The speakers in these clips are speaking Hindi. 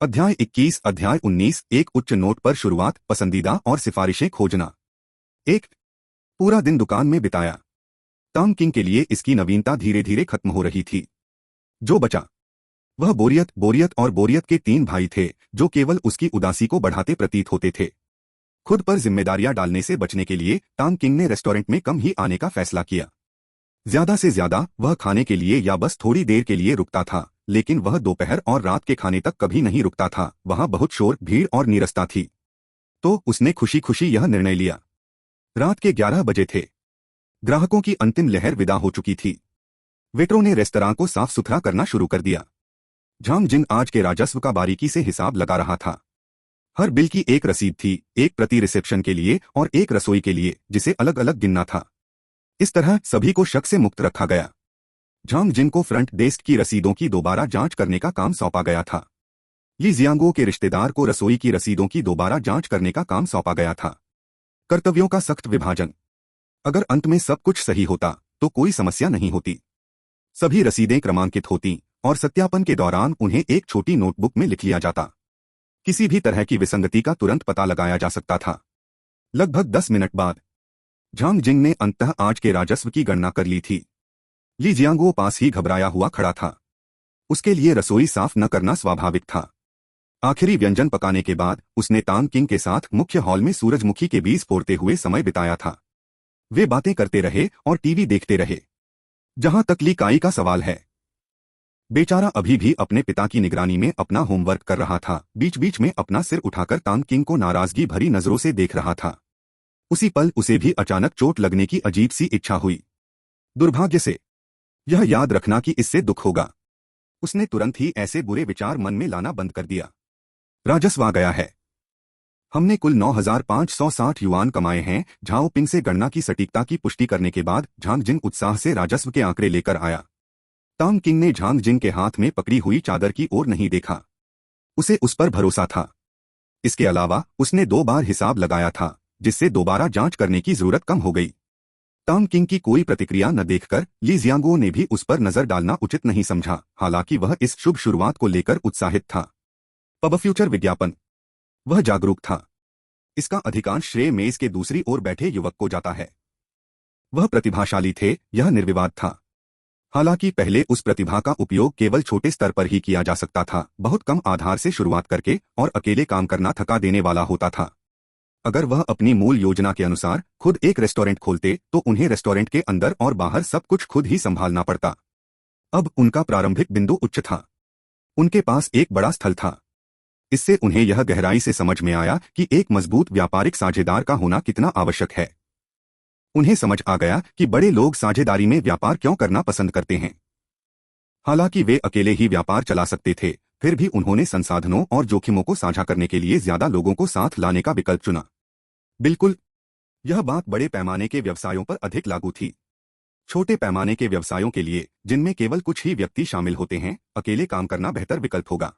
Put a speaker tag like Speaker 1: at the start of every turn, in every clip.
Speaker 1: अध्याय 21 अध्याय 19 एक उच्च नोट पर शुरुआत पसंदीदा और सिफारिशें खोजना। एक पूरा दिन दुकान में बिताया। टॉम किंग के लिए इसकी नवीनता धीरे धीरे खत्म हो रही थी। जो बचा वह बोरियत बोरियत और बोरियत के तीन भाई थे जो केवल उसकी उदासी को बढ़ाते प्रतीत होते थे। खुद पर जिम्मेदारियां डालने से बचने के लिए टॉम किंग ने रेस्टोरेंट में कम ही आने का फैसला किया। ज्यादा से ज्यादा वह खाने के लिए या बस थोड़ी देर के लिए रुकता था, लेकिन वह दोपहर और रात के खाने तक कभी नहीं रुकता था। वहां बहुत शोर, भीड़ और नीरसता थी। तो उसने खुशी खुशी यह निर्णय लिया। रात के 11 बजे थे। ग्राहकों की अंतिम लहर विदा हो चुकी थी। वेटरों ने रेस्तरां को साफ सुथरा करना शुरू कर दिया। झांग जिंग आज के राजस्व का बारीकी से हिसाब लगा रहा था। हर बिल की एक रसीद थी, एक प्रति रिसेप्शन के लिए और एक रसोई के लिए, जिसे अलग अलग गिनना था। इस तरह सभी को शक से मुक्त रखा गया। झांग जिन को फ्रंट डेस्क की रसीदों की दोबारा जांच करने का काम सौंपा गया था। ली जियांगो के रिश्तेदार को रसोई की रसीदों की दोबारा जांच करने का काम सौंपा गया था। कर्तव्यों का सख्त विभाजन। अगर अंत में सब कुछ सही होता तो कोई समस्या नहीं होती। सभी रसीदें क्रमांकित होती और सत्यापन के दौरान उन्हें एक छोटी नोटबुक में लिख लिया जाता। किसी भी तरह की विसंगति का तुरंत पता लगाया जा सकता था। लगभग 10 मिनट बाद झांग जिंग ने अंततः आज के राजस्व की गणना कर ली थी। ली जियांगो पास ही घबराया हुआ खड़ा था। उसके लिए रसोई साफ न करना स्वाभाविक था। आखिरी व्यंजन पकाने के बाद उसने टांग किंग के साथ मुख्य हॉल में सूरजमुखी के बीज फोड़ते हुए समय बिताया था। वे बातें करते रहे और टीवी देखते रहे। जहां तक ली काई का सवाल है, बेचारा अभी भी अपने पिता की निगरानी में अपना होमवर्क कर रहा था। बीच बीच में अपना सिर उठाकर टांग किंग को नाराजगी भरी नजरों से देख रहा था। उसी पल उसे भी अचानक चोट लगने की अजीब सी इच्छा हुई। दुर्भाग्य से यह याद रखना कि इससे दुख होगा। उसने तुरंत ही ऐसे बुरे विचार मन में लाना बंद कर दिया। राजस्व आ गया है। हमने कुल 9,560 युआन कमाए हैं। झाओ पिंग से गणना की सटीकता की पुष्टि करने के बाद झांग जिंग उत्साह से राजस्व के आंकड़े लेकर आया। टांग किंग ने झांग जिंग के हाथ में पकड़ी हुई चादर की ओर नहीं देखा। उसे उस पर भरोसा था। इसके अलावा उसने 2 बार हिसाब लगाया था, जिससे दोबारा जांच करने की जरूरत कम हो गई। टांग किंग की कोई प्रतिक्रिया न देखकर ली जियांगो ने भी उस पर नजर डालना उचित नहीं समझा। हालांकि वह इस शुभ शुरुआत को लेकर उत्साहित था। पब फ्यूचर विज्ञापन। वह जागरूक था। इसका अधिकांश श्रेय मेज के दूसरी ओर बैठे युवक को जाता है। वह प्रतिभाशाली थे, यह निर्विवाद था। हालांकि पहले उस प्रतिभा का उपयोग केवल छोटे स्तर पर ही किया जा सकता था, बहुत कम आधार से शुरुआत करके, और अकेले काम करना थका देने वाला होता था। अगर वह अपनी मूल योजना के अनुसार खुद एक रेस्टोरेंट खोलते तो उन्हें रेस्टोरेंट के अंदर और बाहर सब कुछ खुद ही संभालना पड़ता। अब उनका प्रारंभिक बिंदु उच्च था। उनके पास एक बड़ा स्थल था। इससे उन्हें यह गहराई से समझ में आया कि एक मजबूत व्यापारिक साझेदार का होना कितना आवश्यक है। उन्हें समझ आ गया कि बड़े लोग साझेदारी में व्यापार क्यों करना पसंद करते हैं। हालांकि वे अकेले ही व्यापार चला सकते थे, फिर भी उन्होंने संसाधनों और जोखिमों को साझा करने के लिए ज्यादा लोगों को साथ लाने का विकल्प चुना। बिल्कुल, यह बात बड़े पैमाने के व्यवसायों पर अधिक लागू थी। छोटे पैमाने के व्यवसायों के लिए, जिनमें केवल कुछ ही व्यक्ति शामिल होते हैं, अकेले काम करना बेहतर विकल्प होगा।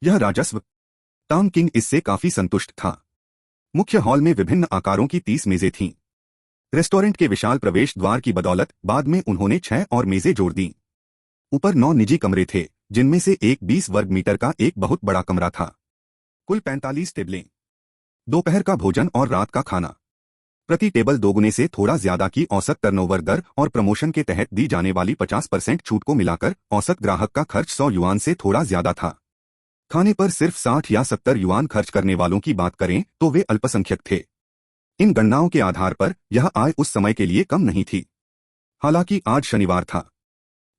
Speaker 1: यह राजस्व। टांग किंग इससे काफी संतुष्ट था। मुख्य हॉल में विभिन्न आकारों की 30 मेजें थीं। रेस्टोरेंट के विशाल प्रवेश द्वार की बदौलत बाद में उन्होंने 6 और मेजें जोड़ दी। ऊपर 9 निजी कमरे थे, जिनमें से एक 20 वर्ग मीटर का एक बहुत बड़ा कमरा था। कुल 45 टेबलें। दोपहर का भोजन और रात का खाना। प्रति टेबल दोगुने से थोड़ा ज्यादा की औसत टर्नओवर दर और प्रमोशन के तहत दी जाने वाली 50% छूट को मिलाकर औसत ग्राहक का खर्च 100 युआन से थोड़ा ज्यादा था। खाने पर सिर्फ 60 या 70 युआन खर्च करने वालों की बात करें तो वे अल्पसंख्यक थे। इन गणनाओं के आधार पर यह आय उस समय के लिए कम नहीं थी। हालांकि आज शनिवार था।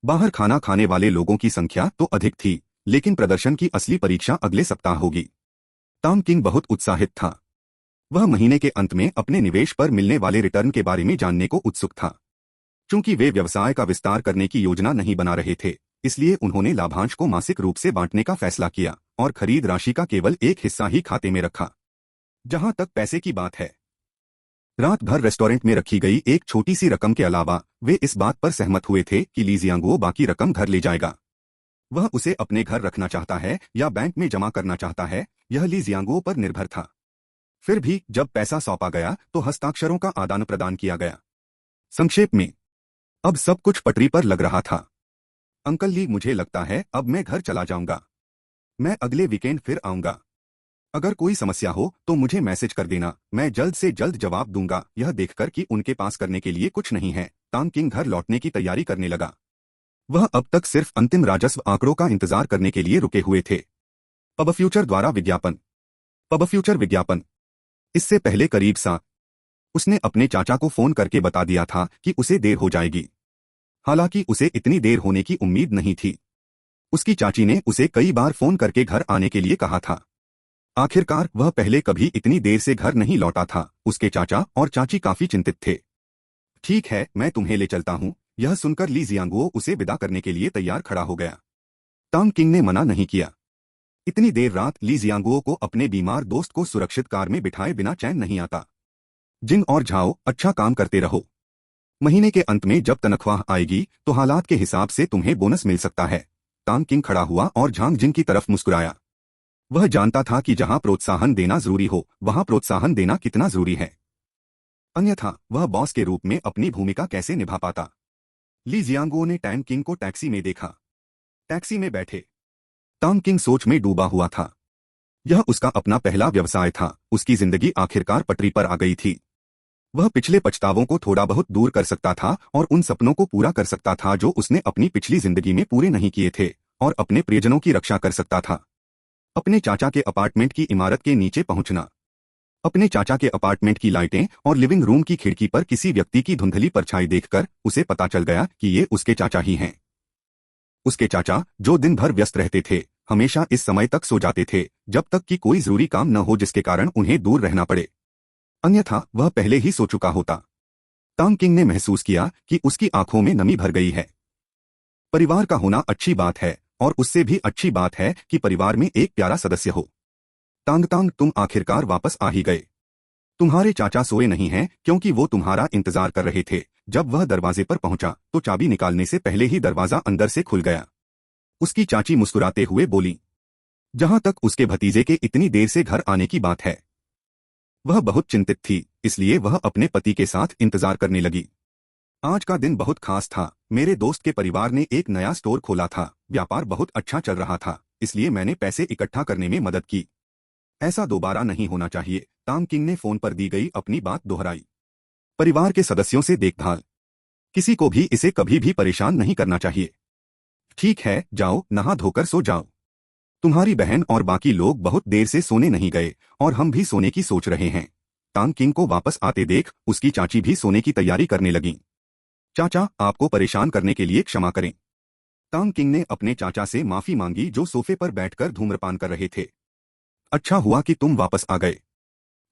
Speaker 1: बाहर खाना खाने वाले लोगों की संख्या तो अधिक थी, लेकिन प्रदर्शन की असली परीक्षा अगले सप्ताह होगी। टांग किंग बहुत उत्साहित था। वह महीने के अंत में अपने निवेश पर मिलने वाले रिटर्न के बारे में जानने को उत्सुक था। चूंकि वे व्यवसाय का विस्तार करने की योजना नहीं बना रहे थे, इसलिए उन्होंने लाभांश को मासिक रूप से बांटने का फैसला किया और खरीद राशि का केवल एक हिस्सा ही खाते में रखा। जहां तक पैसे की बात है, रात भर रेस्टोरेंट में रखी गई एक छोटी सी रकम के अलावा वे इस बात पर सहमत हुए थे कि ली जियांगो बाकी रकम घर ले जाएगा। वह उसे अपने घर रखना चाहता है या बैंक में जमा करना चाहता है, यह ली जियांगो पर निर्भर था। फिर भी जब पैसा सौंपा गया तो हस्ताक्षरों का आदान प्रदान किया गया। संक्षेप में, अब सब कुछ पटरी पर लग रहा था। अंकल ली, मुझे लगता है अब मैं घर चला जाऊंगा। मैं अगले वीकेंड फिर आऊंगा। अगर कोई समस्या हो तो मुझे मैसेज कर देना, मैं जल्द से जल्द जवाब दूंगा। यह देखकर कि उनके पास करने के लिए कुछ नहीं है, तांग किंग घर लौटने की तैयारी करने लगा। वह अब तक सिर्फ अंतिम राजस्व आंकड़ों का इंतजार करने के लिए रुके हुए थे। पब फ्यूचर द्वारा विज्ञापन। पब फ्यूचर विज्ञापन। इससे पहले करीब सा उसने अपने चाचा को फोन करके बता दिया था कि उसे देर हो जाएगी। हालांकि उसे इतनी देर होने की उम्मीद नहीं थी। उसकी चाची ने उसे कई बार फोन करके घर आने के लिए कहा था। आखिरकार वह पहले कभी इतनी देर से घर नहीं लौटा था। उसके चाचा और चाची काफी चिंतित थे। ठीक है, मैं तुम्हें ले चलता हूँ। यह सुनकर ली जियांगुओ उसे विदा करने के लिए तैयार खड़ा हो गया। तांग किंग ने मना नहीं किया। इतनी देर रात ली जियांगुओ को अपने बीमार दोस्त को सुरक्षित कार में बिठाए बिना चैन नहीं आता। जिंग और झाओ, अच्छा काम करते रहो। महीने के अंत में जब तनख्वाह आएगी तो हालात के हिसाब से तुम्हें बोनस मिल सकता है। तांग किंग खड़ा हुआ और झांग जिंग की तरफ मुस्कुराया। वह जानता था कि जहां प्रोत्साहन देना जरूरी हो वहां प्रोत्साहन देना कितना जरूरी है, अन्यथा वह बॉस के रूप में अपनी भूमिका कैसे निभा पाता। ली जियांगुओ ने टैंग किंग को टैक्सी में देखा। टैक्सी में बैठे तांग किंग सोच में डूबा हुआ था। यह उसका अपना पहला व्यवसाय था। उसकी जिंदगी आखिरकार पटरी पर आ गई थी। वह पिछले पछतावों को थोड़ा बहुत दूर कर सकता था और उन सपनों को पूरा कर सकता था जो उसने अपनी पिछली जिंदगी में पूरे नहीं किए थे, और अपने प्रियजनों की रक्षा कर सकता था। अपने चाचा के अपार्टमेंट की इमारत के नीचे पहुंचना। अपने चाचा के अपार्टमेंट की लाइटें और लिविंग रूम की खिड़की पर किसी व्यक्ति की धुंधली परछाई देखकर उसे पता चल गया कि ये उसके चाचा ही हैं। उसके चाचा, जो दिन भर व्यस्त रहते थे, हमेशा इस समय तक सो जाते थे जब तक कि कोई जरूरी काम न हो जिसके कारण उन्हें दूर रहना पड़े, अन्यथा वह पहले ही सो चुका होता। तांग किंग ने महसूस किया कि उसकी आंखों में नमी भर गई है। परिवार का होना अच्छी बात है, और उससे भी अच्छी बात है कि परिवार में एक प्यारा सदस्य हो। तांग तांग, तुम आखिरकार वापस आ ही गए। तुम्हारे चाचा सोए नहीं हैं क्योंकि वो तुम्हारा इंतजार कर रहे थे। जब वह दरवाजे पर पहुंचा तो चाबी निकालने से पहले ही दरवाजा अंदर से खुल गया। उसकी चाची मुस्कुराते हुए बोली। जहां तक उसके भतीजे के इतनी देर से घर आने की बात है, वह बहुत चिंतित थी, इसलिए वह अपने पति के साथ इंतजार करने लगी। आज का दिन बहुत खास था। मेरे दोस्त के परिवार ने एक नया स्टोर खोला था। व्यापार बहुत अच्छा चल रहा था, इसलिए मैंने पैसे इकट्ठा करने में मदद की। ऐसा दोबारा नहीं होना चाहिए। तांग किंग ने फोन पर दी गई अपनी बात दोहराई। परिवार के सदस्यों से देखभाल। किसी को भी इसे कभी भी परेशान नहीं करना चाहिए। ठीक है, जाओ, नहा धोकर सो जाओ। तुम्हारी बहन और बाकी लोग बहुत देर से सोने नहीं गए, और हम भी सोने की सोच रहे हैं। तांग किंग को वापस आते देख उसकी चाची भी सोने की तैयारी करने लगी। चाचा, आपको परेशान करने के लिए क्षमा करें। तांग किंग ने अपने चाचा से माफी मांगी जो सोफे पर बैठकर धूम्रपान कर रहे थे। अच्छा हुआ कि तुम वापस आ गए।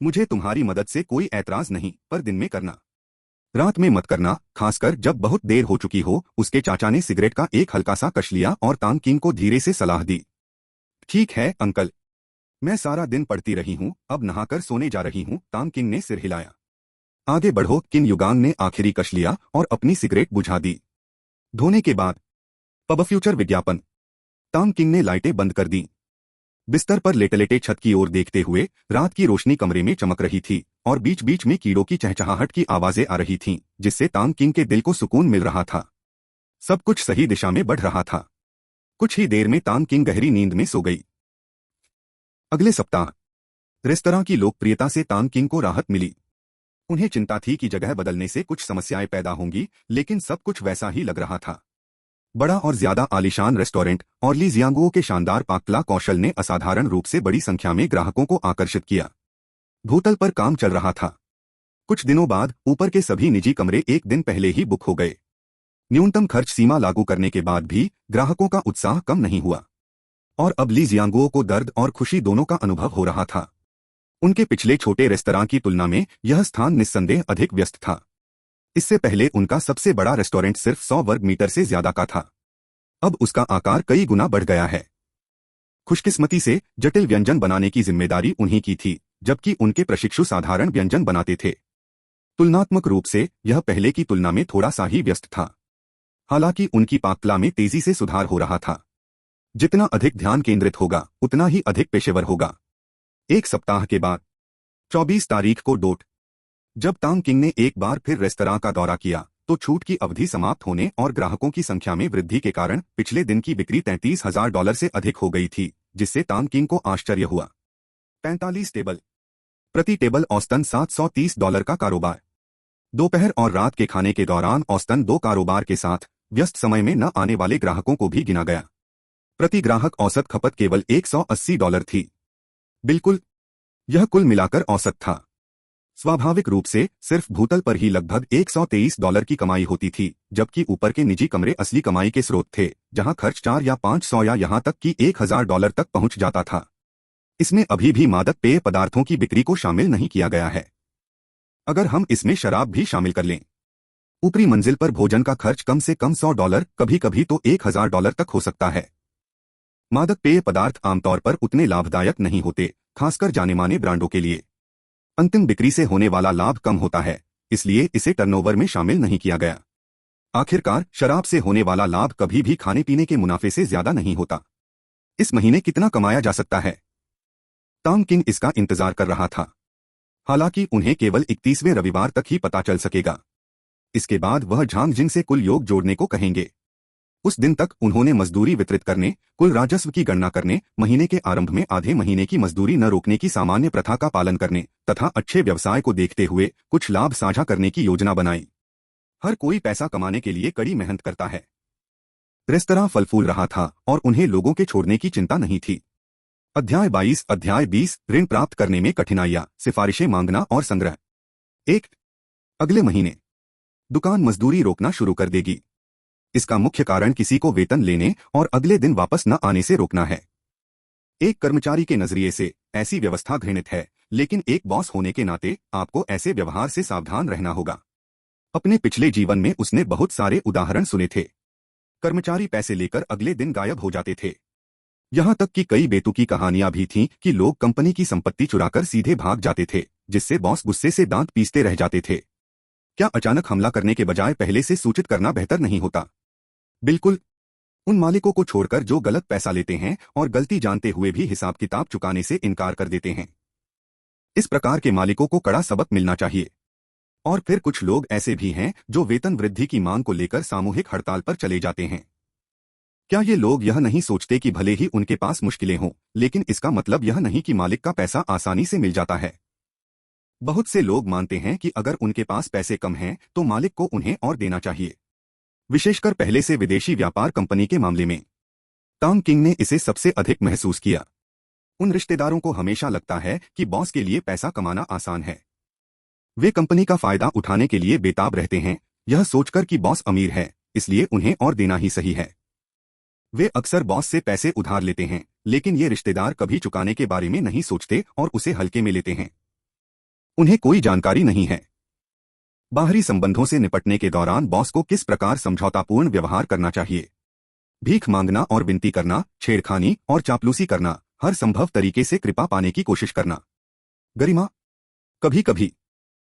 Speaker 1: मुझे तुम्हारी मदद से कोई ऐतराज नहीं, पर दिन में करना, रात में मत करना, खासकर जब बहुत देर हो चुकी हो। उसके चाचा ने सिगरेट का एक हल्का सा कश लिया और तांग किंग को धीरे से सलाह दी। ठीक है अंकल, मैं सारा दिन पढ़ती रही हूँ, अब नहाकर सोने जा रही हूँ। तांग किंग ने सिर हिलाया। आगे बढ़ो। किन युगांग ने आखिरी कश लिया और अपनी सिगरेट बुझा दी। धोने के बाद पब फ्यूचर विज्ञापन। तांग किंग ने लाइटें बंद कर दी। बिस्तर पर लेटे लेटे छत की ओर देखते हुए रात की रोशनी कमरे में चमक रही थी, और बीच बीच में कीड़ों की चहचहाहट की आवाजें आ रही थीं, जिससे तांग किंग के दिल को सुकून मिल रहा था। सब कुछ सही दिशा में बढ़ रहा था। कुछ ही देर में तांग किंग गहरी नींद में सो गई। अगले सप्ताह रेस्तरां की लोकप्रियता से तांग किंग को राहत मिली। उन्हें चिंता थी कि जगह बदलने से कुछ समस्याएं पैदा होंगी, लेकिन सब कुछ वैसा ही लग रहा था। बड़ा और ज्यादा आलीशान रेस्टोरेंट और ली जियांगुओ के शानदार पाककला कौशल ने असाधारण रूप से बड़ी संख्या में ग्राहकों को आकर्षित किया। भूतल पर काम चल रहा था। कुछ दिनों बाद ऊपर के सभी निजी कमरे एक दिन पहले ही बुक हो गए। न्यूनतम खर्च सीमा लागू करने के बाद भी ग्राहकों का उत्साह कम नहीं हुआ, और अब ली जियांगुओ को दर्द और खुशी दोनों का अनुभव हो रहा था। उनके पिछले छोटे रेस्तरां की तुलना में यह स्थान निस्संदेह अधिक व्यस्त था। इससे पहले उनका सबसे बड़ा रेस्टोरेंट सिर्फ 100 वर्ग मीटर से ज्यादा का था। अब उसका आकार कई गुना बढ़ गया है। खुशकिस्मती से जटिल व्यंजन बनाने की जिम्मेदारी उन्हीं की थी, जबकि उनके प्रशिक्षु साधारण व्यंजन बनाते थे। तुलनात्मक रूप से यह पहले की तुलना में थोड़ा सा ही व्यस्त था। हालांकि उनकी पाककला में तेजी से सुधार हो रहा था। जितना अधिक ध्यान केंद्रित होगा उतना ही अधिक पेशेवर होगा। एक सप्ताह के बाद 24 तारीख को डोट जब तांग किंग ने एक बार फिर रेस्तरां का दौरा किया तो छूट की अवधि समाप्त होने और ग्राहकों की संख्या में वृद्धि के कारण पिछले दिन की बिक्री $33,000 से अधिक हो गई थी, जिससे तांग किंग को आश्चर्य हुआ। 45 टेबल, प्रति टेबल औसतन $730 का कारोबार। दोपहर और रात के खाने के दौरान औसतन 2 कारोबार के साथ व्यस्त समय में न आने वाले ग्राहकों को भी गिना गया। प्रति ग्राहक औसत खपत केवल $180 थी। बिल्कुल, यह कुल मिलाकर औसत था। स्वाभाविक रूप से सिर्फ भूतल पर ही लगभग $123 की कमाई होती थी, जबकि ऊपर के निजी कमरे असली कमाई के स्रोत थे, जहां खर्च 4 या 500 या यहां तक कि $1000 तक पहुंच जाता था। इसमें अभी भी मादक पेय पदार्थों की बिक्री को शामिल नहीं किया गया है। अगर हम इसमें शराब भी शामिल कर लें, ऊपरी मंजिल पर भोजन का खर्च कम से कम $100, कभी कभी तो $1000 तक हो सकता है। मादक पेय पदार्थ आमतौर पर उतने लाभदायक नहीं होते, खासकर जाने माने ब्रांडों के लिए। अंतिम बिक्री से होने वाला लाभ कम होता है, इसलिए इसे टर्नओवर में शामिल नहीं किया गया। आखिरकार शराब से होने वाला लाभ कभी भी खाने पीने के मुनाफे से ज्यादा नहीं होता। इस महीने कितना कमाया जा सकता है? तांग किंग इसका इंतजार कर रहा था। हालांकि उन्हें केवल 31वें रविवार तक ही पता चल सकेगा। इसके बाद वह झांग जिंग से कुल योग जोड़ने को कहेंगे। उस दिन तक उन्होंने मजदूरी वितरित करने, कुल राजस्व की गणना करने, महीने के आरंभ में आधे महीने की मजदूरी न रोकने की सामान्य प्रथा का पालन करने तथा अच्छे व्यवसाय को देखते हुए कुछ लाभ साझा करने की योजना बनाई। हर कोई पैसा कमाने के लिए कड़ी मेहनत करता है। रेस्तरां फल फूल रहा था और उन्हें लोगों के छोड़ने की चिंता नहीं थी। अध्याय 20 ऋण प्राप्त करने में कठिनाइयां, सिफारिशें मांगना और संग्रह। 1, अगले महीने दुकान मजदूरी रोकना शुरू कर देगी। इसका मुख्य कारण किसी को वेतन लेने और अगले दिन वापस न आने से रोकना है। एक कर्मचारी के नजरिए से ऐसी व्यवस्था घृणित है, लेकिन एक बॉस होने के नाते आपको ऐसे व्यवहार से सावधान रहना होगा। अपने पिछले जीवन में उसने बहुत सारे उदाहरण सुने थे। कर्मचारी पैसे लेकर अगले दिन गायब हो जाते थे। यहां तक कि कई बेतुकी कहानियां भी थीं कि लोग कंपनी की संपत्ति चुराकर सीधे भाग जाते थे, जिससे बॉस गुस्से से दांत पीसते रह जाते थे। क्या अचानक हमला करने के बजाय पहले से सूचित करना बेहतर नहीं होता? बिल्कुल, उन मालिकों को छोड़कर जो गलत पैसा लेते हैं और गलती जानते हुए भी हिसाब किताब चुकाने से इनकार कर देते हैं। इस प्रकार के मालिकों को कड़ा सबक मिलना चाहिए। और फिर कुछ लोग ऐसे भी हैं जो वेतन वृद्धि की मांग को लेकर सामूहिक हड़ताल पर चले जाते हैं। क्या ये लोग यह नहीं सोचते कि भले ही उनके पास मुश्किलें हों, लेकिन इसका मतलब यह नहीं कि मालिक का पैसा आसानी से मिल जाता है। बहुत से लोग मानते हैं कि अगर उनके पास पैसे कम हैं तो मालिक को उन्हें और देना चाहिए, विशेषकर पहले से विदेशी व्यापार कंपनी के मामले में। तांग किंग ने इसे सबसे अधिक महसूस किया। उन रिश्तेदारों को हमेशा लगता है कि बॉस के लिए पैसा कमाना आसान है। वे कंपनी का फायदा उठाने के लिए बेताब रहते हैं, यह सोचकर कि बॉस अमीर है, इसलिए उन्हें और देना ही सही है। वे अक्सर बॉस से पैसे उधार लेते हैं, लेकिन ये रिश्तेदार कभी चुकाने के बारे में नहीं सोचते और उसे हल्के में लेते हैं। उन्हें कोई जानकारी नहीं है बाहरी संबंधों से निपटने के दौरान बॉस को किस प्रकार समझौतापूर्ण व्यवहार करना चाहिए। भीख मांगना और विनती करना, छेड़खानी और चापलूसी करना, हर संभव तरीके से कृपा पाने की कोशिश करना। गरिमा, कभी कभी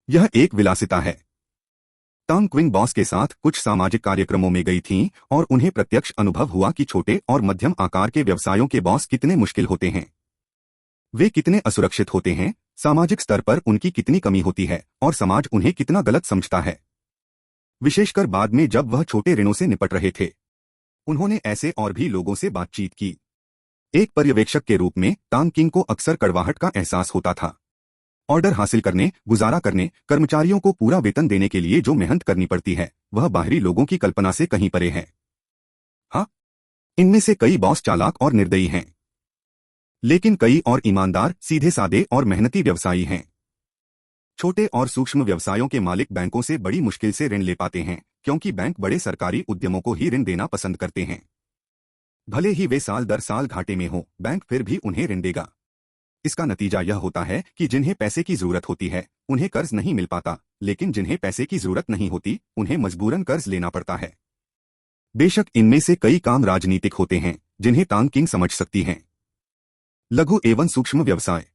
Speaker 1: यह एक विलासिता है। तांग क्विंग बॉस के साथ कुछ सामाजिक कार्यक्रमों में गई थीं और उन्हें प्रत्यक्ष अनुभव हुआ कि छोटे और मध्यम आकार के व्यवसायों के बॉस कितने मुश्किल होते हैं। वे कितने असुरक्षित होते हैं, सामाजिक स्तर पर उनकी कितनी कमी होती है और समाज उन्हें कितना गलत समझता है। विशेषकर बाद में जब वह छोटे ऋणों से निपट रहे थे, उन्होंने ऐसे और भी लोगों से बातचीत की। एक पर्यवेक्षक के रूप में तांग किंग को अक्सर कड़वाहट का एहसास होता था। ऑर्डर हासिल करने, गुजारा करने, कर्मचारियों को पूरा वेतन देने के लिए जो मेहनत करनी पड़ती है, वह बाहरी लोगों की कल्पना से कहीं परे है। हाँ, इनमें से कई बॉस चालाक और निर्दयी हैं, लेकिन कई और ईमानदार, सीधे सादे और मेहनती व्यवसायी हैं। छोटे और सूक्ष्म व्यवसायों के मालिक बैंकों से बड़ी मुश्किल से ऋण ले पाते हैं, क्योंकि बैंक बड़े सरकारी उद्यमों को ही ऋण देना पसंद करते हैं। भले ही वे साल दर साल घाटे में हों, बैंक फिर भी उन्हें ऋण देगा। इसका नतीजा यह होता है कि जिन्हें पैसे की जरूरत होती है, उन्हें कर्ज नहीं मिल पाता, लेकिन जिन्हें पैसे की जरूरत नहीं होती, उन्हें मजबूरन कर्ज लेना पड़ता है। बेशक इनमें से कई काम राजनीतिक होते हैं, जिन्हें तांग किंग समझ सकती हैं। लघु एवं सूक्ष्म व्यवसाय,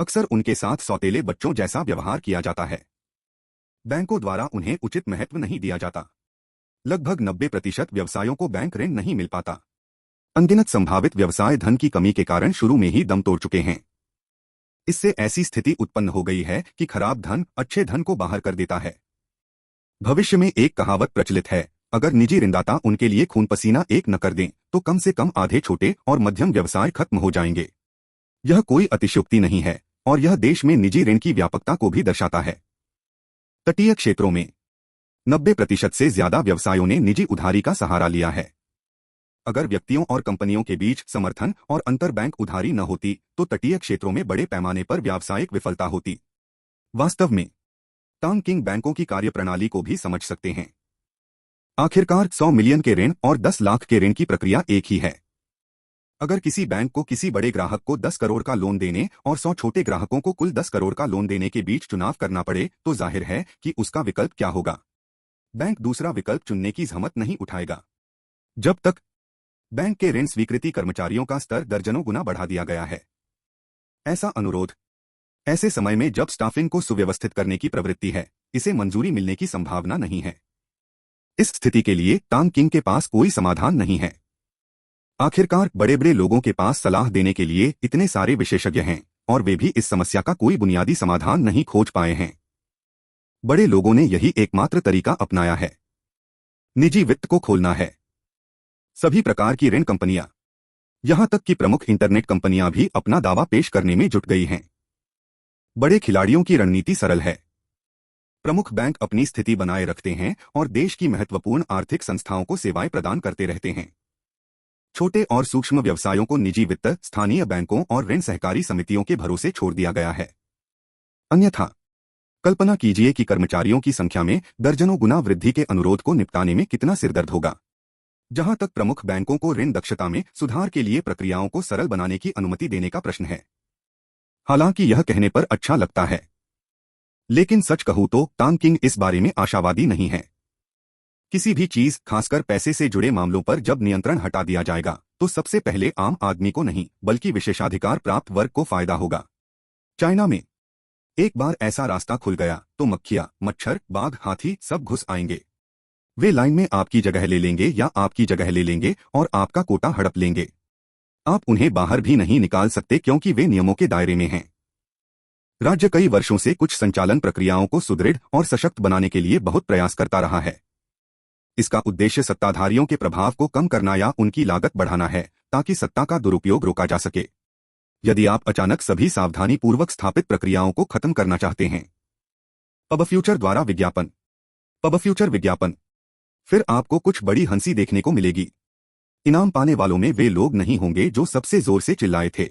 Speaker 1: अक्सर उनके साथ सौतेले बच्चों जैसा व्यवहार किया जाता है। बैंकों द्वारा उन्हें उचित महत्व नहीं दिया जाता। लगभग 90% व्यवसायों को बैंक ऋण नहीं मिल पाता। अनगिनत संभावित व्यवसाय धन की कमी के कारण शुरू में ही दम तोड़ चुके हैं। इससे ऐसी स्थिति उत्पन्न हो गई है कि खराब धन अच्छे धन को बाहर कर देता है। भविष्य में एक कहावत प्रचलित है, अगर निजी ऋणदाता उनके लिए खून पसीना एक न कर दें तो कम से कम आधे छोटे और मध्यम व्यवसाय खत्म हो जाएंगे। यह कोई अतिशयोक्ति नहीं है और यह देश में निजी ऋण की व्यापकता को भी दर्शाता है। तटीय क्षेत्रों में 90% से ज्यादा व्यवसायों ने निजी उधारी का सहारा लिया है। अगर व्यक्तियों और कंपनियों के बीच समर्थन और अंतरबैंक उधारी न होती तो तटीय क्षेत्रों में बड़े पैमाने पर व्यावसायिक विफलता होती। वास्तव में टांग किंग बैंकों की कार्यप्रणाली को भी समझ सकते हैं। आखिरकार 100 मिलियन के ऋण और 10 लाख के ऋण की प्रक्रिया एक ही है। अगर किसी बैंक को किसी बड़े ग्राहक को 10 करोड़ का लोन देने और 100 छोटे ग्राहकों को कुल 10 करोड़ का लोन देने के बीच चुनाव करना पड़े तो जाहिर है कि उसका विकल्प क्या होगा। बैंक दूसरा विकल्प चुनने की जहमत नहीं उठाएगा। जब तक बैंक के ऋण स्वीकृति कर्मचारियों का स्तर दर्जनों गुना बढ़ा दिया गया है। ऐसा अनुरोध ऐसे समय में जब स्टाफिंग को सुव्यवस्थित करने की प्रवृत्ति है, इसे मंजूरी मिलने की संभावना नहीं है। इस स्थिति के लिए टांग किंग के पास कोई समाधान नहीं है। आखिरकार बड़े बड़े लोगों के पास सलाह देने के लिए इतने सारे विशेषज्ञ हैं और वे भी इस समस्या का कोई बुनियादी समाधान नहीं खोज पाए हैं। बड़े लोगों ने यही एकमात्र तरीका अपनाया है, निजी वित्त को खोलना है। सभी प्रकार की ऋण कंपनियां, यहां तक कि प्रमुख इंटरनेट कंपनियां भी अपना दावा पेश करने में जुट गई हैं। बड़े खिलाड़ियों की रणनीति सरल है। प्रमुख बैंक अपनी स्थिति बनाए रखते हैं और देश की महत्वपूर्ण आर्थिक संस्थाओं को सेवाएं प्रदान करते रहते हैं। छोटे और सूक्ष्म व्यवसायों को निजी वित्त, स्थानीय बैंकों और ऋण सहकारी समितियों के भरोसे छोड़ दिया गया है। अन्यथा कल्पना कीजिए कि कर्मचारियों की संख्या में दर्जनों गुना वृद्धि के अनुरोध को निपटाने में कितना सिरदर्द होगा। जहां तक प्रमुख बैंकों को ऋण दक्षता में सुधार के लिए प्रक्रियाओं को सरल बनाने की अनुमति देने का प्रश्न है। हालांकि यह कहने पर अच्छा लगता है, लेकिन सच कहूं तो टांग किंग इस बारे में आशावादी नहीं है। किसी भी चीज, खासकर पैसे से जुड़े मामलों पर जब नियंत्रण हटा दिया जाएगा तो सबसे पहले आम आदमी को नहीं बल्कि विशेषाधिकार प्राप्त वर्ग को फायदा होगा। चाइना में एक बार ऐसा रास्ता खुल गया तो मक्खियां, मच्छर, बाघ, हाथी सब घुस आएंगे। वे लाइन में आपकी जगह ले लेंगे या आपकी जगह ले लेंगे और आपका कोटा हड़प लेंगे। आप उन्हें बाहर भी नहीं निकाल सकते क्योंकि वे नियमों के दायरे में हैं। राज्य कई वर्षों से कुछ संचालन प्रक्रियाओं को सुदृढ़ और सशक्त बनाने के लिए बहुत प्रयास करता रहा है। इसका उद्देश्य सत्ताधारियों के प्रभाव को कम करना या उनकी लागत बढ़ाना है ताकि सत्ता का दुरुपयोग रोका जा सके। यदि आप अचानक सभी सावधानी पूर्वक स्थापित प्रक्रियाओं को खत्म करना चाहते हैं, पब फ्यूचर द्वारा विज्ञापन, पब फ्यूचर विज्ञापन, फिर आपको कुछ बड़ी हंसी देखने को मिलेगी। इनाम पाने वालों में वे लोग नहीं होंगे जो सबसे जोर से चिल्लाए थे।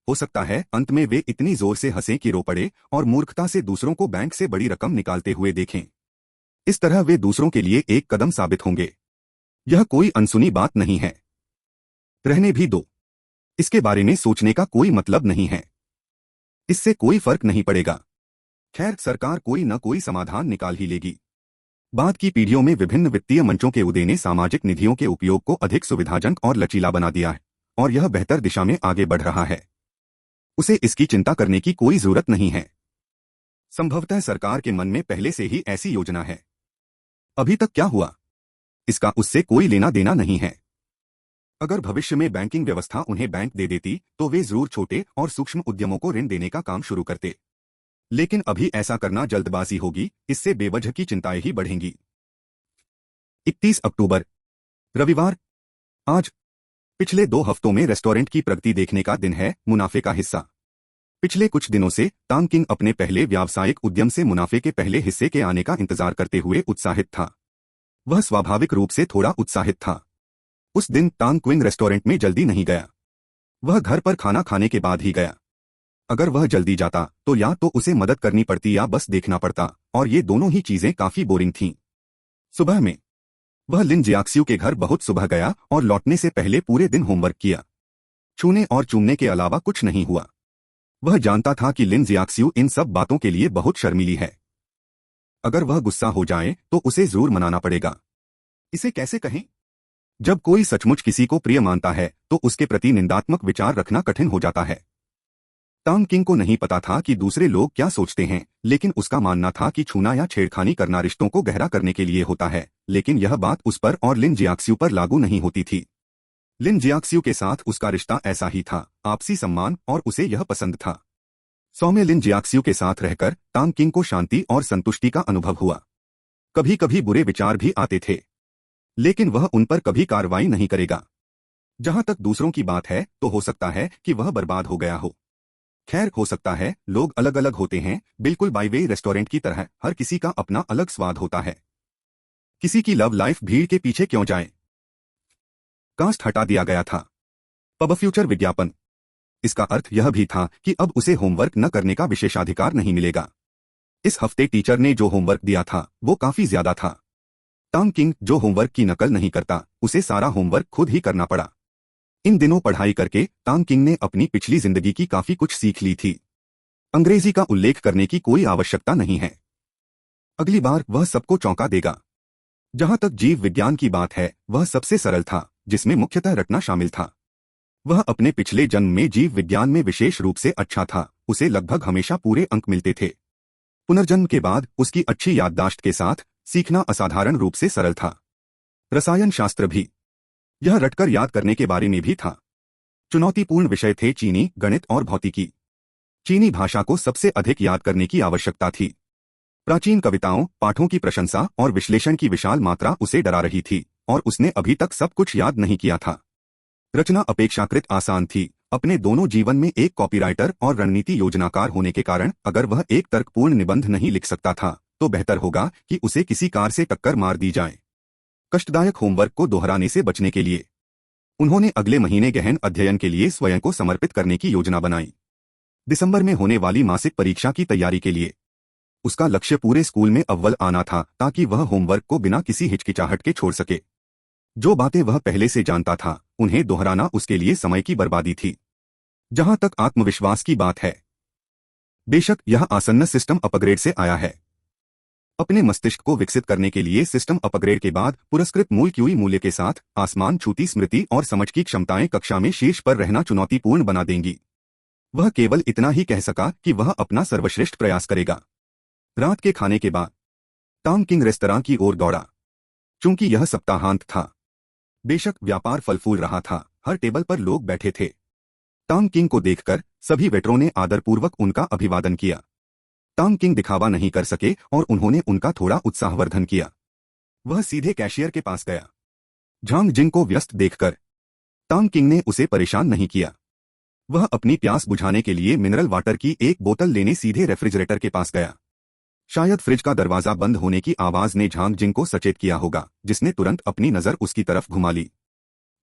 Speaker 1: हो सकता है अंत में वे इतनी जोर से हंसें कि रो पड़े और मूर्खता से दूसरों को बैंक से बड़ी रकम निकालते हुए देखें। इस तरह वे दूसरों के लिए एक कदम साबित होंगे। यह कोई अनसुनी बात नहीं है। रहने भी दो, इसके बारे में सोचने का कोई मतलब नहीं है। इससे कोई फर्क नहीं पड़ेगा। खैर, सरकार कोई न कोई समाधान निकाल ही लेगी। बाद की पीढ़ियों में विभिन्न वित्तीय मंचों के उदय ने सामाजिक निधियों के उपयोग को अधिक सुविधाजनक और लचीला बना दिया है और यह बेहतर दिशा में आगे बढ़ रहा है। उसे इसकी चिंता करने की कोई जरूरत नहीं है। संभवतः सरकार के मन में पहले से ही ऐसी योजना है। अभी तक क्या हुआ, इसका उससे कोई लेना देना नहीं है। अगर भविष्य में बैंकिंग व्यवस्था उन्हें बैंक दे देती तो वे जरूर छोटे और सूक्ष्म उद्यमों को ऋण देने का काम शुरू करते। लेकिन अभी ऐसा करना जल्दबाजी होगी, इससे बेवजह की चिंताएं ही बढ़ेंगी। 31 अक्टूबर, रविवार। आज पिछले 2 हफ्तों में रेस्टोरेंट की प्रगति देखने का दिन है। मुनाफे का हिस्सा। पिछले कुछ दिनों से टांग किंग अपने पहले व्यावसायिक उद्यम से मुनाफे के पहले हिस्से के आने का इंतजार करते हुए उत्साहित था। वह स्वाभाविक रूप से थोड़ा उत्साहित था। उस दिन टांग किंग रेस्टोरेंट में जल्दी नहीं गया। वह घर पर खाना खाने के बाद ही गया। अगर वह जल्दी जाता तो या तो उसे मदद करनी पड़ती या बस देखना पड़ता, और ये दोनों ही चीजें काफी बोरिंग थीं। सुबह में वह लिन जियाक्सियू के घर बहुत सुबह गया और लौटने से पहले पूरे दिन होमवर्क किया। छूने और चूमने के अलावा कुछ नहीं हुआ। वह जानता था कि लिन जियाक्सियू इन सब बातों के लिए बहुत शर्मीली है। अगर वह गुस्सा हो जाए तो उसे जरूर मनाना पड़ेगा। इसे कैसे कहें? जब कोई सचमुच किसी को प्रिय मानता है तो उसके प्रति निंदात्मक विचार रखना कठिन हो जाता है। टांग किंग को नहीं पता था कि दूसरे लोग क्या सोचते हैं, लेकिन उसका मानना था कि छूना या छेड़खानी करना रिश्तों को गहरा करने के लिए होता है। लेकिन यह बात उस पर और लिन जियाक्सियू पर लागू नहीं होती थी। लिन जियाक्सियू के साथ उसका रिश्ता ऐसा ही था, आपसी सम्मान, और उसे यह पसंद था। सौम्य लिन जियाक्सियू के साथ रहकर टांग किंग को शांति और संतुष्टि का अनुभव हुआ। कभी कभी बुरे विचार भी आते थे। लेकिन वह उन पर कभी कार्रवाई नहीं करेगा। जहां तक दूसरों की बात है तो हो सकता है कि वह बर्बाद हो गया हो। खैर, हो सकता है, लोग अलग अलग होते हैं, बिल्कुल बाईवे रेस्टोरेंट की तरह हर किसी का अपना अलग स्वाद होता है। किसी की लव लाइफ भीड़ के पीछे क्यों जाए। कास्ट हटा दिया गया था। पब फ्यूचर विज्ञापन। इसका अर्थ यह भी था कि अब उसे होमवर्क न करने का विशेषाधिकार नहीं मिलेगा। इस हफ्ते टीचर ने जो होमवर्क दिया था वो काफी ज्यादा था। टॉम किंग जो होमवर्क की नकल नहीं करता, उसे सारा होमवर्क खुद ही करना पड़ा। इन दिनों पढ़ाई करके टॉम किंग ने अपनी पिछली जिंदगी की काफी कुछ सीख ली थी। अंग्रेजी का उल्लेख करने की कोई आवश्यकता नहीं है। अगली बार वह सबको चौंका देगा। जहां तक जीव विज्ञान की बात है, वह सबसे सरल था, जिसमें मुख्यतः रटना शामिल था। वह अपने पिछले जन्म में जीव विज्ञान में विशेष रूप से अच्छा था, उसे लगभग हमेशा पूरे अंक मिलते थे। पुनर्जन्म के बाद उसकी अच्छी याददाश्त के साथ सीखना असाधारण रूप से सरल था। रसायन शास्त्र भी। यह रटकर याद करने के बारे में भी था। चुनौतीपूर्ण विषय थे चीनी, गणित और भौतिकी। चीनी भाषा को सबसे अधिक याद करने की आवश्यकता थी। प्राचीन कविताओं, पाठों की प्रशंसा और विश्लेषण की विशाल मात्रा उसे डरा रही थी, और उसने अभी तक सब कुछ याद नहीं किया था। रचना अपेक्षाकृत आसान थी। अपने दोनों जीवन में एक कॉपीराइटर और रणनीति योजनाकार होने के कारण अगर वह एक तर्कपूर्ण निबंध नहीं लिख सकता था तो बेहतर होगा कि उसे किसी कार से टक्कर मार दी जाए। कष्टदायक होमवर्क को दोहराने से बचने के लिए उन्होंने अगले महीने गहन अध्ययन के लिए स्वयं को समर्पित करने की योजना बनाई। दिसंबर में होने वाली मासिक परीक्षा की तैयारी के लिए उसका लक्ष्य पूरे स्कूल में अव्वल आना था, ताकि वह होमवर्क को बिना किसी हिचकिचाहट के छोड़ सके। जो बातें वह पहले से जानता था, उन्हें दोहराना उसके लिए समय की बर्बादी थी। जहां तक आत्मविश्वास की बात है, बेशक यह आसन्न सिस्टम अपग्रेड से आया है। अपने मस्तिष्क को विकसित करने के लिए सिस्टम अपग्रेड के बाद पुरस्कृत मूल क्यूई मूल्य के साथ आसमान छूती स्मृति और समझ की क्षमताएं कक्षा में शीर्ष पर रहना चुनौतीपूर्ण बना देंगी। वह केवल इतना ही कह सका कि वह अपना सर्वश्रेष्ठ प्रयास करेगा। रात के खाने के बाद टॉम किंग रेस्तरां की ओर दौड़ा। चूंकि यह सप्ताहांत था, बेशक व्यापार फल फूल रहा था, हर टेबल पर लोग बैठे थे। टॉम किंग को देखकर सभी वेटरों ने आदरपूर्वक उनका अभिवादन किया। टॉम किंग दिखावा नहीं कर सके और उन्होंने उनका थोड़ा उत्साहवर्धन किया। वह सीधे कैशियर के पास गया। झांग जिंग को व्यस्त देखकर टॉम किंग ने उसे परेशान नहीं किया। वह अपनी प्यास बुझाने के लिए मिनरल वाटर की एक बोतल लेने सीधे रेफ्रिजरेटर के पास गया। शायद फ्रिज का दरवाजा बंद होने की आवाज ने झांग जिंग को सचेत किया होगा, जिसने तुरंत अपनी नजर उसकी तरफ घुमा ली।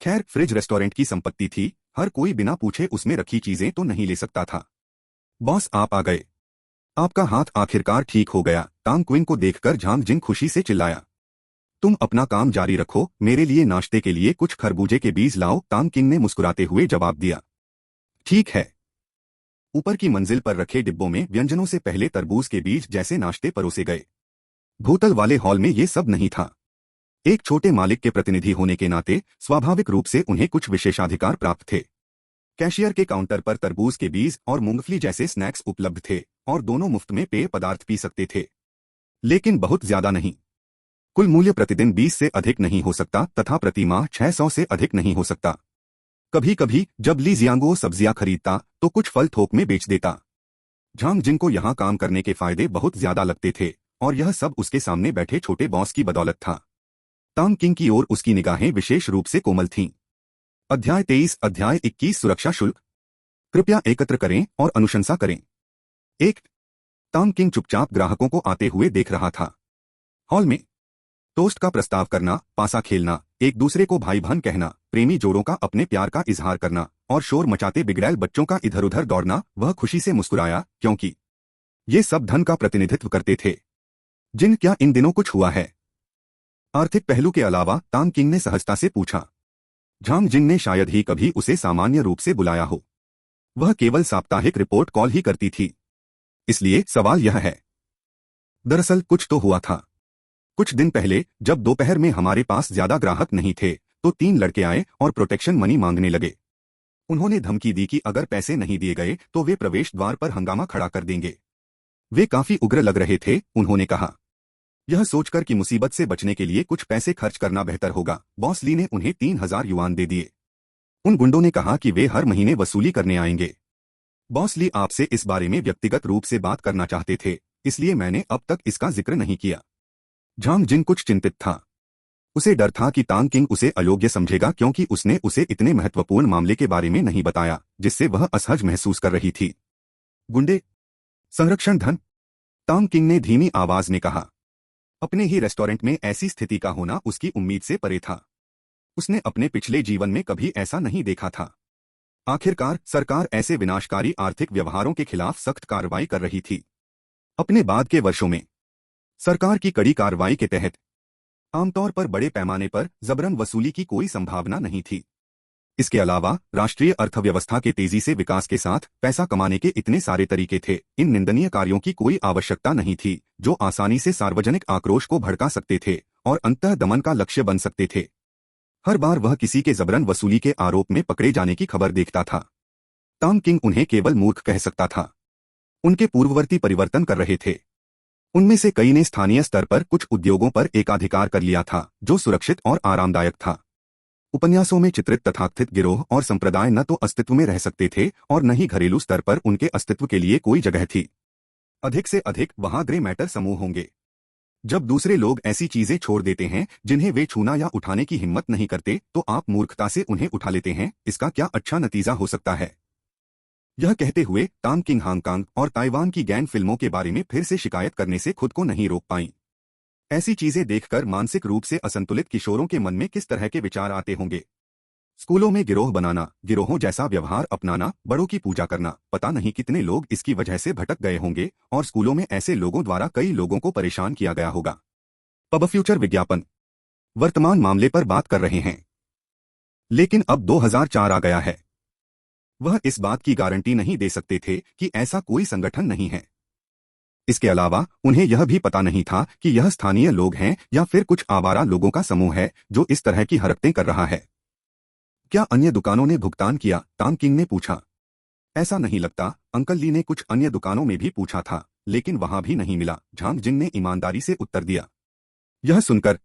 Speaker 1: खैर, फ्रिज रेस्टोरेंट की संपत्ति थी, हर कोई बिना पूछे उसमें रखी चीजें तो नहीं ले सकता था। बॉस, आप आ गए। आपका हाथ आखिरकार ठीक हो गया। टांग क्विन को देखकर झांग जिंग खुशी से चिल्लाया। तुम अपना काम जारी रखो, मेरे लिए नाश्ते के लिए कुछ खरबूजे के बीज लाओ, टांग किंग ने मुस्कुराते हुए जवाब दिया। ठीक है। ऊपर की मंजिल पर रखे डिब्बों में व्यंजनों से पहले तरबूज के बीज जैसे नाश्ते परोसे गए। भूतल वाले हॉल में ये सब नहीं था। एक छोटे मालिक के प्रतिनिधि होने के नाते स्वाभाविक रूप से उन्हें कुछ विशेषाधिकार प्राप्त थे। कैशियर के काउंटर पर तरबूज के बीज और मूंगफली जैसे स्नैक्स उपलब्ध थे, और दोनों मुफ्त में पेय पदार्थ पी सकते थे, लेकिन बहुत ज्यादा नहीं। कुल मूल्य प्रतिदिन 20 से अधिक नहीं हो सकता तथा प्रति माह 600 से अधिक नहीं हो सकता। कभी कभी जब ली जियांगो सब्जियां खरीदता तो कुछ फल थोक में बेच देता। झांग जिंग को यहाँ काम करने के फायदे बहुत ज्यादा लगते थे, और यह सब उसके सामने बैठे छोटे बॉस की बदौलत था। टांग किंग की ओर उसकी निगाहें विशेष रूप से कोमल थीं। अध्याय 23 अध्याय 21 सुरक्षा शुल्क। कृपया एकत्र करें और अनुशंसा करें। एक। टांग किंग चुपचाप ग्राहकों को आते हुए देख रहा था। हॉल में टोस्ट का प्रस्ताव करना, पासा खेलना, एक दूसरे को भाई बहन कहना, प्रेमी जोड़ों का अपने प्यार का इजहार करना और शोर मचाते बिगड़ैल बच्चों का इधर उधर दौड़ना। वह खुशी से मुस्कुराया, क्योंकि ये सब धन का प्रतिनिधित्व करते थे। जिन, क्या इन दिनों कुछ हुआ है? आर्थिक पहलू के अलावा टांग किंग ने सहजता से पूछा। झांग जिंग ने शायद ही कभी उसे सामान्य रूप से बुलाया हो। वह केवल साप्ताहिक रिपोर्ट कॉल ही करती थी। इसलिए सवाल यह है। दरअसल कुछ तो हुआ था। कुछ दिन पहले जब दोपहर में हमारे पास ज्यादा ग्राहक नहीं थे तो 3 लड़के आए और प्रोटेक्शन मनी मांगने लगे। उन्होंने धमकी दी कि अगर पैसे नहीं दिए गए तो वे प्रवेश द्वार पर हंगामा खड़ा कर देंगे। वे काफी उग्र लग रहे थे। उन्होंने कहा, यह सोचकर कि मुसीबत से बचने के लिए कुछ पैसे खर्च करना बेहतर होगा, बॉस ली ने उन्हें 3000 युआन दे दिए। उन गुंडों ने कहा कि वे हर महीने वसूली करने आएंगे। बॉस ली आपसे इस बारे में व्यक्तिगत रूप से बात करना चाहते थे, इसलिए मैंने अब तक इसका जिक्र नहीं किया। झांग जिंग कुछ चिंतित था। उसे डर था कि तांग किंग उसे अयोग्य समझेगा क्योंकि उसने उसे इतने महत्वपूर्ण मामले के बारे में नहीं बताया जिससे वह असहज महसूस कर रही थी। गुंडे, संरक्षण, धन, तांग किंग ने धीमी आवाज में कहा। अपने ही रेस्टोरेंट में ऐसी स्थिति का होना उसकी उम्मीद से परे था। उसने अपने पिछले जीवन में कभी ऐसा नहीं देखा था। आखिरकार सरकार ऐसे विनाशकारी आर्थिक व्यवहारों के खिलाफ सख्त कार्रवाई कर रही थी। अपने बाद के वर्षों में सरकार की कड़ी कार्रवाई के तहत आमतौर पर बड़े पैमाने पर जबरन वसूली की कोई संभावना नहीं थी। इसके अलावा राष्ट्रीय अर्थव्यवस्था के तेजी से विकास के साथ पैसा कमाने के इतने सारे तरीके थे, इन निंदनीय कार्यों की कोई आवश्यकता नहीं थी जो आसानी से सार्वजनिक आक्रोश को भड़का सकते थे और अंतः दमन का लक्ष्य बन सकते थे। हर बार वह किसी के जबरन वसूली के आरोप में पकड़े जाने की खबर देखता था। तांग किंग उन्हें केवल मूर्ख कह सकता था। उनके पूर्ववर्ती परिवर्तन कर रहे थे। उनमें से कई ने स्थानीय स्तर पर कुछ उद्योगों पर एकाधिकार कर लिया था जो सुरक्षित और आरामदायक था। उपन्यासों में चित्रित तथाकथित गिरोह और संप्रदाय न तो अस्तित्व में रह सकते थे और न ही घरेलू स्तर पर उनके अस्तित्व के लिए कोई जगह थी। अधिक से अधिक वहां ग्रे मैटर समूह होंगे। जब दूसरे लोग ऐसी चीजें छोड़ देते हैं जिन्हें वे छूना या उठाने की हिम्मत नहीं करते तो आप मूर्खता से उन्हें उठा लेते हैं। इसका क्या अच्छा नतीजा हो सकता है। यह कहते हुए तांग किंग हांगकांग और ताइवान की गैंग फिल्मों के बारे में फिर से शिकायत करने से खुद को नहीं रोक पाईं। ऐसी चीजें देखकर मानसिक रूप से असंतुलित किशोरों के मन में किस तरह के विचार आते होंगे। स्कूलों में गिरोह बनाना, गिरोहों जैसा व्यवहार अपनाना, बड़ों की पूजा करना, पता नहीं कितने लोग इसकी वजह से भटक गए होंगे और स्कूलों में ऐसे लोगों द्वारा कई लोगों को परेशान किया गया होगा। पब फ्यूचर विज्ञापन वर्तमान मामले पर बात कर रहे हैं, लेकिन अब 2004 आ गया है। वह इस बात की गारंटी नहीं दे सकते थे कि ऐसा कोई संगठन नहीं है। इसके अलावा उन्हें यह भी पता नहीं था कि यह स्थानीय लोग हैं या फिर कुछ आवारा लोगों का समूह है जो इस तरह की हरकतें कर रहा है। क्या अन्य दुकानों ने भुगतान किया? तांग किंग ने पूछा। ऐसा नहीं लगता। अंकल ली ने कुछ अन्य दुकानों में भी पूछा था, लेकिन वहां भी नहीं मिला, झांग जिंग ने ईमानदारी से उत्तर दिया। यह सुनकर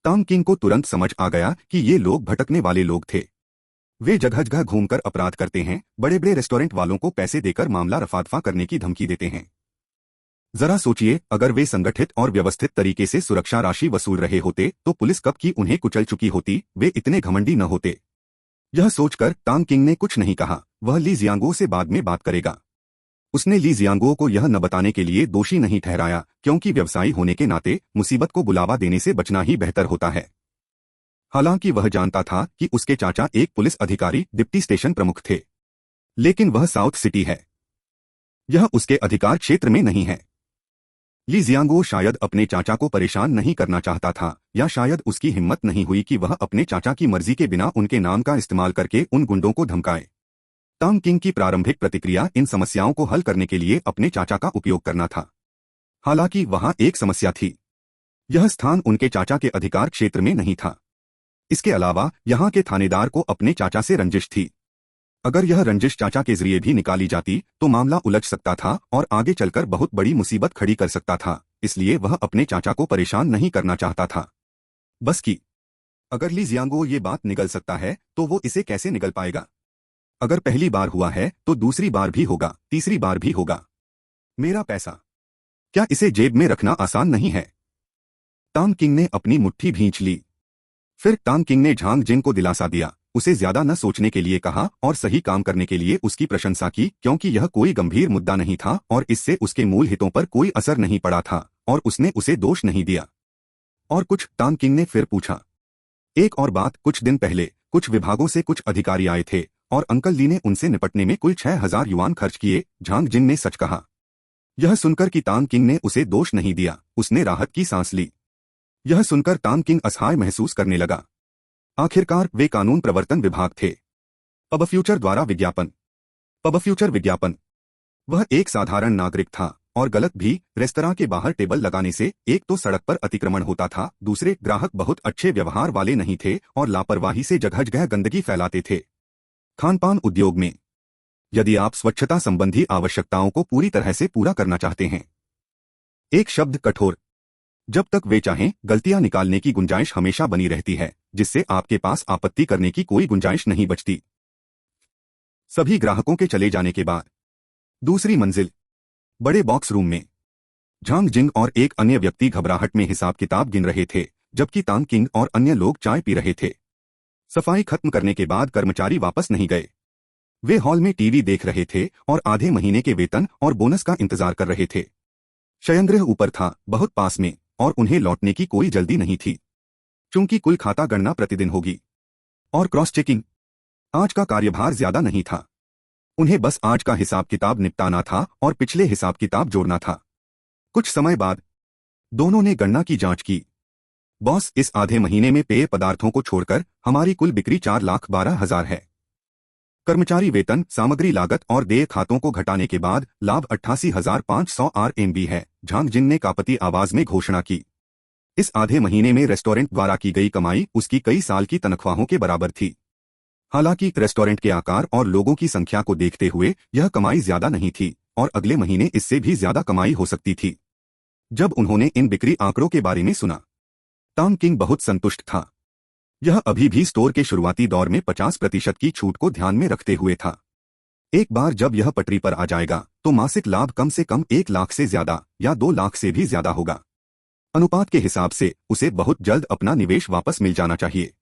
Speaker 1: तांग किंग को तुरंत समझ आ गया कि ये लोग भटकने वाले लोग थे। वे जगह जगह घूमकर अपराध करते हैं, बड़े बड़े रेस्टोरेंट वालों को पैसे देकर मामला रफादफा करने की धमकी देते हैं। जरा सोचिए, अगर वे संगठित और व्यवस्थित तरीके से सुरक्षा राशि वसूल रहे होते तो पुलिस कब की उन्हें कुचल चुकी होती। वे इतने घमंडी न होते। यह सोचकर तांग किंग ने कुछ नहीं कहा। वह ली जियांगो से बाद में बात करेगा। उसने ली जियांगो को यह न बताने के लिए दोषी नहीं ठहराया क्योंकि व्यवसायी होने के नाते मुसीबत को बुलावा देने से बचना ही बेहतर होता है। हालांकि वह जानता था कि उसके चाचा एक पुलिस अधिकारी डिप्टी स्टेशन प्रमुख थे, लेकिन वह साउथ सिटी है। यह उसके अधिकार क्षेत्र में नहीं है। ली जियांगो शायद अपने चाचा को परेशान नहीं करना चाहता था, या शायद उसकी हिम्मत नहीं हुई कि वह अपने चाचा की मर्जी के बिना उनके नाम का इस्तेमाल करके उन गुंडों को धमकाए। तांग किंग की प्रारंभिक प्रतिक्रिया इन समस्याओं को हल करने के लिए अपने चाचा का उपयोग करना था। हालांकि वहां एक समस्या थी। यह स्थान उनके चाचा के अधिकार क्षेत्र में नहीं था। इसके अलावा यहाँ के थानेदार को अपने चाचा से रंजिश थी। अगर यह रंजिश चाचा के जरिए भी निकाली जाती तो मामला उलझ सकता था और आगे चलकर बहुत बड़ी मुसीबत खड़ी कर सकता था। इसलिए वह अपने चाचा को परेशान नहीं करना चाहता था। बस कि अगर ली जियांगो ये बात निगल सकता है तो वो इसे कैसे निगल पाएगा। अगर पहली बार हुआ है तो दूसरी बार भी होगा, तीसरी बार भी होगा। मेरा पैसा, क्या इसे जेब में रखना आसान नहीं है? तांग किंग ने अपनी मुट्ठी भींच ली। फिर तांग किंग ने झांग जिंग को दिलासा दिया, उसे ज्यादा न सोचने के लिए कहा और सही काम करने के लिए उसकी प्रशंसा की क्योंकि यह कोई गंभीर मुद्दा नहीं था और इससे उसके मूल हितों पर कोई असर नहीं पड़ा था और उसने उसे दोष नहीं दिया। और कुछ? तांग किंग ने फिर पूछा। एक और बात, कुछ दिन पहले कुछ विभागों से कुछ अधिकारी आए थे और अंकल ली ने उनसे निपटने में कुल 6000 युआन खर्च किए। झांग जिंग ने सच कहा। यह सुनकर कि तांग किंग ने उसे दोष नहीं दिया, उसने राहत की सांस ली। यह सुनकर तांग किंग असहाय महसूस करने लगा। आखिरकार वे कानून प्रवर्तन विभाग थे। पब फ्यूचर द्वारा विज्ञापन। पब फ्यूचर विज्ञापन। वह एक साधारण नागरिक था और गलत भी। रेस्तरां के बाहर टेबल लगाने से एक तो सड़क पर अतिक्रमण होता था, दूसरे ग्राहक बहुत अच्छे व्यवहार वाले नहीं थे और लापरवाही से जगह जगह गंदगी फैलाते थे। खानपान उद्योग में यदि आप स्वच्छता संबंधी आवश्यकताओं को पूरी तरह से पूरा करना चाहते हैं, एक शब्द कठोर। जब तक वे चाहें, गलतियां निकालने की गुंजाइश हमेशा बनी रहती है, जिससे आपके पास आपत्ति करने की कोई गुंजाइश नहीं बचती। सभी ग्राहकों के चले जाने के बाद दूसरी मंजिल, बड़े बॉक्स रूम में झांग जिंग और एक अन्य व्यक्ति घबराहट में हिसाब किताब गिन रहे थे। जबकि तांग किंग और अन्य लोग चाय पी रहे थे। सफाई खत्म करने के बाद कर्मचारी वापस नहीं गए। वे हॉल में टीवी देख रहे थे और आधे महीने के वेतन और बोनस का इंतजार कर रहे थे। शयनगृह ऊपर था, बहुत पास में, और उन्हें लौटने की कोई जल्दी नहीं थी, क्योंकि कुल खाता गणना प्रतिदिन होगी और क्रॉस चेकिंग। आज का कार्यभार ज्यादा नहीं था। उन्हें बस आज का हिसाब किताब निपटाना था और पिछले हिसाब किताब जोड़ना था। कुछ समय बाद दोनों ने गणना की जांच की। बॉस, इस आधे महीने में पेय पदार्थों को छोड़कर हमारी कुल बिक्री 4,12,000 है। कर्मचारी वेतन, सामग्री लागत और देय खातों को घटाने के बाद लाभ 88,500 RMB है, झांग जिन ने कापती आवाज में घोषणा की। इस आधे महीने में रेस्टोरेंट द्वारा की गई कमाई उसकी कई साल की तनख्वाहों के बराबर थी। हालांकि रेस्टोरेंट के आकार और लोगों की संख्या को देखते हुए यह कमाई ज्यादा नहीं थी और अगले महीने इससे भी ज्यादा कमाई हो सकती थी। जब उन्होंने इन बिक्री आंकड़ों के बारे में सुना, तांग किंग बहुत संतुष्ट था। यह अभी भी स्टोर के शुरुआती दौर में 50% की छूट को ध्यान में रखते हुए था। एक बार जब यह पटरी पर आ जाएगा तो मासिक लाभ कम से कम 1 लाख से ज्यादा या 2 लाख से भी ज्यादा होगा। अनुपात के हिसाब से उसे बहुत जल्द अपना निवेश वापस मिल जाना चाहिए।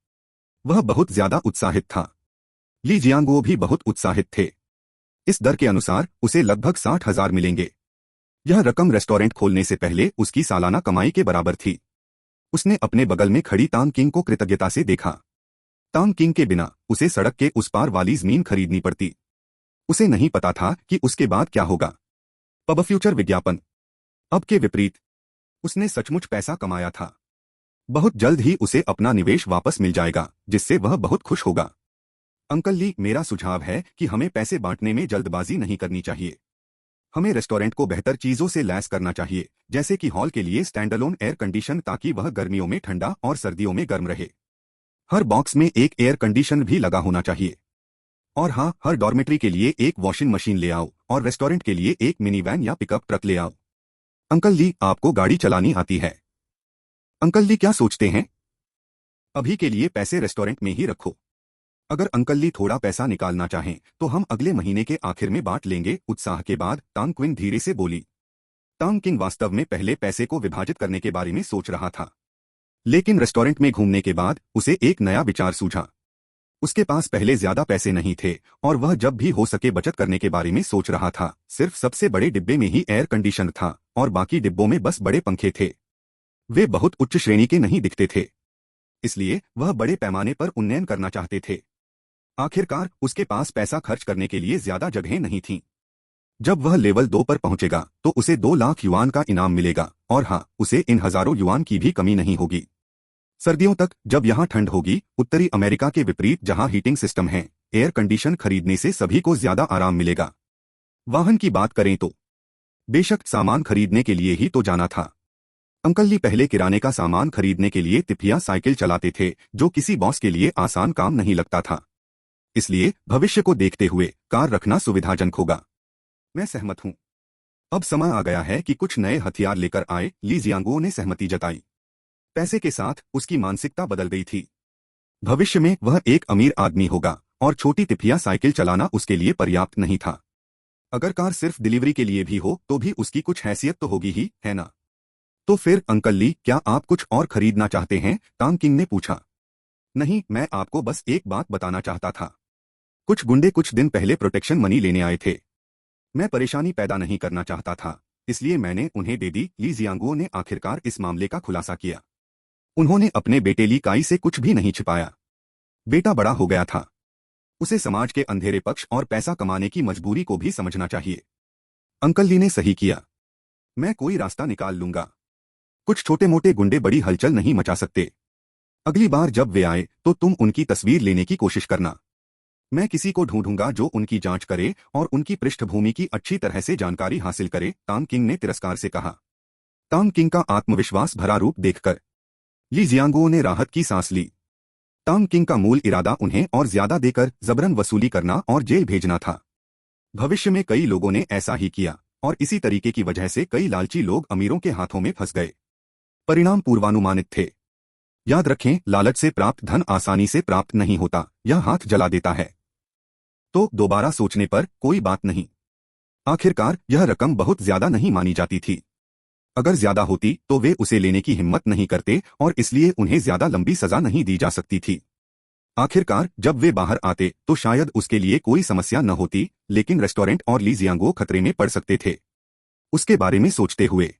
Speaker 1: वह बहुत ज्यादा उत्साहित था। ली जियांगुओ भी बहुत उत्साहित थे। इस दर के अनुसार उसे लगभग 60,000 मिलेंगे। यह रकम रेस्टोरेंट खोलने से पहले उसकी सालाना कमाई के बराबर थी। उसने अपने बगल में खड़ी तांग किंग को कृतज्ञता से देखा। तांग किंग के बिना उसे सड़क के उस पार वाली जमीन खरीदनी पड़ती। उसे नहीं पता था कि उसके बाद क्या होगा। पब फ्यूचर विज्ञापन। अब के विपरीत, उसने सचमुच पैसा कमाया था। बहुत जल्द ही उसे अपना निवेश वापस मिल जाएगा, जिससे वह बहुत खुश होगा। अंकल ली, मेरा सुझाव है कि हमें पैसे बांटने में जल्दबाजी नहीं करनी चाहिए। हमें रेस्टोरेंट को बेहतर चीजों से लैस करना चाहिए, जैसे कि हॉल के लिए स्टैंडअलोन एयर कंडीशन, ताकि वह गर्मियों में ठंडा और सर्दियों में गर्म रहे। हर बॉक्स में एक एयर कंडीशन भी लगा होना चाहिए। और हाँ, हर डॉर्मेट्री के लिए एक वॉशिंग मशीन ले आओ और रेस्टोरेंट के लिए एक मिनी वैन या पिकअप ट्रक ले आओ। अंकल ली, आपको गाड़ी चलानी आती है। अंकल ली क्या सोचते हैं? अभी के लिए पैसे रेस्टोरेंट में ही रखो। अगर अंकल ली थोड़ा पैसा निकालना चाहें तो हम अगले महीने के आखिर में बांट लेंगे। उत्साह के बाद तांग क्विन धीरे से बोली। तांग किंग वास्तव में पहले पैसे को विभाजित करने के बारे में सोच रहा था, लेकिन रेस्टोरेंट में घूमने के बाद उसे एक नया विचार सूझा। उसके पास पहले ज्यादा पैसे नहीं थे और वह जब भी हो सके बचत करने के बारे में सोच रहा था। सिर्फ सबसे बड़े डिब्बे में ही एयर कंडीशन था और बाकी डिब्बों में बस बड़े पंखे थे। वे बहुत उच्च श्रेणी के नहीं दिखते थे, इसलिए वह बड़े पैमाने पर उन्नयन करना चाहते थे। आखिरकार उसके पास पैसा खर्च करने के लिए ज्यादा जगहें नहीं थीं। जब वह लेवल 2 पर पहुंचेगा तो उसे 2 लाख युआन का इनाम मिलेगा, और हाँ, उसे इन हजारों युआन की भी कमी नहीं होगी। सर्दियों तक, जब यहाँ ठंड होगी, उत्तरी अमेरिका के विपरीत जहाँ हीटिंग सिस्टम है, एयर कंडीशन खरीदने से सभी को ज्यादा आराम मिलेगा। वाहन की बात करें तो बेशक सामान खरीदने के लिए ही तो जाना था। अंकल ली पहले किराने का सामान खरीदने के लिए तिफिया साइकिल चलाते थे, जो किसी बॉस के लिए आसान काम नहीं लगता था। इसलिए भविष्य को देखते हुए कार रखना सुविधाजनक होगा। मैं सहमत हूं। अब समय आ गया है कि कुछ नए हथियार लेकर आए। ली जियांगुओ ने सहमति जताई। पैसे के साथ उसकी मानसिकता बदल गई थी। भविष्य में वह एक अमीर आदमी होगा और छोटी तिफिया साइकिल चलाना उसके लिए पर्याप्त नहीं था। अगर कार सिर्फ डिलीवरी के लिए भी हो तो भी उसकी कुछ हैसियत तो होगी ही, है ना? तो फिर अंकल ली, क्या आप कुछ और खरीदना चाहते हैं? तांग किंग ने पूछा। नहीं, मैं आपको बस एक बात बताना चाहता था। कुछ गुंडे कुछ दिन पहले प्रोटेक्शन मनी लेने आए थे। मैं परेशानी पैदा नहीं करना चाहता था, इसलिए मैंने उन्हें दे दी। ली जियांगुओ ने आखिरकार इस मामले का खुलासा किया। उन्होंने अपने बेटे ली काई से कुछ भी नहीं छिपाया। बेटा बड़ा हो गया था। उसे समाज के अंधेरे पक्ष और पैसा कमाने की मजबूरी को भी समझना चाहिए। अंकल ली ने सही किया। मैं कोई रास्ता निकाल लूंगा। कुछ छोटे मोटे गुंडे बड़ी हलचल नहीं मचा सकते। अगली बार जब वे आए तो तुम उनकी तस्वीर लेने की कोशिश करना। मैं किसी को ढूंढूंगा जो उनकी जांच करे और उनकी पृष्ठभूमि की अच्छी तरह से जानकारी हासिल करे। तांग किंग ने तिरस्कार से कहा। तांग किंग का आत्मविश्वास भरा रूप देखकर ली जियांगुओ ने राहत की सांस ली। तांग किंग का मूल इरादा उन्हें और ज्यादा देकर जबरन वसूली करना और जेल भेजना था। भविष्य में कई लोगों ने ऐसा ही किया और इसी तरीके की वजह से कई लालची लोग अमीरों के हाथों में फंस गए। परिणाम पूर्वानुमानित थे। याद रखें, लालच से प्राप्त धन आसानी से प्राप्त नहीं होता, यह हाथ जला देता है। तो दोबारा सोचने पर कोई बात नहीं। आखिरकार यह रकम बहुत ज्यादा नहीं मानी जाती थी। अगर ज्यादा होती तो वे उसे लेने की हिम्मत नहीं करते और इसलिए उन्हें ज्यादा लंबी सजा नहीं दी जा सकती थी। आखिरकार जब वे बाहर आते तो शायद उसके लिए कोई समस्या न होती, लेकिन रेस्टोरेंट और ली जियांगो खतरे में पड़ सकते थे। उसके बारे में सोचते हुए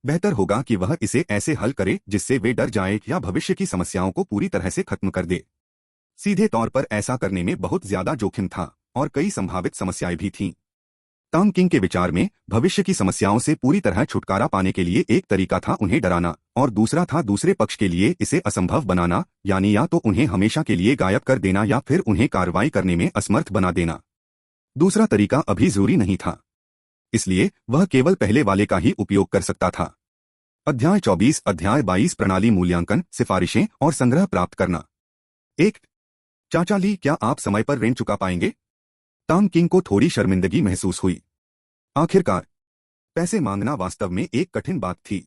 Speaker 1: बेहतर होगा कि वह इसे ऐसे हल करे जिससे वे डर जाए या भविष्य की समस्याओं को पूरी तरह से खत्म कर दे। सीधे तौर पर ऐसा करने में बहुत ज्यादा जोखिम था और कई संभावित समस्याएं भी थीं। टांग किंग के विचार में भविष्य की समस्याओं से पूरी तरह छुटकारा पाने के लिए एक तरीका था उन्हें डराना और दूसरा था दूसरे पक्ष के लिए इसे असंभव बनाना, यानी या तो उन्हें हमेशा के लिए गायब कर देना या फिर उन्हें कार्रवाई करने में असमर्थ बना देना। दूसरा तरीका अभी जरूरी नहीं था, इसलिए वह केवल पहले वाले का ही उपयोग कर सकता था। अध्याय 24 अध्याय 22 प्रणाली मूल्यांकन, सिफारिशें और संग्रह प्राप्त करना। 1 चाचा ली, क्या आप समय पर ऋण चुका पाएंगे? टांग किंग को थोड़ी शर्मिंदगी महसूस हुई। आखिरकार पैसे मांगना वास्तव में एक कठिन बात थी,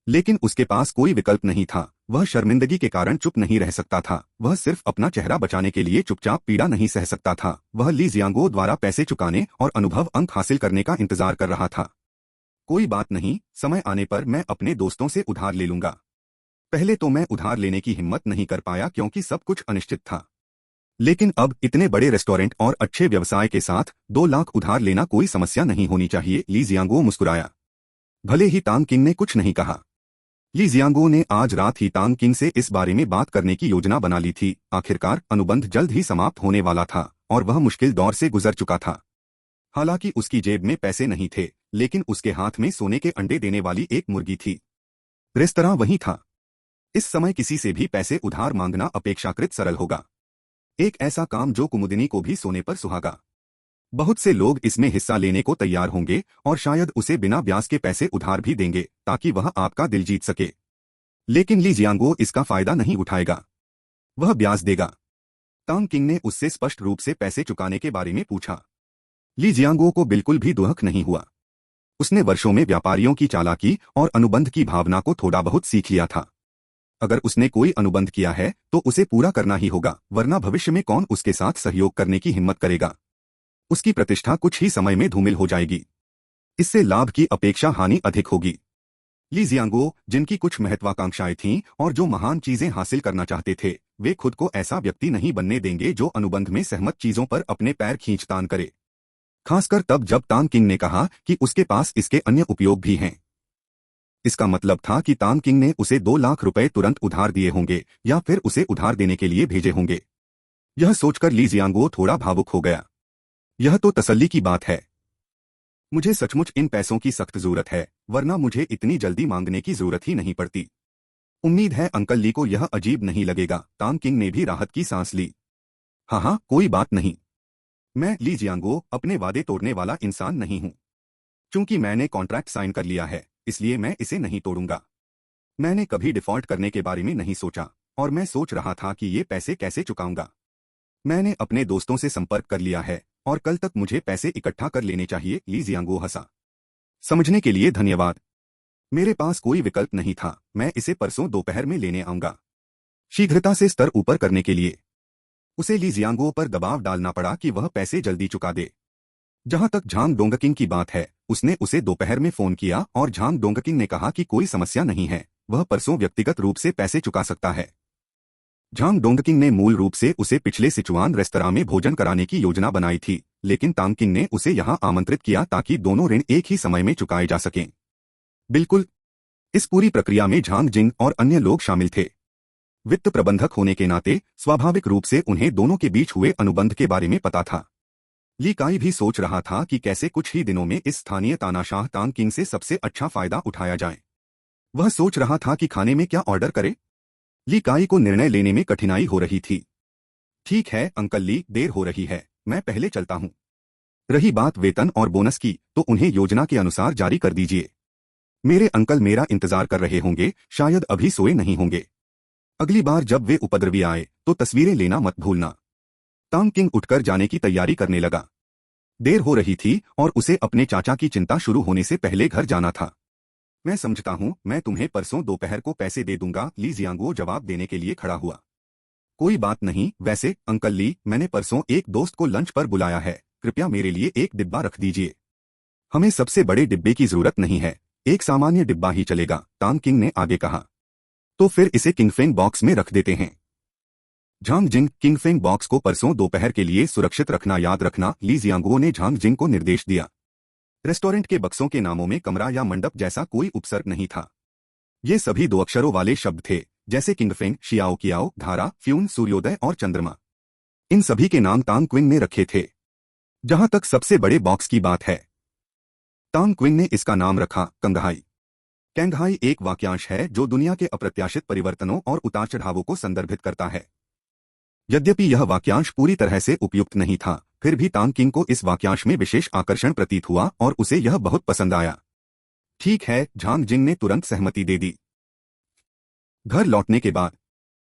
Speaker 1: लेकिन उसके पास कोई विकल्प नहीं था। वह शर्मिंदगी के कारण चुप नहीं रह सकता था। वह सिर्फ अपना चेहरा बचाने के लिए चुपचाप पीड़ा नहीं सह सकता था। वह ली जियांगो द्वारा पैसे चुकाने और अनुभव अंक हासिल करने का इंतजार कर रहा था। कोई बात नहीं, समय आने पर मैं अपने दोस्तों से उधार ले लूंगा। पहले तो मैं उधार लेने की हिम्मत नहीं कर पाया क्योंकि सब कुछ अनिश्चित था, लेकिन अब इतने बड़े रेस्टोरेंट और अच्छे व्यवसाय के साथ 2 लाख उधार लेना कोई समस्या नहीं होनी चाहिए। ली जियांगो मुस्कुराया। भले ही टांग किंग ने कुछ नहीं कहा, ली जियांगो ने आज रात ही टांग किंग से इस बारे में बात करने की योजना बना ली थी। आखिरकार अनुबंध जल्द ही समाप्त होने वाला था और वह मुश्किल दौर से गुजर चुका था। हालांकि उसकी जेब में पैसे नहीं थे, लेकिन उसके हाथ में सोने के अंडे देने वाली एक मुर्गी थी। रेस्तरां वहीं था। इस समय किसी से भी पैसे उधार मांगना अपेक्षाकृत सरल होगा, एक ऐसा काम जो कुमुदिनी को भी सोने पर सुहागा। बहुत से लोग इसमें हिस्सा लेने को तैयार होंगे और शायद उसे बिना ब्याज के पैसे उधार भी देंगे ताकि वह आपका दिल जीत सके। लेकिन ली जियांगो इसका फायदा नहीं उठाएगा, वह ब्याज देगा। टांग किंग ने उससे स्पष्ट रूप से पैसे चुकाने के बारे में पूछा। ली जियांगो को बिल्कुल भी दुख नहीं हुआ। उसने वर्षों में व्यापारियों की चालाकी और अनुबंध की भावना को थोड़ा बहुत सीख लिया था। अगर उसने कोई अनुबंध किया है तो उसे पूरा करना ही होगा, वरना भविष्य में कौन उसके साथ सहयोग करने की हिम्मत करेगा। उसकी प्रतिष्ठा कुछ ही समय में धूमिल हो जाएगी। इससे लाभ की अपेक्षा हानि अधिक होगी। ली जियांगो, जिनकी कुछ महत्वाकांक्षाएं थीं और जो महान चीजें हासिल करना चाहते थे, वे खुद को ऐसा व्यक्ति नहीं बनने देंगे जो अनुबंध में सहमत चीजों पर अपने पैर खींचतान करे, खासकर तब जब टांग किंग ने कहा कि उसके पास इसके अन्य उपयोग भी हैं। इसका मतलब था कि टांग किंग ने उसे 2 लाख रुपए तुरंत उधार दिए होंगे या फिर उसे उधार देने के लिए भेजे होंगे। यह सोचकर ली जियांगो थोड़ा भावुक हो गया। यह तो तसल्ली की बात है। मुझे सचमुच इन पैसों की सख्त जरूरत है, वरना मुझे इतनी जल्दी मांगने की जरूरत ही नहीं पड़ती। उम्मीद है अंकल ली को यह अजीब नहीं लगेगा। टांग किंग ने भी राहत की सांस ली। हाँ, कोई बात नहीं। मैं ली जियांगो अपने वादे तोड़ने वाला इंसान नहीं हूं। चूंकि मैंने कॉन्ट्रैक्ट साइन कर लिया है, इसलिए मैं इसे नहीं तोड़ूंगा। मैंने कभी डिफॉल्ट करने के बारे में नहीं सोचा और मैं सोच रहा था कि ये पैसे कैसे चुकाऊंगा। मैंने अपने दोस्तों से संपर्क कर लिया है और कल तक मुझे पैसे इकट्ठा कर लेने चाहिए। ली जियांगो हंसा। समझने के लिए धन्यवाद। मेरे पास कोई विकल्प नहीं था। मैं इसे परसों दोपहर में लेने आऊंगा। शीघ्रता से स्तर ऊपर करने के लिए उसे ली जियांगो पर दबाव डालना पड़ा कि वह पैसे जल्दी चुका दे। जहां तक झांग डोंगकिंग की बात है, उसने उसे दोपहर में फोन किया और झांग डोंगकिंग ने कहा कि कोई समस्या नहीं है, वह परसों व्यक्तिगत रूप से पैसे चुका सकता है। झांग डोंगकिंग ने मूल रूप से उसे पिछले सिचुआन रेस्तरां में भोजन कराने की योजना बनाई थी, लेकिन टांग किंग ने उसे यहां आमंत्रित किया ताकि दोनों ऋण एक ही समय में चुकाए जा सकें। बिल्कुल, इस पूरी प्रक्रिया में झांग जिंग और अन्य लोग शामिल थे। वित्त प्रबंधक होने के नाते स्वाभाविक रूप से उन्हें दोनों के बीच हुए अनुबंध के बारे में पता था। ली काई भी सोच रहा था कि कैसे कुछ ही दिनों में इस स्थानीय तानाशाह टांग किंग से सबसे अच्छा फायदा उठाया जाए। वह सोच रहा था कि खाने में क्या ऑर्डर करे। ली काई को निर्णय लेने में कठिनाई हो रही थी। ठीक है अंकल ली, देर हो रही है, मैं पहले चलता हूं। रही बात वेतन और बोनस की, तो उन्हें योजना के अनुसार जारी कर दीजिए। मेरे अंकल मेरा इंतजार कर रहे होंगे, शायद अभी सोए नहीं होंगे। अगली बार जब वे उपद्रवी आए तो तस्वीरें लेना मत भूलना। टांग किंग उठकर जाने की तैयारी करने लगा। देर हो रही थी और उसे अपने चाचा की चिंता शुरू होने से पहले घर जाना था। मैं समझता हूं, मैं तुम्हें परसों दोपहर को पैसे दे दूंगा। ली जियांगो जवाब देने के लिए खड़ा हुआ। कोई बात नहीं, वैसे अंकल ली, मैंने परसों एक दोस्त को लंच पर बुलाया है, कृपया मेरे लिए एक डिब्बा रख दीजिए। हमें सबसे बड़े डिब्बे की जरूरत नहीं है, एक सामान्य डिब्बा ही चलेगा, तांग किंग ने आगे कहा। तो फिर इसे किंगफेंग बॉक्स में रख देते हैं। झांग जिंग, किंगफेंग बॉक्स को परसों दोपहर के लिए सुरक्षित रखना याद रखना, ली जियांगुओ ने झांग जिंग को निर्देश दिया। रेस्टोरेंट के बक्सों के नामों में कमरा या मंडप जैसा कोई उपसर्ग नहीं था। ये सभी 2 अक्षरों वाले शब्द थे, जैसे किंगफेंग, शियाओ कियाओ, धारा, फ्यून, सूर्योदय और चंद्रमा। इन सभी के नाम तांग क्विंग ने रखे थे। जहां तक सबसे बड़े बॉक्स की बात है, तांग क्विंग ने इसका नाम रखा कंगहाई। कैंगहाई एक वाक्यांश है जो दुनिया के अप्रत्याशित परिवर्तनों और उतार चढ़ावों को संदर्भित करता है। यद्यपि यह वाक्यांश पूरी तरह से उपयुक्त नहीं था, फिर भी तांग किंग को इस वाक्यांश में विशेष आकर्षण प्रतीत हुआ और उसे यह बहुत पसंद आया। ठीक है, झांग जिंग ने तुरंत सहमति दे दी। घर लौटने के बाद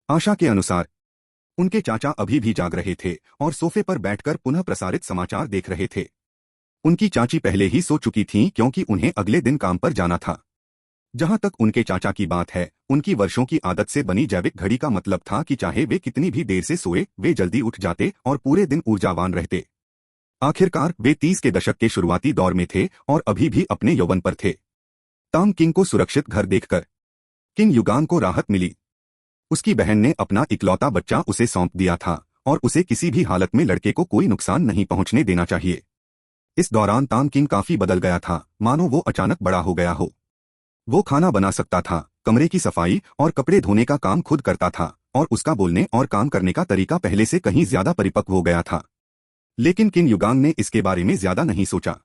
Speaker 1: आशा के अनुसार उनके चाचा अभी भी जाग रहे थे और सोफे पर बैठकर पुनः प्रसारित समाचार देख रहे थे। उनकी चाची पहले ही सो चुकी थीं क्योंकि उन्हें अगले दिन काम पर जाना था। जहां तक उनके चाचा की बात है, उनकी वर्षों की आदत से बनी जैविक घड़ी का मतलब था कि चाहे वे कितनी भी देर से सोए, वे जल्दी उठ जाते और पूरे दिन ऊर्जावान रहते। आखिरकार वे 30 के दशक के शुरुआती दौर में थे और अभी भी अपने यौवन पर थे। तांग किंग को सुरक्षित घर देखकर किंग युगान को राहत मिली। उसकी बहन ने अपना इकलौता बच्चा उसे सौंप दिया था और उसे किसी भी हालत में लड़के को कोई नुकसान नहीं पहुंचने देना चाहिए। इस दौरान तांग किंग काफी बदल गया था, मानो वो अचानक बड़ा हो गया हो। वो खाना बना सकता था, कमरे की सफाई और कपड़े धोने का काम खुद करता था और उसका बोलने और काम करने का तरीका पहले से कहीं ज्यादा परिपक्व हो गया था। लेकिन किंग युगांग ने इसके बारे में ज्यादा नहीं सोचा।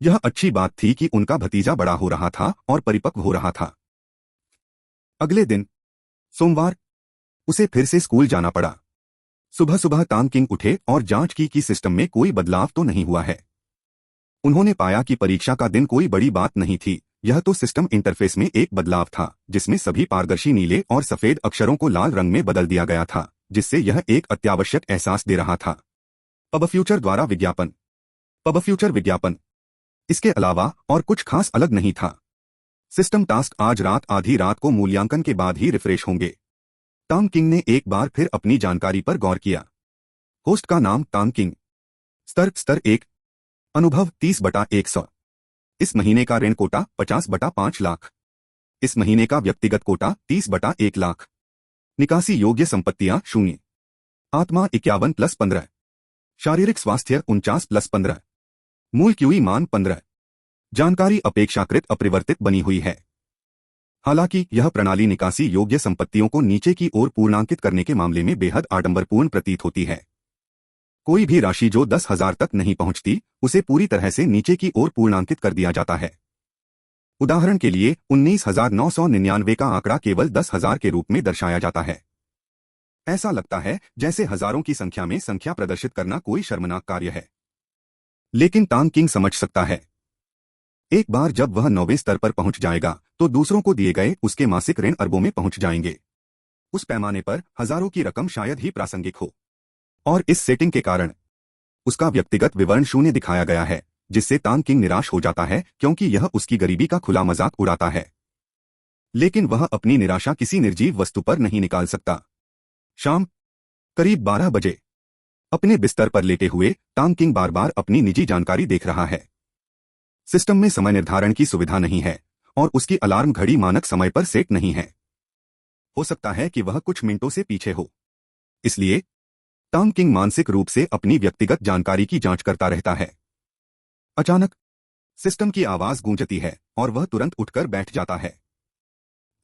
Speaker 1: यह अच्छी बात थी कि उनका भतीजा बड़ा हो रहा था और परिपक्व हो रहा था। अगले दिन सोमवार उसे फिर से स्कूल जाना पड़ा। सुबह सुबह तांग किंग उठे और जांच की कि सिस्टम में कोई बदलाव तो नहीं हुआ है। उन्होंने पाया कि परीक्षा का दिन कोई बड़ी बात नहीं थी, यह तो सिस्टम इंटरफेस में एक बदलाव था जिसमें सभी पारदर्शी नीले और सफेद अक्षरों को लाल रंग में बदल दिया गया था, जिससे यह एक अत्यावश्यक एहसास दे रहा था। पब फ्यूचर द्वारा विज्ञापन। पब फ्यूचर विज्ञापन इसके अलावा और कुछ खास अलग नहीं था। सिस्टम टास्क आज रात आधी रात को मूल्यांकन के बाद ही रिफ्रेश होंगे। तांग किंग ने एक बार फिर अपनी जानकारी पर गौर किया। होस्ट का नाम तांग किंग। स्तर 1। अनुभव 30/100। इस महीने का ऋण कोटा 50/5 लाख। इस महीने का व्यक्तिगत कोटा 30/1 लाख। निकासी योग्य संपत्तियां 0। आत्मा 51+15। शारीरिक स्वास्थ्य 49+15। मूल क्यूई मान 15। जानकारी अपेक्षाकृत अपरिवर्तित बनी हुई है। हालांकि यह प्रणाली निकासी योग्य संपत्तियों को नीचे की ओर पूर्णांकित करने के मामले में बेहद आडंबरपूर्ण प्रतीत होती है। कोई भी राशि जो 10,000 तक नहीं पहुंचती, उसे पूरी तरह से नीचे की ओर पूर्णांकित कर दिया जाता है। उदाहरण के लिए 19,999 का आंकड़ा केवल 10,000 के रूप में दर्शाया जाता है। ऐसा लगता है जैसे हजारों की संख्या में संख्या प्रदर्शित करना कोई शर्मनाक कार्य है। लेकिन तांग किंग समझ सकता है। एक बार जब वह 9वें स्तर पर पहुंच जाएगा तो दूसरों को दिए गए उसके मासिक ऋण अरबों में पहुंच जाएंगे। उस पैमाने पर हजारों की रकम शायद ही प्रासंगिक हो। और इस सेटिंग के कारण उसका व्यक्तिगत विवरण 0 दिखाया गया है, जिससे तांग किंग निराश हो जाता है क्योंकि यह उसकी गरीबी का खुला मजाक उड़ाता है। लेकिन वह अपनी निराशा किसी निर्जीव वस्तु पर नहीं निकाल सकता। शाम करीब 12 बजे अपने बिस्तर पर लेटे हुए तांग किंग बार बार अपनी निजी जानकारी देख रहा है। सिस्टम में समय निर्धारण की सुविधा नहीं है और उसकी अलार्म घड़ी मानक समय पर सेट नहीं है। हो सकता है कि वह कुछ मिनटों से पीछे हो। इसलिए तांग किंग मानसिक रूप से अपनी व्यक्तिगत जानकारी की जांच करता रहता है। अचानक सिस्टम की आवाज गूंजती है और वह तुरंत उठकर बैठ जाता है।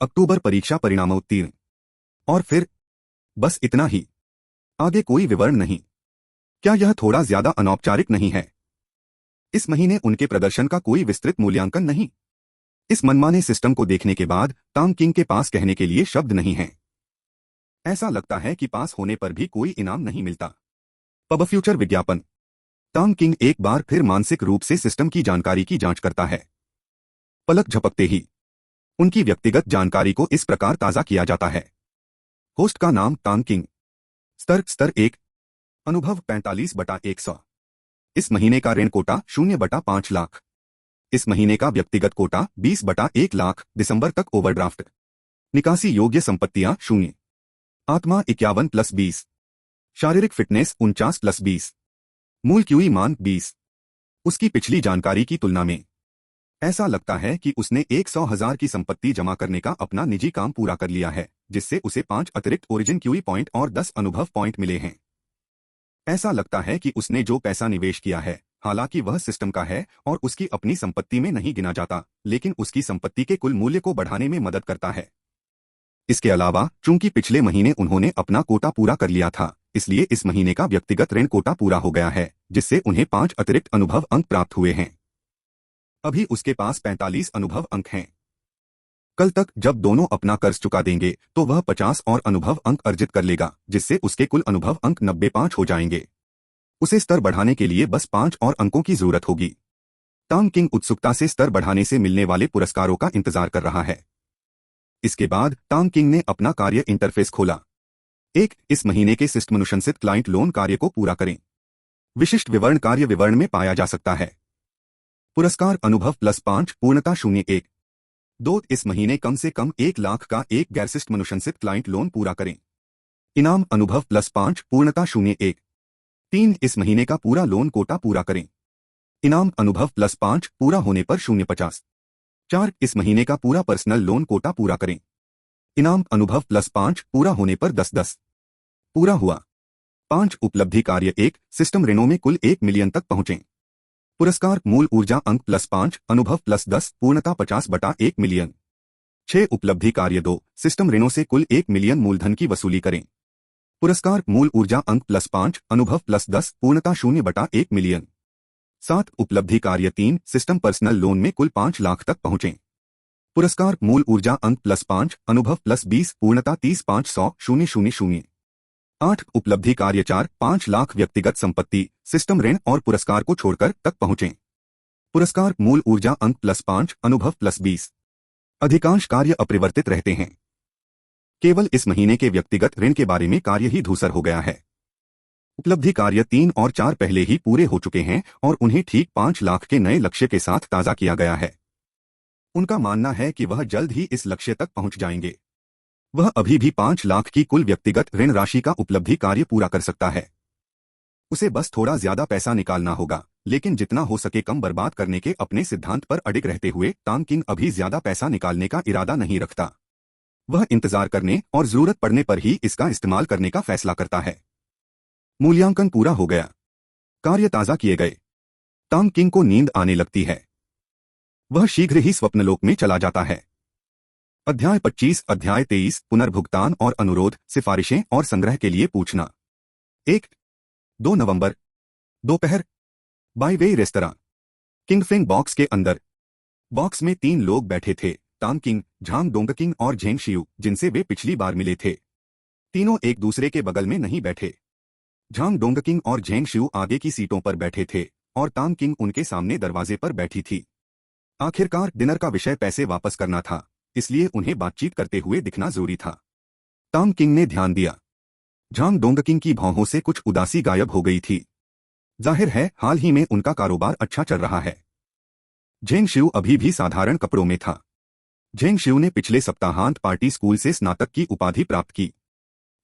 Speaker 1: अक्टूबर परीक्षा परिणाम उत्तीर्ण। और फिर बस इतना ही, आगे कोई विवरण नहीं। क्या यह थोड़ा ज्यादा अनौपचारिक नहीं है? इस महीने उनके प्रदर्शन का कोई विस्तृत मूल्यांकन नहीं। इस मनमाने सिस्टम को देखने के बाद तांग किंग के पास कहने के लिए शब्द नहीं हैं। ऐसा लगता है कि पास होने पर भी कोई इनाम नहीं मिलता। पब फ्यूचर विज्ञापन। तांग किंग एक बार फिर मानसिक रूप से सिस्टम की जानकारी की जांच करता है। पलक झपकते ही उनकी व्यक्तिगत जानकारी को इस प्रकार ताजा किया जाता है। होस्ट का नाम तांग किंग। स्तर 1। अनुभव 45/100। इस महीने का ऋण कोटा 0/5 लाख। इस महीने का व्यक्तिगत कोटा 20/1 लाख, दिसंबर तक ओवरड्राफ्ट। निकासी योग्य संपत्तियां 0। आत्मा 51+20। शारीरिक फिटनेस 49+20। मूल क्यूई मान 20। उसकी पिछली जानकारी की तुलना में ऐसा लगता है कि उसने 100,000 की संपत्ति जमा करने का अपना निजी काम पूरा कर लिया है, जिससे उसे 5 अतिरिक्त ओरिजिन क्यूई पॉइंट और 10 अनुभव पॉइंट मिले हैं। ऐसा लगता है कि उसने जो पैसा निवेश किया है, हालांकि वह सिस्टम का है और उसकी अपनी संपत्ति में नहीं गिना जाता, लेकिन उसकी संपत्ति के कुल मूल्य को बढ़ाने में मदद करता है। इसके अलावा चूंकि पिछले महीने उन्होंने अपना कोटा पूरा कर लिया था, इसलिए इस महीने का व्यक्तिगत ऋण कोटा पूरा हो गया है, जिससे उन्हें 5 अतिरिक्त अनुभव अंक प्राप्त हुए हैं। अभी उसके पास 45 अनुभव अंक हैं। कल तक जब दोनों अपना कर्ज चुका देंगे तो वह 50 और अनुभव अंक अर्जित कर लेगा, जिससे उसके कुल अनुभव अंक 95 हो जाएंगे। उसे स्तर बढ़ाने के लिए बस 5 और अंकों की जरूरत होगी। टांग किंग उत्सुकता से स्तर बढ़ाने से मिलने वाले पुरस्कारों का इंतजार कर रहा है। इसके बाद टांग किंग ने अपना कार्य इंटरफेस खोला। इस महीने के सिस्टमनुशंसित क्लाइंट लोन कार्य को पूरा करें। विशिष्ट विवरण कार्य विवरण में पाया जा सकता है। पुरस्कार अनुभव +5 पूर्णता 0:1। 2 इस महीने कम से कम 1 लाख का एक गैर सिस्टमनुशंसित क्लाइंट लोन पूरा करें। इनाम अनुभव +5 पूर्णता 0:1। 3 इस महीने का पूरा लोन कोटा पूरा करें। इनाम अनुभव +5 पूरा होने पर 0.50। 4 इस महीने का पूरा पर्सनल लोन कोटा पूरा करें। इनाम अनुभव +5 पूरा होने पर 10-10 पूरा हुआ। 5 उपलब्धि कार्य 1 सिस्टम ऋणों में कुल 1 मिलियन तक पहुंचे। पुरस्कार मूल ऊर्जा अंक +5 अनुभव +10 पूर्णता 50/1 मिलियन। 6 उपलब्धि कार्य 2 सिस्टम ऋणों से कुल 1 मिलियन मूलधन की वसूली करें। पुरस्कार मूल ऊर्जा अंक +5 अनुभव +10 पूर्णता 0/1 मिलियन। 7 उपलब्धि कार्य 3 सिस्टम पर्सनल लोन में कुल 5 लाख तक पहुंचे। पुरस्कार मूल ऊर्जा अंक +5 अनुभव +20 पूर्णता 30/500,000। 8 उपलब्धि कार्य 4 5 लाख व्यक्तिगत संपत्ति सिस्टम ऋण और पुरस्कार को छोड़कर तक पहुंचे। पुरस्कार मूल ऊर्जा अंक +5 अनुभव +20। अधिकांश कार्य अपरिवर्तित रहते हैं। केवल इस महीने के व्यक्तिगत ऋण के बारे में कार्य ही धूसर हो गया है। उपलब्धि कार्य 3 और 4 पहले ही पूरे हो चुके हैं और उन्हें ठीक 5 लाख के नए लक्ष्य के साथ ताज़ा किया गया है। उनका मानना है कि वह जल्द ही इस लक्ष्य तक पहुंच जाएंगे। वह अभी भी 5 लाख की कुल व्यक्तिगत ऋण राशि का उपलब्धि कार्य पूरा कर सकता है। उसे बस थोड़ा ज्यादा पैसा निकालना होगा, लेकिन जितना हो सके कम बर्बाद करने के अपने सिद्धांत पर अडिग रहते हुए टांग किंग अभी ज्यादा पैसा निकालने का इरादा नहीं रखता। वह इंतजार करने और जरूरत पड़ने पर ही इसका इस्तेमाल करने का फैसला करता है। मूल्यांकन पूरा हो गया। कार्य ताज़ा किए गए। टांग किंग को नींद आने लगती है। वह शीघ्र ही स्वप्नलोक में चला जाता है। अध्याय 25 अध्याय 23 पुनर्भुगतान और अनुरोध सिफारिशें और संग्रह के लिए पूछना। 2 नवंबर दोपहर बाईवे रेस्तरां किंगफिंग बॉक्स के अंदर। बॉक्स में 3 लोग बैठे थे, टांग किंग, झांग डोंगकिंग और झेंग शियू, जिनसे वे पिछली बार मिले थे। तीनों एक दूसरे के बगल में नहीं बैठे। झांग डोंगकिंग और झेंग शियू आगे की सीटों पर बैठे थे और टांग किंग उनके सामने दरवाजे पर बैठी थी। आखिरकार डिनर का विषय पैसे वापस करना था, इसलिए उन्हें बातचीत करते हुए दिखना जरूरी था। टांग किंग ने ध्यान दिया। झांग डोंगकिंग की भौहों से कुछ उदासी गायब हो गई थी। जाहिर है हाल ही में उनका कारोबार अच्छा चल रहा है। झेंग शियू अभी भी साधारण कपड़ों में था। झेंग शियू ने पिछले सप्ताहांत पार्टी स्कूल से स्नातक की उपाधि प्राप्त की।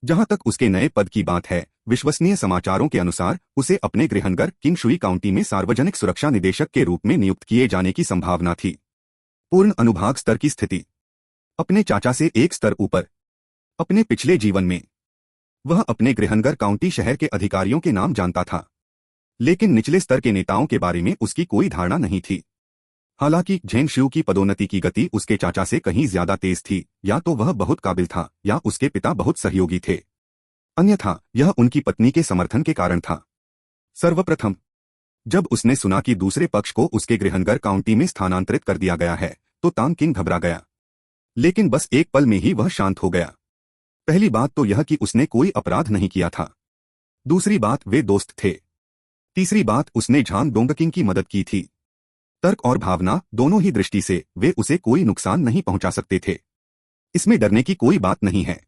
Speaker 1: जहां तक उसके नए पद की बात है, विश्वसनीय समाचारों के अनुसार उसे अपने गृहनगर किंगशुई काउंटी में सार्वजनिक सुरक्षा निदेशक के रूप में नियुक्त किए जाने की संभावना थी। पूर्ण अनुभाग स्तर की स्थिति। अपने चाचा से एक स्तर ऊपर। अपने पिछले जीवन में वह अपने गृहनगर काउंटी शहर के अधिकारियों के नाम जानता था, लेकिन निचले स्तर के नेताओं के बारे में उसकी कोई धारणा नहीं थी। हालांकि झेंग शियू की पदोन्नति की गति उसके चाचा से कहीं ज्यादा तेज थी। या तो वह बहुत काबिल था या उसके पिता बहुत सहयोगी थे, अन्यथा यह उनकी पत्नी के समर्थन के कारण था। सर्वप्रथम जब उसने सुना कि दूसरे पक्ष को उसके गृहनगर काउंटी में स्थानांतरित कर दिया गया है, तो टांग किंग घबरा गया, लेकिन बस एक पल में ही वह शांत हो गया। पहली बात तो यह कि उसने कोई अपराध नहीं किया था। दूसरी बात, वे दोस्त थे। तीसरी बात, उसने झांग डोंगकिंग की मदद की थी। तर्क और भावना दोनों ही दृष्टि से वे उसे कोई नुकसान नहीं पहुंचा सकते थे। इसमें डरने की कोई बात नहीं है।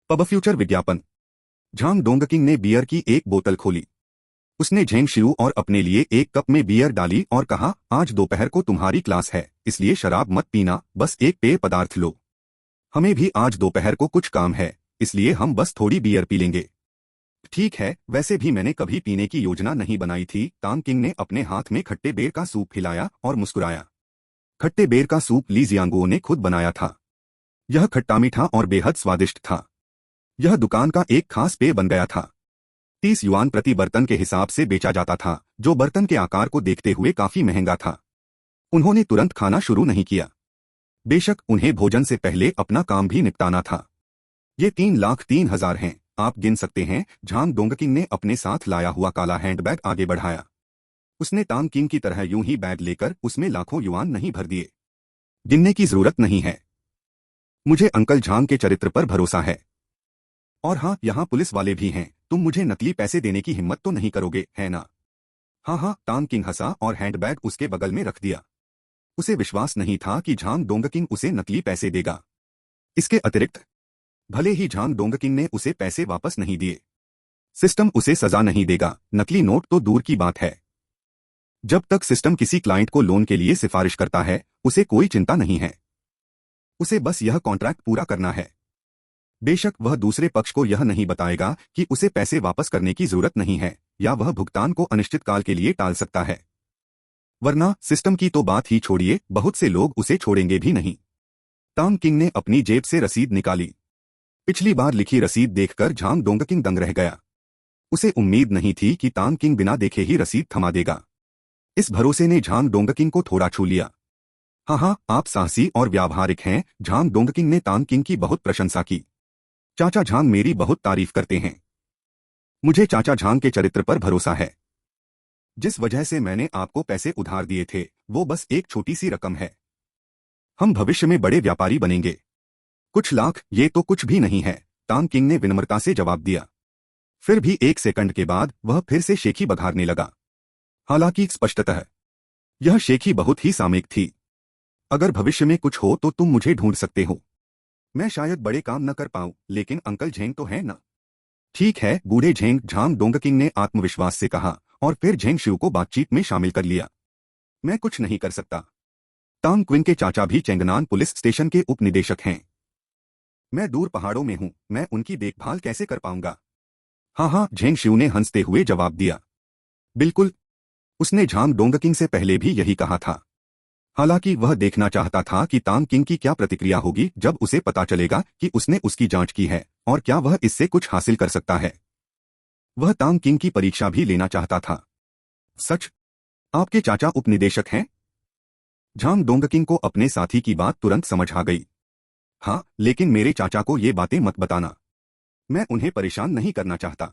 Speaker 1: पब फ्यूचर विज्ञापन। झांग डोंगकिंग ने बियर की एक बोतल खोली। उसने झेंग शियू और अपने लिए एक कप में बियर डाली और कहा, आज दोपहर को तुम्हारी क्लास है, इसलिए शराब मत पीना, बस एक पेय पदार्थ लो। हमें भी आज दोपहर को कुछ काम है, इसलिए हम बस थोड़ी बियर पी लेंगे। ठीक है, वैसे भी मैंने कभी पीने की योजना नहीं बनाई थी। टांग किंग ने अपने हाथ में खट्टे बेर का सूप हिलाया और मुस्कुराया। खट्टे बेर का सूप ली जियांगो ने खुद बनाया था। यह खट्टा मीठा और बेहद स्वादिष्ट था। यह दुकान का एक खास पेय बन गया था। 30 युआन प्रति बर्तन के हिसाब से बेचा जाता था, जो बर्तन के आकार को देखते हुए काफी महंगा था। उन्होंने तुरंत खाना शुरू नहीं किया। बेशक उन्हें भोजन से पहले अपना काम भी निपटाना था। ये 3,03,000 हैं, आप गिन सकते हैं। झांग डोंगकिंग ने अपने साथ लाया हुआ काला हैंडबैग आगे बढ़ाया। उसने तांग किंग की तरह यूं ही बैग लेकर उसमें लाखों युआन नहीं भर दिए। गिनने की जरूरत नहीं है। मुझे अंकल झांग के चरित्र पर भरोसा है। और हाँ, यहाँ पुलिस वाले भी हैं। तुम मुझे नकली पैसे देने की हिम्मत तो नहीं करोगे, है ना? हाँ हाँ, तांग किंग हंसा और हैंडबैग उसके बगल में रख दिया। उसे विश्वास नहीं था कि झांग डोंगकिंग उसे नकली पैसे देगा। इसके अतिरिक्त भले ही झांग डोंगकिंग ने उसे पैसे वापस नहीं दिए, सिस्टम उसे सजा नहीं देगा। नकली नोट तो दूर की बात है। जब तक सिस्टम किसी क्लाइंट को लोन के लिए सिफारिश करता है, उसे कोई चिंता नहीं है। उसे बस यह कॉन्ट्रैक्ट पूरा करना है। बेशक वह दूसरे पक्ष को यह नहीं बताएगा कि उसे पैसे वापस करने की जरूरत नहीं है, या वह भुगतान को अनिश्चित काल के लिए टाल सकता है। वरना सिस्टम की तो बात ही छोड़िए, बहुत से लोग उसे छोड़ेंगे भी नहीं। तांग किंग ने अपनी जेब से रसीद निकाली। पिछली बार लिखी रसीद देखकर झांग डोंगकिंग दंग रह गया। उसे उम्मीद नहीं थी कि तांग किंग बिना देखे ही रसीद थमा देगा। इस भरोसे ने झांग डोंगकिंग को थोड़ा छू लिया। हाँ हाँ, आप साहसी और व्यावहारिक हैं। झांग डोंगकिंग ने तांग किंग की बहुत प्रशंसा की। चाचा झांग मेरी बहुत तारीफ करते हैं। मुझे चाचा झांग के चरित्र पर भरोसा है। जिस वजह से मैंने आपको पैसे उधार दिए थे, वो बस एक छोटी सी रकम है। हम भविष्य में बड़े व्यापारी बनेंगे। कुछ लाख, ये तो कुछ भी नहीं है, तांग किंग ने विनम्रता से जवाब दिया। फिर भी एक सेकंड के बाद वह फिर से शेखी बघारने लगा। हालांकि स्पष्टतः यह शेखी बहुत ही सामयिक थी। अगर भविष्य में कुछ हो तो तुम मुझे ढूंढ सकते हो। मैं शायद बड़े काम न कर पाऊं, लेकिन अंकल झेंग तो है ना? ठीक है, बूढ़े झेंग, झांग डोंगकिंग ने आत्मविश्वास से कहा, और फिर झेंग शिव को बातचीत में शामिल कर लिया। मैं कुछ नहीं कर सकता। तांग क्विन के चाचा भी चेंगनान पुलिस स्टेशन के उप निदेशक हैं। मैं दूर पहाड़ों में हूं, मैं उनकी देखभाल कैसे कर पाऊंगा? हाँ हाँ, झेंग शिव ने हंसते हुए जवाब दिया। बिल्कुल, उसने झांग डोंगकिंग से पहले भी यही कहा था। हालांकि वह देखना चाहता था कि तांग किंग की क्या प्रतिक्रिया होगी जब उसे पता चलेगा कि उसने उसकी जांच की है, और क्या वह इससे कुछ हासिल कर सकता है। वह तांग किंग की परीक्षा भी लेना चाहता था। सच? आपके चाचा उपनिदेशक हैं? झांग डोंगकिंग को अपने साथी की बात तुरंत समझ आ गई। हाँ, लेकिन मेरे चाचा को ये बातें मत बताना। मैं उन्हें परेशान नहीं करना चाहता।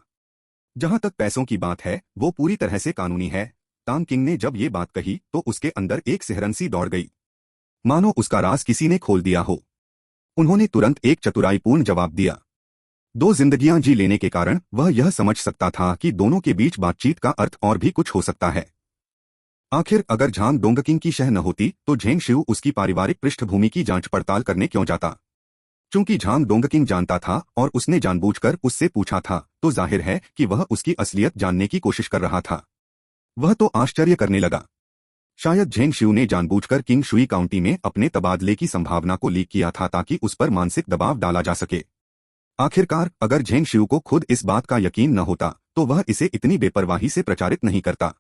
Speaker 1: जहां तक पैसों की बात है, वो पूरी तरह से कानूनी है। तांग किंग ने जब ये बात कही तो उसके अंदर एक सिहरन सी दौड़ गई, मानो उसका राज किसी ने खोल दिया हो। उन्होंने तुरंत एक चतुराईपूर्ण जवाब दिया। 2 जिंदगियां जी लेने के कारण वह यह समझ सकता था कि दोनों के बीच बातचीत का अर्थ और भी कुछ हो सकता है। आखिर अगर झांग डोंगकिंग की शह न होती तो झेंग शिव उसकी पारिवारिक पृष्ठभूमि की जांच पड़ताल करने क्यों जाता? चूंकि झांग डोंगकिंग जानता था और उसने जानबूझकर उससे पूछा था, तो जाहिर है कि वह उसकी असलियत जानने की कोशिश कर रहा था। वह तो आश्चर्य करने लगा। शायद झेंग शिव ने जानबूझकर किंग शुई काउंटी में अपने तबादले की संभावना को लीक किया था ताकि उस पर मानसिक दबाव डाला जा सके। आखिरकार अगर झेंग शिव को खुद इस बात का यकीन न होता तो वह इसे इतनी बेपरवाही से प्रचारित नहीं करता।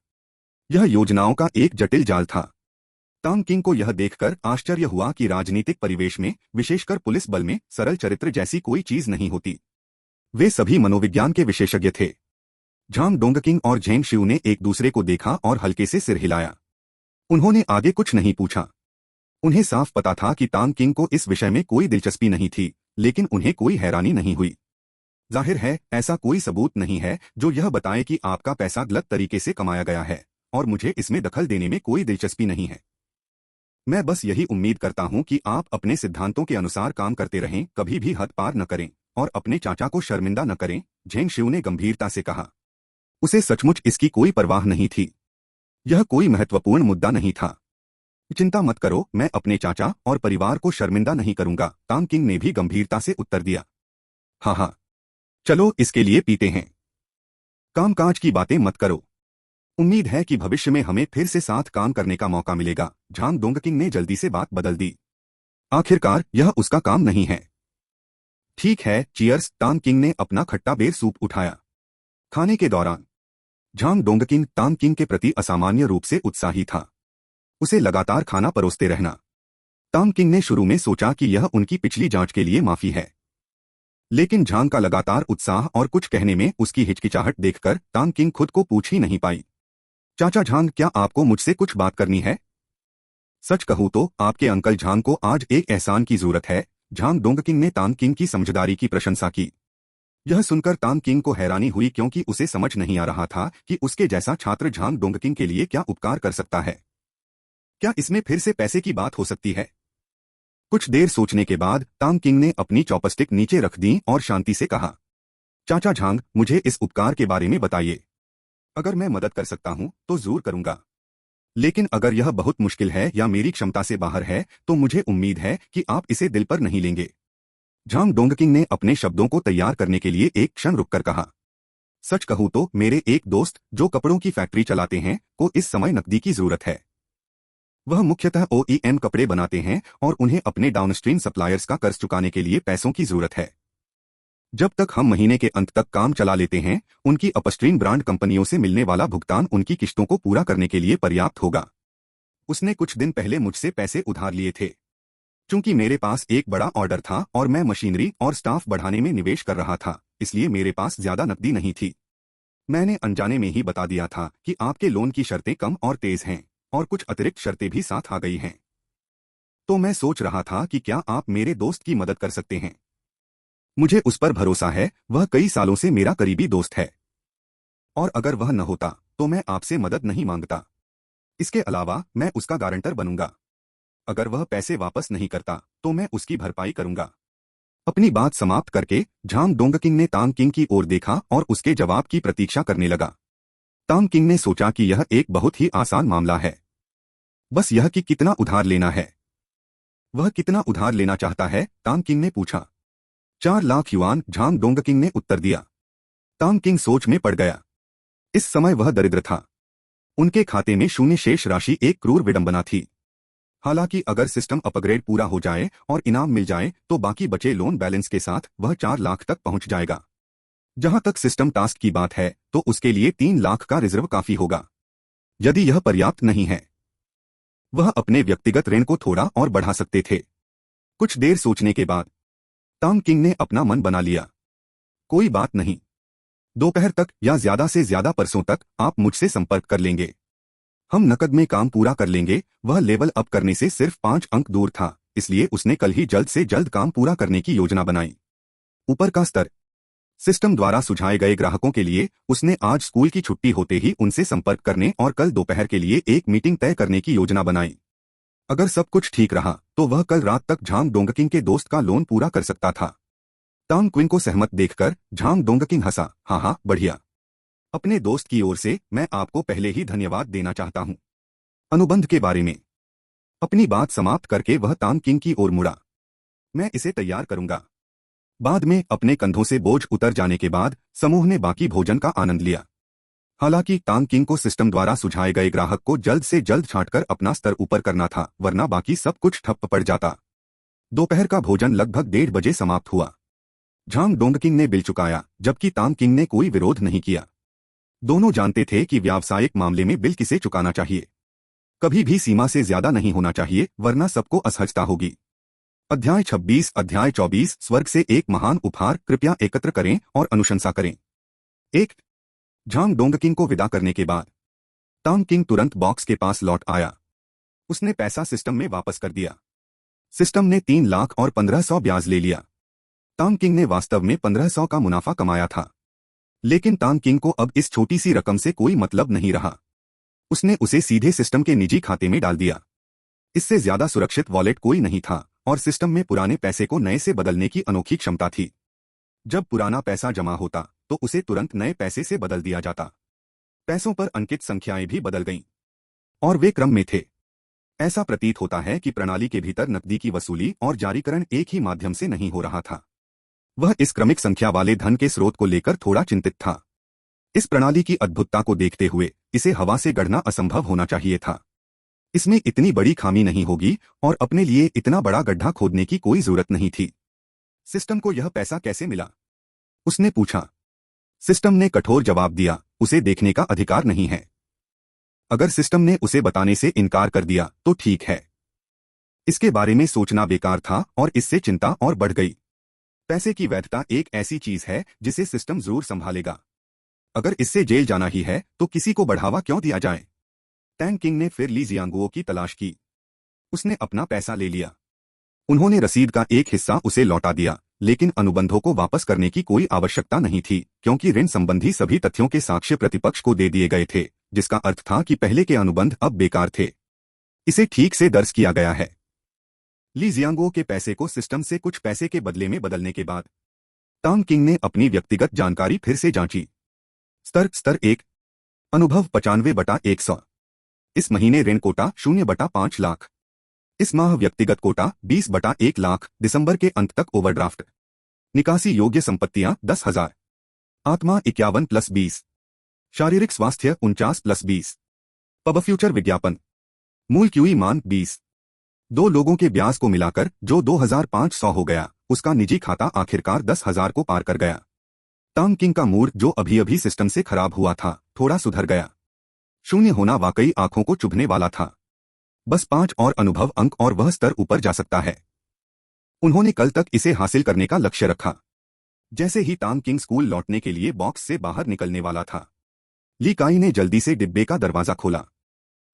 Speaker 1: यह योजनाओं का एक जटिल जाल था। तांग किंग को यह देखकर आश्चर्य हुआ कि राजनीतिक परिवेश में, विशेषकर पुलिस बल में, सरल चरित्र जैसी कोई चीज नहीं होती। वे सभी मनोविज्ञान के विशेषज्ञ थे। झांग डोंगकिंग और झेंग शिव ने एक दूसरे को देखा और हल्के से सिर हिलाया। उन्होंने आगे कुछ नहीं पूछा। उन्हें साफ पता था कि तांग किंग को इस विषय में कोई दिलचस्पी नहीं थी, लेकिन उन्हें कोई हैरानी नहीं हुई। जाहिर है, ऐसा कोई सबूत नहीं है जो यह बताए कि आपका पैसा गलत तरीके से कमाया गया है, और मुझे इसमें दखल देने में कोई दिलचस्पी नहीं है। मैं बस यही उम्मीद करता हूं कि आप अपने सिद्धांतों के अनुसार काम करते रहें, कभी भी हद पार न करें, और अपने चाचा को शर्मिंदा न करें, झेंग शिव ने गंभीरता से कहा। उसे सचमुच इसकी कोई परवाह नहीं थी। यह कोई महत्वपूर्ण मुद्दा नहीं था। चिंता मत करो, मैं अपने चाचा और परिवार को शर्मिंदा नहीं करूंगा, तांग किंग ने भी गंभीरता से उत्तर दिया। हाँ हाँ, चलो इसके लिए पीते हैं। कामकाज की बातें मत करो। उम्मीद है कि भविष्य में हमें फिर से साथ काम करने का मौका मिलेगा। झांग डोंगकिंग ने जल्दी से बात बदल दी। आखिरकार यह उसका काम नहीं है। ठीक है, चीयर्स। तांग किंग ने अपना खट्टा बेर सूप उठाया। खाने के दौरान झांग डोंगकिंग तांग किंग के प्रति असामान्य रूप से उत्साही था। उसे लगातार खाना परोसते रहना। टांग किंग ने शुरू में सोचा कि यह उनकी पिछली जांच के लिए माफी है, लेकिन झांग का लगातार उत्साह और कुछ कहने में उसकी हिचकिचाहट देखकर टांग किंग खुद को पूछ ही नहीं पाई। चाचा झांग, क्या आपको मुझसे कुछ बात करनी है? सच कहूं तो आपके अंकल झांग को आज एक एहसान की जरूरत है। झांग डोंगकिंग ने टांग किंग की समझदारी की प्रशंसा की। यह सुनकर टांग किंग को हैरानी हुई, क्योंकि उसे समझ नहीं आ रहा था कि उसके जैसा छात्र झांग डोंगकिंग के लिए क्या उपकार कर सकता है। क्या इसमें फिर से पैसे की बात हो सकती है? कुछ देर सोचने के बाद टांग किंग ने अपनी चॉपस्टिक नीचे रख दी और शांति से कहा, चाचा झांग, मुझे इस उपकार के बारे में बताइए। अगर मैं मदद कर सकता हूं तो जरूर करूंगा, लेकिन अगर यह बहुत मुश्किल है या मेरी क्षमता से बाहर है तो मुझे उम्मीद है कि आप इसे दिल पर नहीं लेंगे। झांग डोंगकिंग ने अपने शब्दों को तैयार करने के लिए एक क्षण रुककर कहा, सच कहूं तो मेरे एक दोस्त जो कपड़ों की फैक्ट्री चलाते हैं को इस समय नकदी की जरूरत है। वह मुख्यतः OEM कपड़े बनाते हैं और उन्हें अपने डाउनस्ट्रीम सप्लायर्स का कर्ज चुकाने के लिए पैसों की जरूरत है। जब तक हम महीने के अंत तक काम चला लेते हैं, उनकी अपस्ट्रीम ब्रांड कंपनियों से मिलने वाला भुगतान उनकी किश्तों को पूरा करने के लिए पर्याप्त होगा। उसने कुछ दिन पहले मुझसे पैसे उधार लिए थे। चूंकि मेरे पास एक बड़ा ऑर्डर था और मैं मशीनरी और स्टाफ बढ़ाने में निवेश कर रहा था, इसलिए मेरे पास ज्यादा नकदी नहीं थी। मैंने अनजाने में ही बता दिया था कि आपके लोन की शर्तें कम और तेज हैं, और कुछ अतिरिक्त शर्तें भी साथ आ गई हैं। तो मैं सोच रहा था कि क्या आप मेरे दोस्त की मदद कर सकते हैं। मुझे उस पर भरोसा है, वह कई सालों से मेरा करीबी दोस्त है, और अगर वह न होता तो मैं आपसे मदद नहीं मांगता। इसके अलावा मैं उसका गारंटर बनूंगा। अगर वह पैसे वापस नहीं करता तो मैं उसकी भरपाई करूंगा। अपनी बात समाप्त करके झांग डोंगकिंग ने टांग किंग की ओर देखा और उसके जवाब की प्रतीक्षा करने लगा। टांग किंग ने सोचा कि यह एक बहुत ही आसान मामला है, बस यह कि कितना उधार लेना है। वह कितना उधार लेना चाहता है? टांग किंग ने पूछा। 4 लाख युआन, झांग डोंगकिंग ने उत्तर दिया। टांग किंग सोच में पड़ गया। इस समय वह दरिद्र था। उनके खाते में शून्य शेष राशि एक क्रूर विडंबना थी। हालांकि अगर सिस्टम अपग्रेड पूरा हो जाए और इनाम मिल जाए तो बाकी बचे लोन बैलेंस के साथ वह 4 लाख तक पहुंच जाएगा। जहां तक सिस्टम टास्क की बात है तो उसके लिए 3 लाख का रिजर्व काफी होगा। यदि यह पर्याप्त नहीं है, वह अपने व्यक्तिगत ऋण को थोड़ा और बढ़ा सकते थे। कुछ देर सोचने के बाद टांग किंग ने अपना मन बना लिया। कोई बात नहीं, दोपहर तक या ज्यादा से ज्यादा परसों तक आप मुझसे संपर्क कर लेंगे। हम नकद में काम पूरा कर लेंगे। वह लेवल अप करने से सिर्फ 5 अंक दूर था, इसलिए उसने कल ही जल्द से जल्द काम पूरा करने की योजना बनाई। ऊपर का स्तर। सिस्टम द्वारा सुझाए गए ग्राहकों के लिए उसने आज स्कूल की छुट्टी होते ही उनसे संपर्क करने और कल दोपहर के लिए एक मीटिंग तय करने की योजना बनाई। अगर सब कुछ ठीक रहा तो वह कल रात तक झांग डोंगकिंग के दोस्त का लोन पूरा कर सकता था। टांग क्विंग को सहमत देखकर झांग डोंगकिंग हंसा। हाँ हाँ, बढ़िया। अपने दोस्त की ओर से मैं आपको पहले ही धन्यवाद देना चाहता हूं। अनुबंध के बारे में अपनी बात समाप्त करके वह टांग किंग की ओर मुड़ा। मैं इसे तैयार करूंगा। बाद में अपने कंधों से बोझ उतर जाने के बाद समूह ने बाकी भोजन का आनंद लिया। हालांकि टांग किंग को सिस्टम द्वारा सुझाए गए ग्राहक को जल्द से जल्द छांटकर अपना स्तर ऊपर करना था, वरना बाकी सब कुछ ठप्प पड़ जाता। दोपहर का भोजन लगभग 1:30 बजे समाप्त हुआ। झांग डोंगकिंग ने बिल चुकाया, जबकि टांग किंग ने कोई विरोध नहीं किया। दोनों जानते थे कि व्यावसायिक मामले में बिल किसे चुकाना चाहिए। कभी भी सीमा से ज्यादा नहीं होना चाहिए, वरना सबको असहजता होगी। अध्याय 26। अध्याय 24। स्वर्ग से एक महान उपहार, कृपया एकत्र करें और अनुशंसा करें। 1। झांग डोंगकिंग को विदा करने के बाद टांग किंग तुरंत बॉक्स के पास लौट आया। उसने पैसा सिस्टम में वापस कर दिया। सिस्टम ने 3 लाख और 1500 ब्याज ले लिया। टांग किंग ने वास्तव में 1500 का मुनाफा कमाया था, लेकिन टांग किंग को अब इस छोटी सी रकम से कोई मतलब नहीं रहा। उसने उसे सीधे सिस्टम के निजी खाते में डाल दिया। इससे ज्यादा सुरक्षित वॉलेट कोई नहीं था, और सिस्टम में पुराने पैसे को नए से बदलने की अनोखी क्षमता थी। जब पुराना पैसा जमा होता तो उसे तुरंत नए पैसे से बदल दिया जाता। पैसों पर अंकित संख्याएं भी बदल गईं, और वे क्रम में थे। ऐसा प्रतीत होता है कि प्रणाली के भीतर नकदी की वसूली और जारीकरण एक ही माध्यम से नहीं हो रहा था। वह इस क्रमिक संख्या वाले धन के स्रोत को लेकर थोड़ा चिंतित था। इस प्रणाली की अद्भुतता को देखते हुए इसे हवा से गढ़ना असंभव होना चाहिए था। इसमें इतनी बड़ी खामी नहीं होगी और अपने लिए इतना बड़ा गड्ढा खोदने की कोई जरूरत नहीं थी। सिस्टम को यह पैसा कैसे मिला? उसने पूछा। सिस्टम ने कठोर जवाब दिया, उसे देखने का अधिकार नहीं है। अगर सिस्टम ने उसे बताने से इनकार कर दिया तो ठीक है। इसके बारे में सोचना बेकार था और इससे चिंता और बढ़ गई। पैसे की वैधता एक ऐसी चीज है जिसे सिस्टम जरूर संभालेगा। अगर इससे जेल जाना ही है तो किसी को बढ़ावा क्यों दिया जाए। टैंग किंग ने फिर ली जियांगुओ की तलाश की। उसने अपना पैसा ले लिया। उन्होंने रसीद का एक हिस्सा उसे लौटा दिया, लेकिन अनुबंधों को वापस करने की कोई आवश्यकता नहीं थी क्योंकि ऋण संबंधी सभी तथ्यों के साक्ष्य प्रतिपक्ष को दे दिए गए थे, जिसका अर्थ था कि पहले के अनुबंध अब बेकार थे। इसे ठीक से दर्ज किया गया है। ली जियांगुओ के पैसे को सिस्टम से कुछ पैसे के बदले में बदलने के बाद टांग किंग ने अपनी व्यक्तिगत जानकारी फिर से जांची। स्तर 1, अनुभव 95/100। इस महीने ऋण कोटा 0/5 लाख। इस माह व्यक्तिगत कोटा 20/1 लाख। दिसंबर के अंत तक ओवरड्राफ्ट। निकासी योग्य संपत्तियां 10,000। आत्मा 51+20। शारीरिक स्वास्थ्य 49+20। पब फ्यूचर विज्ञापन। मूल क्यूई मान 20। दो लोगों के ब्याज को मिलाकर जो 2,500 हो गया, उसका निजी खाता आखिरकार 10,000 को पार कर गया। टांग किंग का मूड जो अभी अभी सिस्टम से खराब हुआ था, थोड़ा सुधर गया। शून्य होना वाकई आंखों को चुभने वाला था। बस 5 और अनुभव अंक और वह स्तर ऊपर जा सकता है। उन्होंने कल तक इसे हासिल करने का लक्ष्य रखा। जैसे ही टांग किंग स्कूल लौटने के लिए बॉक्स से बाहर निकलने वाला था, ली काई ने जल्दी से डिब्बे का दरवाजा खोला।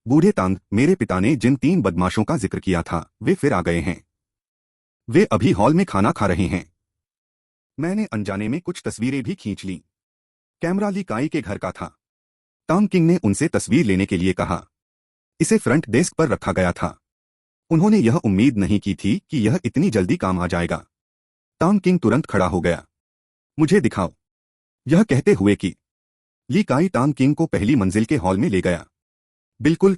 Speaker 1: बूढ़े टांग, मेरे पिता ने जिन 3 बदमाशों का जिक्र किया था वे फिर आ गए हैं। वे अभी हॉल में खाना खा रहे हैं। मैंने अनजाने में कुछ तस्वीरें भी खींच लीं। कैमरा ली काई के घर का था। टांग किंग ने उनसे तस्वीर लेने के लिए कहा। इसे फ्रंट डेस्क पर रखा गया था। उन्होंने यह उम्मीद नहीं की थी कि यह इतनी जल्दी काम आ जाएगा। टांग किंग तुरंत खड़ा हो गया। मुझे दिखाओ, यह कहते हुए कि ली काई टांग किंग को पहली मंजिल के हॉल में ले गया। बिल्कुल,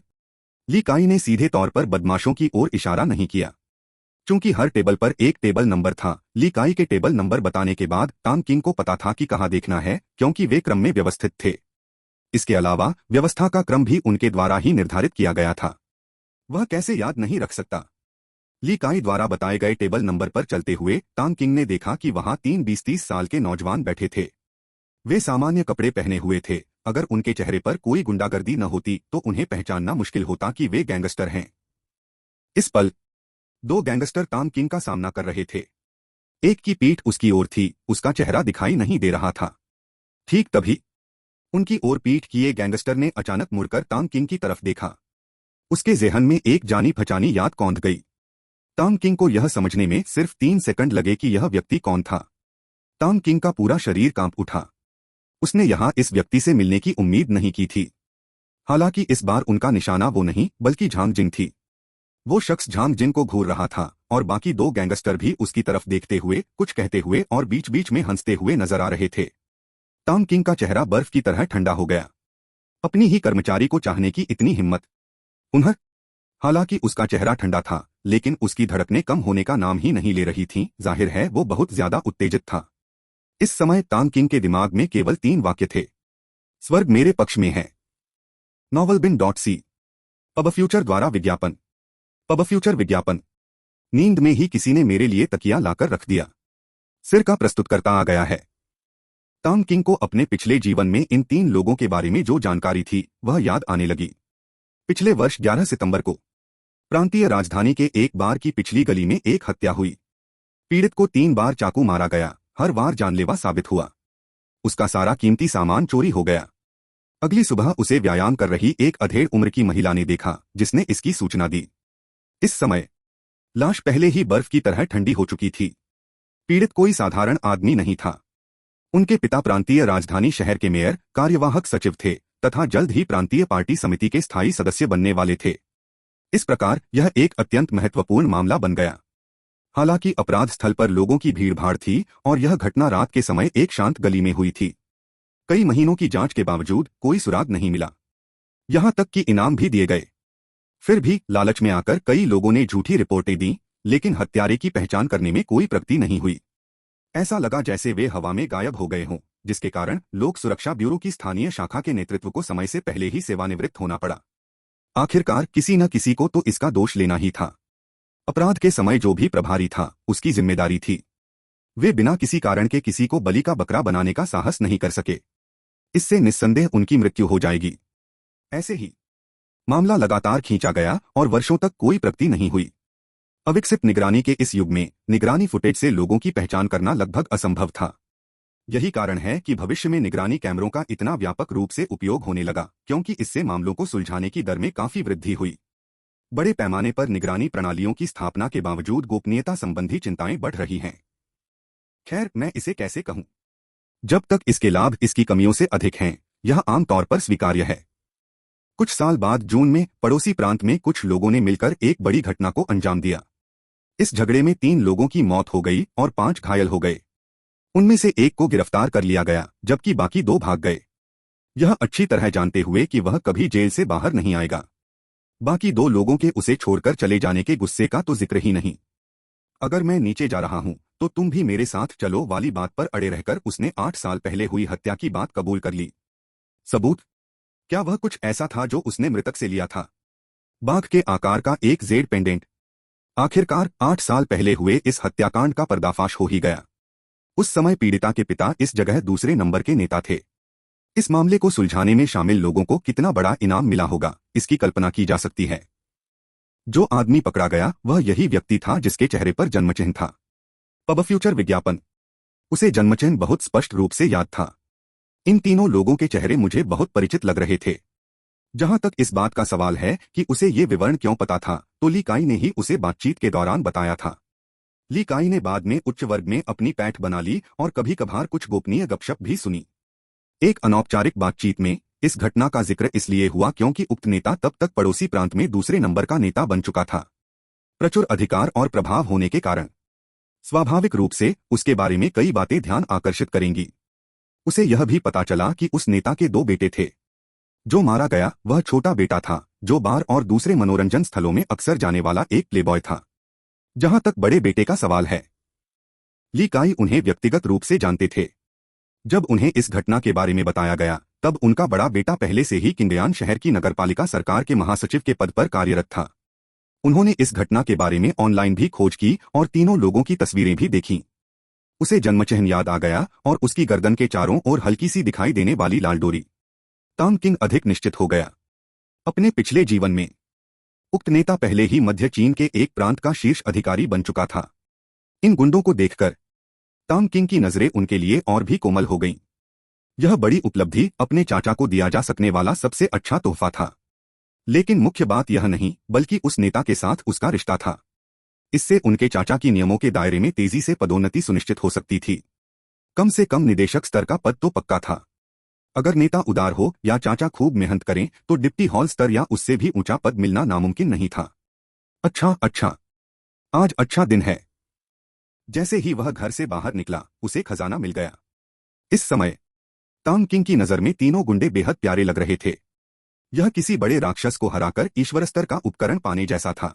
Speaker 1: ली काई ने सीधे तौर पर बदमाशों की ओर इशारा नहीं किया। चूंकि हर टेबल पर एक टेबल नंबर था, ली काई के टेबल नंबर बताने के बाद टांग किंग को पता था कि कहां देखना है, क्योंकि वे क्रम में व्यवस्थित थे। इसके अलावा व्यवस्था का क्रम भी उनके द्वारा ही निर्धारित किया गया था। वह कैसे याद नहीं रख सकता। ली काई द्वारा बताए गए टेबल नंबर पर चलते हुए टांग किंग ने देखा कि वहां 3 20-30 साल के नौजवान बैठे थे। वे सामान्य कपड़े पहने हुए थे। अगर उनके चेहरे पर कोई गुंडागर्दी न होती तो उन्हें पहचानना मुश्किल होता कि वे गैंगस्टर हैं। इस पल 2 गैंगस्टर टांग किंग का सामना कर रहे थे। एक की पीठ उसकी ओर थी, उसका चेहरा दिखाई नहीं दे रहा था। ठीक तभी उनकी ओर पीठ किए गैंगस्टर ने अचानक मुड़कर टांग किंग की तरफ देखा। उसके ज़हन में एक जानी पहचानी याद कौंध गई। टांग किंग को यह समझने में सिर्फ 3 सेकंड लगे कि यह व्यक्ति कौन था। टांग किंग का पूरा शरीर कांप उठा। उसने यहां इस व्यक्ति से मिलने की उम्मीद नहीं की थी। हालांकि इस बार उनका निशाना वो नहीं बल्कि झांग जिन थी। वो शख्स झांग जिन को घूर रहा था और बाकी 2 गैंगस्टर भी उसकी तरफ देखते हुए, कुछ कहते हुए और बीच बीच में हंसते हुए नजर आ रहे थे। टांग किंग का चेहरा बर्फ की तरह ठंडा हो गया। अपनी ही कर्मचारी को चाहने की इतनी हिम्मत। उन्हें हालांकि उसका चेहरा ठंडा था, लेकिन उसकी धड़कनें कम होने का नाम ही नहीं ले रही थीं। जाहिर है वो बहुत ज्यादा उत्तेजित था। इस समय टांग किंग के दिमाग में केवल 3 वाक्य थे। स्वर्ग मेरे पक्ष में है। novelbin.c। पब फ्यूचर द्वारा विज्ञापन। पब फ्यूचर विज्ञापन। नींद में ही किसी ने मेरे लिए तकिया लाकर रख दिया। सिर का प्रस्तुतकर्ता आ गया है। टांग किंग को अपने पिछले जीवन में इन 3 लोगों के बारे में जो जानकारी थी वह याद आने लगी। पिछले वर्ष 11 सितंबर को प्रांतीय राजधानी के एक बार की पिछली गली में एक हत्या हुई। पीड़ित को 3 बार चाकू मारा गया, हर बार जानलेवा साबित हुआ। उसका सारा कीमती सामान चोरी हो गया। अगली सुबह उसे व्यायाम कर रही एक अधेड़ उम्र की महिला ने देखा, जिसने इसकी सूचना दी। इस समय लाश पहले ही बर्फ की तरह ठंडी हो चुकी थी। पीड़ित कोई साधारण आदमी नहीं था। उनके पिता प्रांतीय राजधानी शहर के मेयर, कार्यवाहक सचिव थे तथा जल्द ही प्रांतीय पार्टी समिति के स्थायी सदस्य बनने वाले थे। इस प्रकार यह एक अत्यंत महत्वपूर्ण मामला बन गया। हालांकि अपराध स्थल पर लोगों की भीड़भाड़ थी और यह घटना रात के समय एक शांत गली में हुई थी। कई महीनों की जांच के बावजूद कोई सुराग नहीं मिला। यहां तक कि इनाम भी दिए गए। फिर भी लालच में आकर कई लोगों ने झूठी रिपोर्टें दी, लेकिन हत्यारे की पहचान करने में कोई प्रगति नहीं हुई। ऐसा लगा जैसे वे हवा में गायब हो गए हों, जिसके कारण लोक सुरक्षा ब्यूरो की स्थानीय शाखा के नेतृत्व को समय से पहले ही सेवानिवृत्त होना पड़ा। आखिरकार किसी न किसी को तो इसका दोष लेना ही था। अपराध के समय जो भी प्रभारी था, उसकी जिम्मेदारी थी। वे बिना किसी कारण के किसी को बलि का बकरा बनाने का साहस नहीं कर सके। इससे निस्संदेह उनकी मृत्यु हो जाएगी। ऐसे ही मामला लगातार खींचा गया और वर्षों तक कोई प्रगति नहीं हुई। अविकसित निगरानी के इस युग में निगरानी फुटेज से लोगों की पहचान करना लगभग असंभव था। यही कारण है कि भविष्य में निगरानी कैमरों का इतना व्यापक रूप से उपयोग होने लगा, क्योंकि इससे मामलों को सुलझाने की दर में काफी वृद्धि हुई। बड़े पैमाने पर निगरानी प्रणालियों की स्थापना के बावजूद गोपनीयता संबंधी चिंताएं बढ़ रही हैं। खैर, मैं इसे कैसे कहूं? जब तक इसके लाभ इसकी कमियों से अधिक हैं, यह आमतौर पर स्वीकार्य है। कुछ साल बाद जून में पड़ोसी प्रांत में कुछ लोगों ने मिलकर एक बड़ी घटना को अंजाम दिया। इस झगड़े में 3 लोगों की मौत हो गई और 5 घायल हो गए। उनमें से एक को गिरफ्तार कर लिया गया, जबकि बाकी 2 भाग गए, यह अच्छी तरह जानते हुए कि वह कभी जेल से बाहर नहीं आएगा। बाकी 2 लोगों के उसे छोड़कर चले जाने के गुस्से का तो जिक्र ही नहीं। अगर मैं नीचे जा रहा हूं तो तुम भी मेरे साथ चलो वाली बात पर अड़े रहकर उसने 8 साल पहले हुई हत्या की बात कबूल कर ली। सबूत? क्या वह कुछ ऐसा था जो उसने मृतक से लिया था? बाघ के आकार का एक जेड पेंडेंट। आखिरकार 8 साल पहले हुए इस हत्याकांड का पर्दाफाश हो ही गया। उस समय पीड़िता के पिता इस जगह दूसरे नंबर के नेता थे। इस मामले को सुलझाने में शामिल लोगों को कितना बड़ा इनाम मिला होगा, इसकी कल्पना की जा सकती है। जो आदमी पकड़ा गया वह यही व्यक्ति था जिसके चेहरे पर जन्मचिन्ह था। पब फ्यूचर विज्ञापन। उसे जन्मचिन्ह बहुत स्पष्ट रूप से याद था। इन तीनों लोगों के चेहरे मुझे बहुत परिचित लग रहे थे। जहां तक इस बात का सवाल है कि उसे ये विवरण क्यों पता था, तो ली काई ने ही उसे बातचीत के दौरान बताया था। ली काई ने बाद में उच्च वर्ग में अपनी पैठ बना ली और कभी कभार कुछ गोपनीय गपशप भी सुनी। एक अनौपचारिक बातचीत में इस घटना का जिक्र इसलिए हुआ क्योंकि उक्त नेता तब तक पड़ोसी प्रांत में दूसरे नंबर का नेता बन चुका था। प्रचुर अधिकार और प्रभाव होने के कारण स्वाभाविक रूप से उसके बारे में कई बातें ध्यान आकर्षित करेंगी। उसे यह भी पता चला कि उस नेता के 2 बेटे थे। जो मारा गया वह छोटा बेटा था, जो बार और दूसरे मनोरंजन स्थलों में अक्सर जाने वाला एक प्लेबॉय था। जहां तक बड़े बेटे का सवाल है, ली काई उन्हें व्यक्तिगत रूप से जानते थे। जब उन्हें इस घटना के बारे में बताया गया, तब उनका बड़ा बेटा पहले से ही किंगयान शहर की नगरपालिका सरकार के महासचिव के पद पर कार्यरत था। उन्होंने इस घटना के बारे में ऑनलाइन भी खोज की और तीनों लोगों की तस्वीरें भी देखीं। उसे जन्मचिन्ह याद आ गया और उसकी गर्दन के चारों ओर हल्की सी दिखाई देने वाली लाल डोरी। तांग किंग अधिक निश्चित हो गया। अपने पिछले जीवन में उक्त नेता पहले ही मध्य चीन के एक प्रांत का शीर्ष अधिकारी बन चुका था। इन गुंडों को देखकर तांग किंग की नजरें उनके लिए और भी कोमल हो गईं। यह बड़ी उपलब्धि अपने चाचा को दिया जा सकने वाला सबसे अच्छा तोहफा था। लेकिन मुख्य बात यह नहीं, बल्कि उस नेता के साथ उसका रिश्ता था। इससे उनके चाचा की नियमों के दायरे में तेजी से पदोन्नति सुनिश्चित हो सकती थी। कम से कम निदेशक स्तर का पद तो पक्का था। अगर नेता उदार हो या चाचा खूब मेहनत करें तो डिप्टी हॉल स्तर या उससे भी ऊंचा पद मिलना नामुमकिन नहीं था। अच्छा, आज अच्छा दिन है। जैसे ही वह घर से बाहर निकला, उसे खजाना मिल गया। इस समय तांग किंग की नजर में तीनों गुंडे बेहद प्यारे लग रहे थे। यह किसी बड़े राक्षस को हराकर ईश्वर स्तर का उपकरण पाने जैसा था।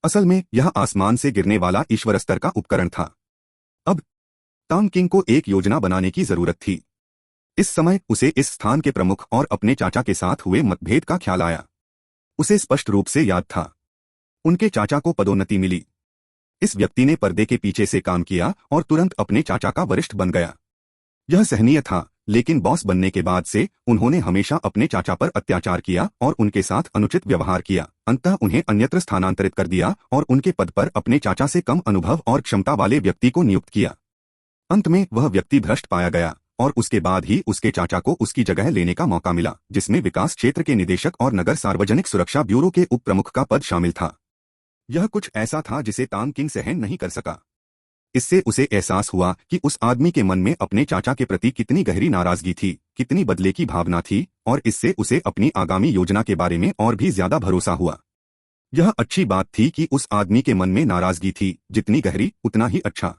Speaker 1: असल में यह आसमान से गिरने वाला ईश्वर स्तर का उपकरण था। अब तांग किंग को एक योजना बनाने की जरूरत थी। इस समय उसे इस स्थान के प्रमुख और अपने चाचा के साथ हुए मतभेद का ख्याल आया। उसे स्पष्ट रूप से याद था, उनके चाचा को पदोन्नति मिली। इस व्यक्ति ने पर्दे के पीछे से काम किया और तुरंत अपने चाचा का वरिष्ठ बन गया। यह सहनीय था, लेकिन बॉस बनने के बाद से उन्होंने हमेशा अपने चाचा पर अत्याचार किया और उनके साथ अनुचित व्यवहार किया। अंततः उन्हें अन्यत्र स्थानांतरित कर दिया और उनके पद पर अपने चाचा से कम अनुभव और क्षमता वाले व्यक्ति को नियुक्त किया। अंत में वह व्यक्ति भ्रष्ट पाया गया और उसके बाद ही उसके चाचा को उसकी जगह लेने का मौका मिला, जिसमें विकास क्षेत्र के निदेशक और नगर सार्वजनिक सुरक्षा ब्यूरो के उप प्रमुख का पद शामिल था। यह कुछ ऐसा था जिसे तांग किंग सहन नहीं कर सका। इससे उसे एहसास हुआ कि उस आदमी के मन में अपने चाचा के प्रति कितनी गहरी नाराजगी थी, कितनी बदले की भावना थी, और इससे उसे अपनी आगामी योजना के बारे में और भी ज्यादा भरोसा हुआ। यह अच्छी बात थी कि उस आदमी के मन में नाराजगी थी, जितनी गहरी उतना ही अच्छा।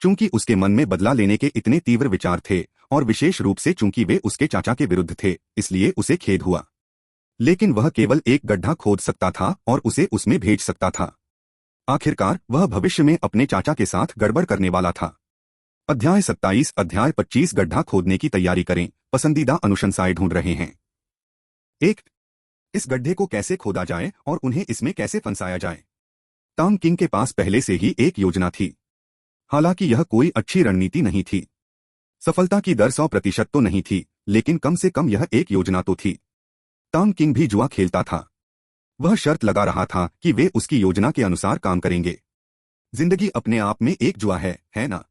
Speaker 1: चूंकि उसके मन में बदला लेने के इतने तीव्र विचार थे, और विशेष रूप से चूंकि वे उसके चाचा के विरुद्ध थे, इसलिए उसे खेद हुआ। लेकिन वह केवल एक गड्ढा खोद सकता था और उसे उसमें भेज सकता था। आखिरकार वह भविष्य में अपने चाचा के साथ गड़बड़ करने वाला था। अध्याय 27 अध्याय 25 गड्ढा खोदने की तैयारी करें, पसंदीदा अनुशंसाएं ढूंढ रहे हैं। 1. इस गड्ढे को कैसे खोदा जाए और उन्हें इसमें कैसे फंसाया जाए। तांग किंग के पास पहले से ही एक योजना थी। हालांकि यह कोई अच्छी रणनीति नहीं थी। सफलता की दर 100% तो नहीं थी, लेकिन कम से कम यह एक योजना तो थी। टांग किंग भी जुआ खेलता था। वह शर्त लगा रहा था कि वे उसकी योजना के अनुसार काम करेंगे। जिंदगी अपने आप में एक जुआ है ना?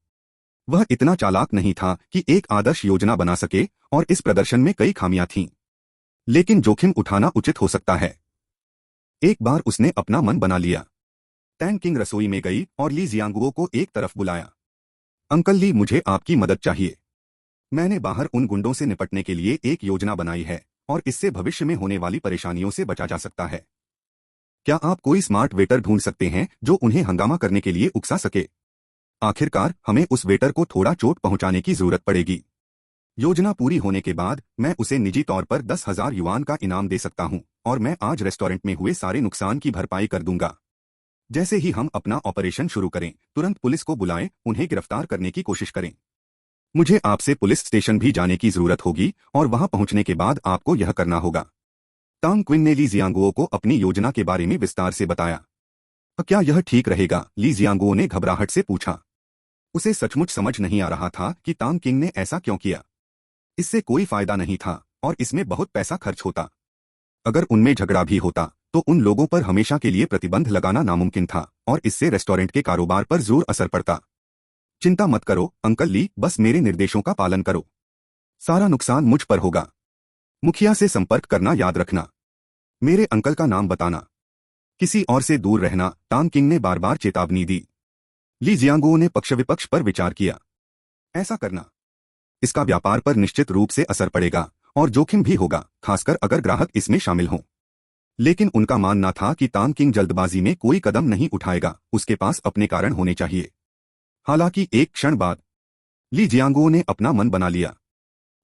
Speaker 1: वह इतना चालाक नहीं था कि एक आदर्श योजना बना सके, और इस प्रदर्शन में कई खामियां थीं। लेकिन जोखिम उठाना उचित हो सकता है। एक बार उसने अपना मन बना लिया। टैंग किंग रसोई में गई और ली जियांगुओ को एक तरफ बुलाया। अंकल ली, मुझे आपकी मदद चाहिए। मैंने बाहर उन गुंडों से निपटने के लिए एक योजना बनाई है, और इससे भविष्य में होने वाली परेशानियों से बचा जा सकता है। क्या आप कोई स्मार्ट वेटर ढूंढ सकते हैं जो उन्हें हंगामा करने के लिए उकसा सके? आखिरकार हमें उस वेटर को थोड़ा चोट पहुंचाने की जरूरत पड़ेगी। योजना पूरी होने के बाद मैं उसे निजी तौर पर 10,000 युआन का इनाम दे सकता हूं, और मैं आज रेस्टोरेंट में हुए सारे नुकसान की भरपाई कर दूंगा। जैसे ही हम अपना ऑपरेशन शुरू करें, तुरंत पुलिस को बुलाएं, उन्हें गिरफ्तार करने की कोशिश करें। मुझे आपसे पुलिस स्टेशन भी जाने की जरूरत होगी, और वहां पहुंचने के बाद आपको यह करना होगा। टांग क्विन ने ली जियांगुओ को अपनी योजना के बारे में विस्तार से बताया। क्या यह ठीक रहेगा? ली जियांगुओ ने घबराहट से पूछा। उसे सचमुच समझ नहीं आ रहा था कि टांग किंग ने ऐसा क्यों किया। इससे कोई फायदा नहीं था, और इसमें बहुत पैसा खर्च होता। अगर उनमें झगड़ा भी होता तो उन लोगों पर हमेशा के लिए प्रतिबंध लगाना नामुमकिन था, और इससे रेस्टोरेंट के कारोबार पर जोर असर पड़ता। चिंता मत करो अंकल ली, बस मेरे निर्देशों का पालन करो। सारा नुकसान मुझ पर होगा। मुखिया से संपर्क करना याद रखना। मेरे अंकल का नाम बताना। किसी और से दूर रहना, टांग किंग ने बार बार चेतावनी दी। ली जियांगुओ ने पक्ष विपक्ष पर विचार किया। ऐसा करना, इसका व्यापार पर निश्चित रूप से असर पड़ेगा, और जोखिम भी होगा, खासकर अगर ग्राहक इसमें शामिल हों। लेकिन उनका मानना था कि टांग किंग जल्दबाजी में कोई कदम नहीं उठाएगा, उसके पास अपने कारण होने चाहिए। हालांकि एक क्षण बाद ली जियांगुओ ने अपना मन बना लिया।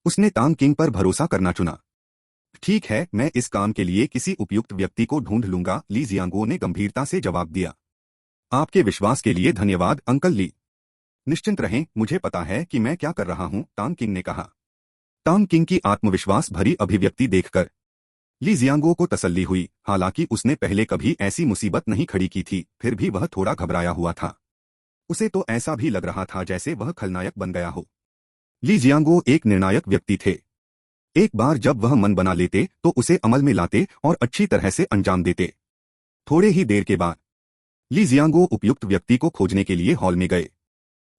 Speaker 1: उसने टांग किंग पर भरोसा करना चुना। ठीक है, मैं इस काम के लिए किसी उपयुक्त व्यक्ति को ढूंढ लूंगा, ली जियांगुओ ने गंभीरता से जवाब दिया। आपके विश्वास के लिए धन्यवाद अंकल ली। निश्चिंत रहें, मुझे पता है कि मैं क्या कर रहा हूं, टांग किंग ने कहा। टांग किंग की आत्मविश्वास भरी अभिव्यक्ति देखकर ली जियांगुओ को तसल्ली हुई। हालांकि उसने पहले कभी ऐसी मुसीबत नहीं खड़ी की थी, फिर भी वह थोड़ा घबराया हुआ था। उसे तो ऐसा भी लग रहा था जैसे वह खलनायक बन गया हो। ली जियांगुओ एक निर्णायक व्यक्ति थे। एक बार जब वह मन बना लेते तो उसे अमल में लाते और अच्छी तरह से अंजाम देते। थोड़े ही देर के बाद ली जियांगुओ उपयुक्त व्यक्ति को खोजने के लिए हॉल में गए।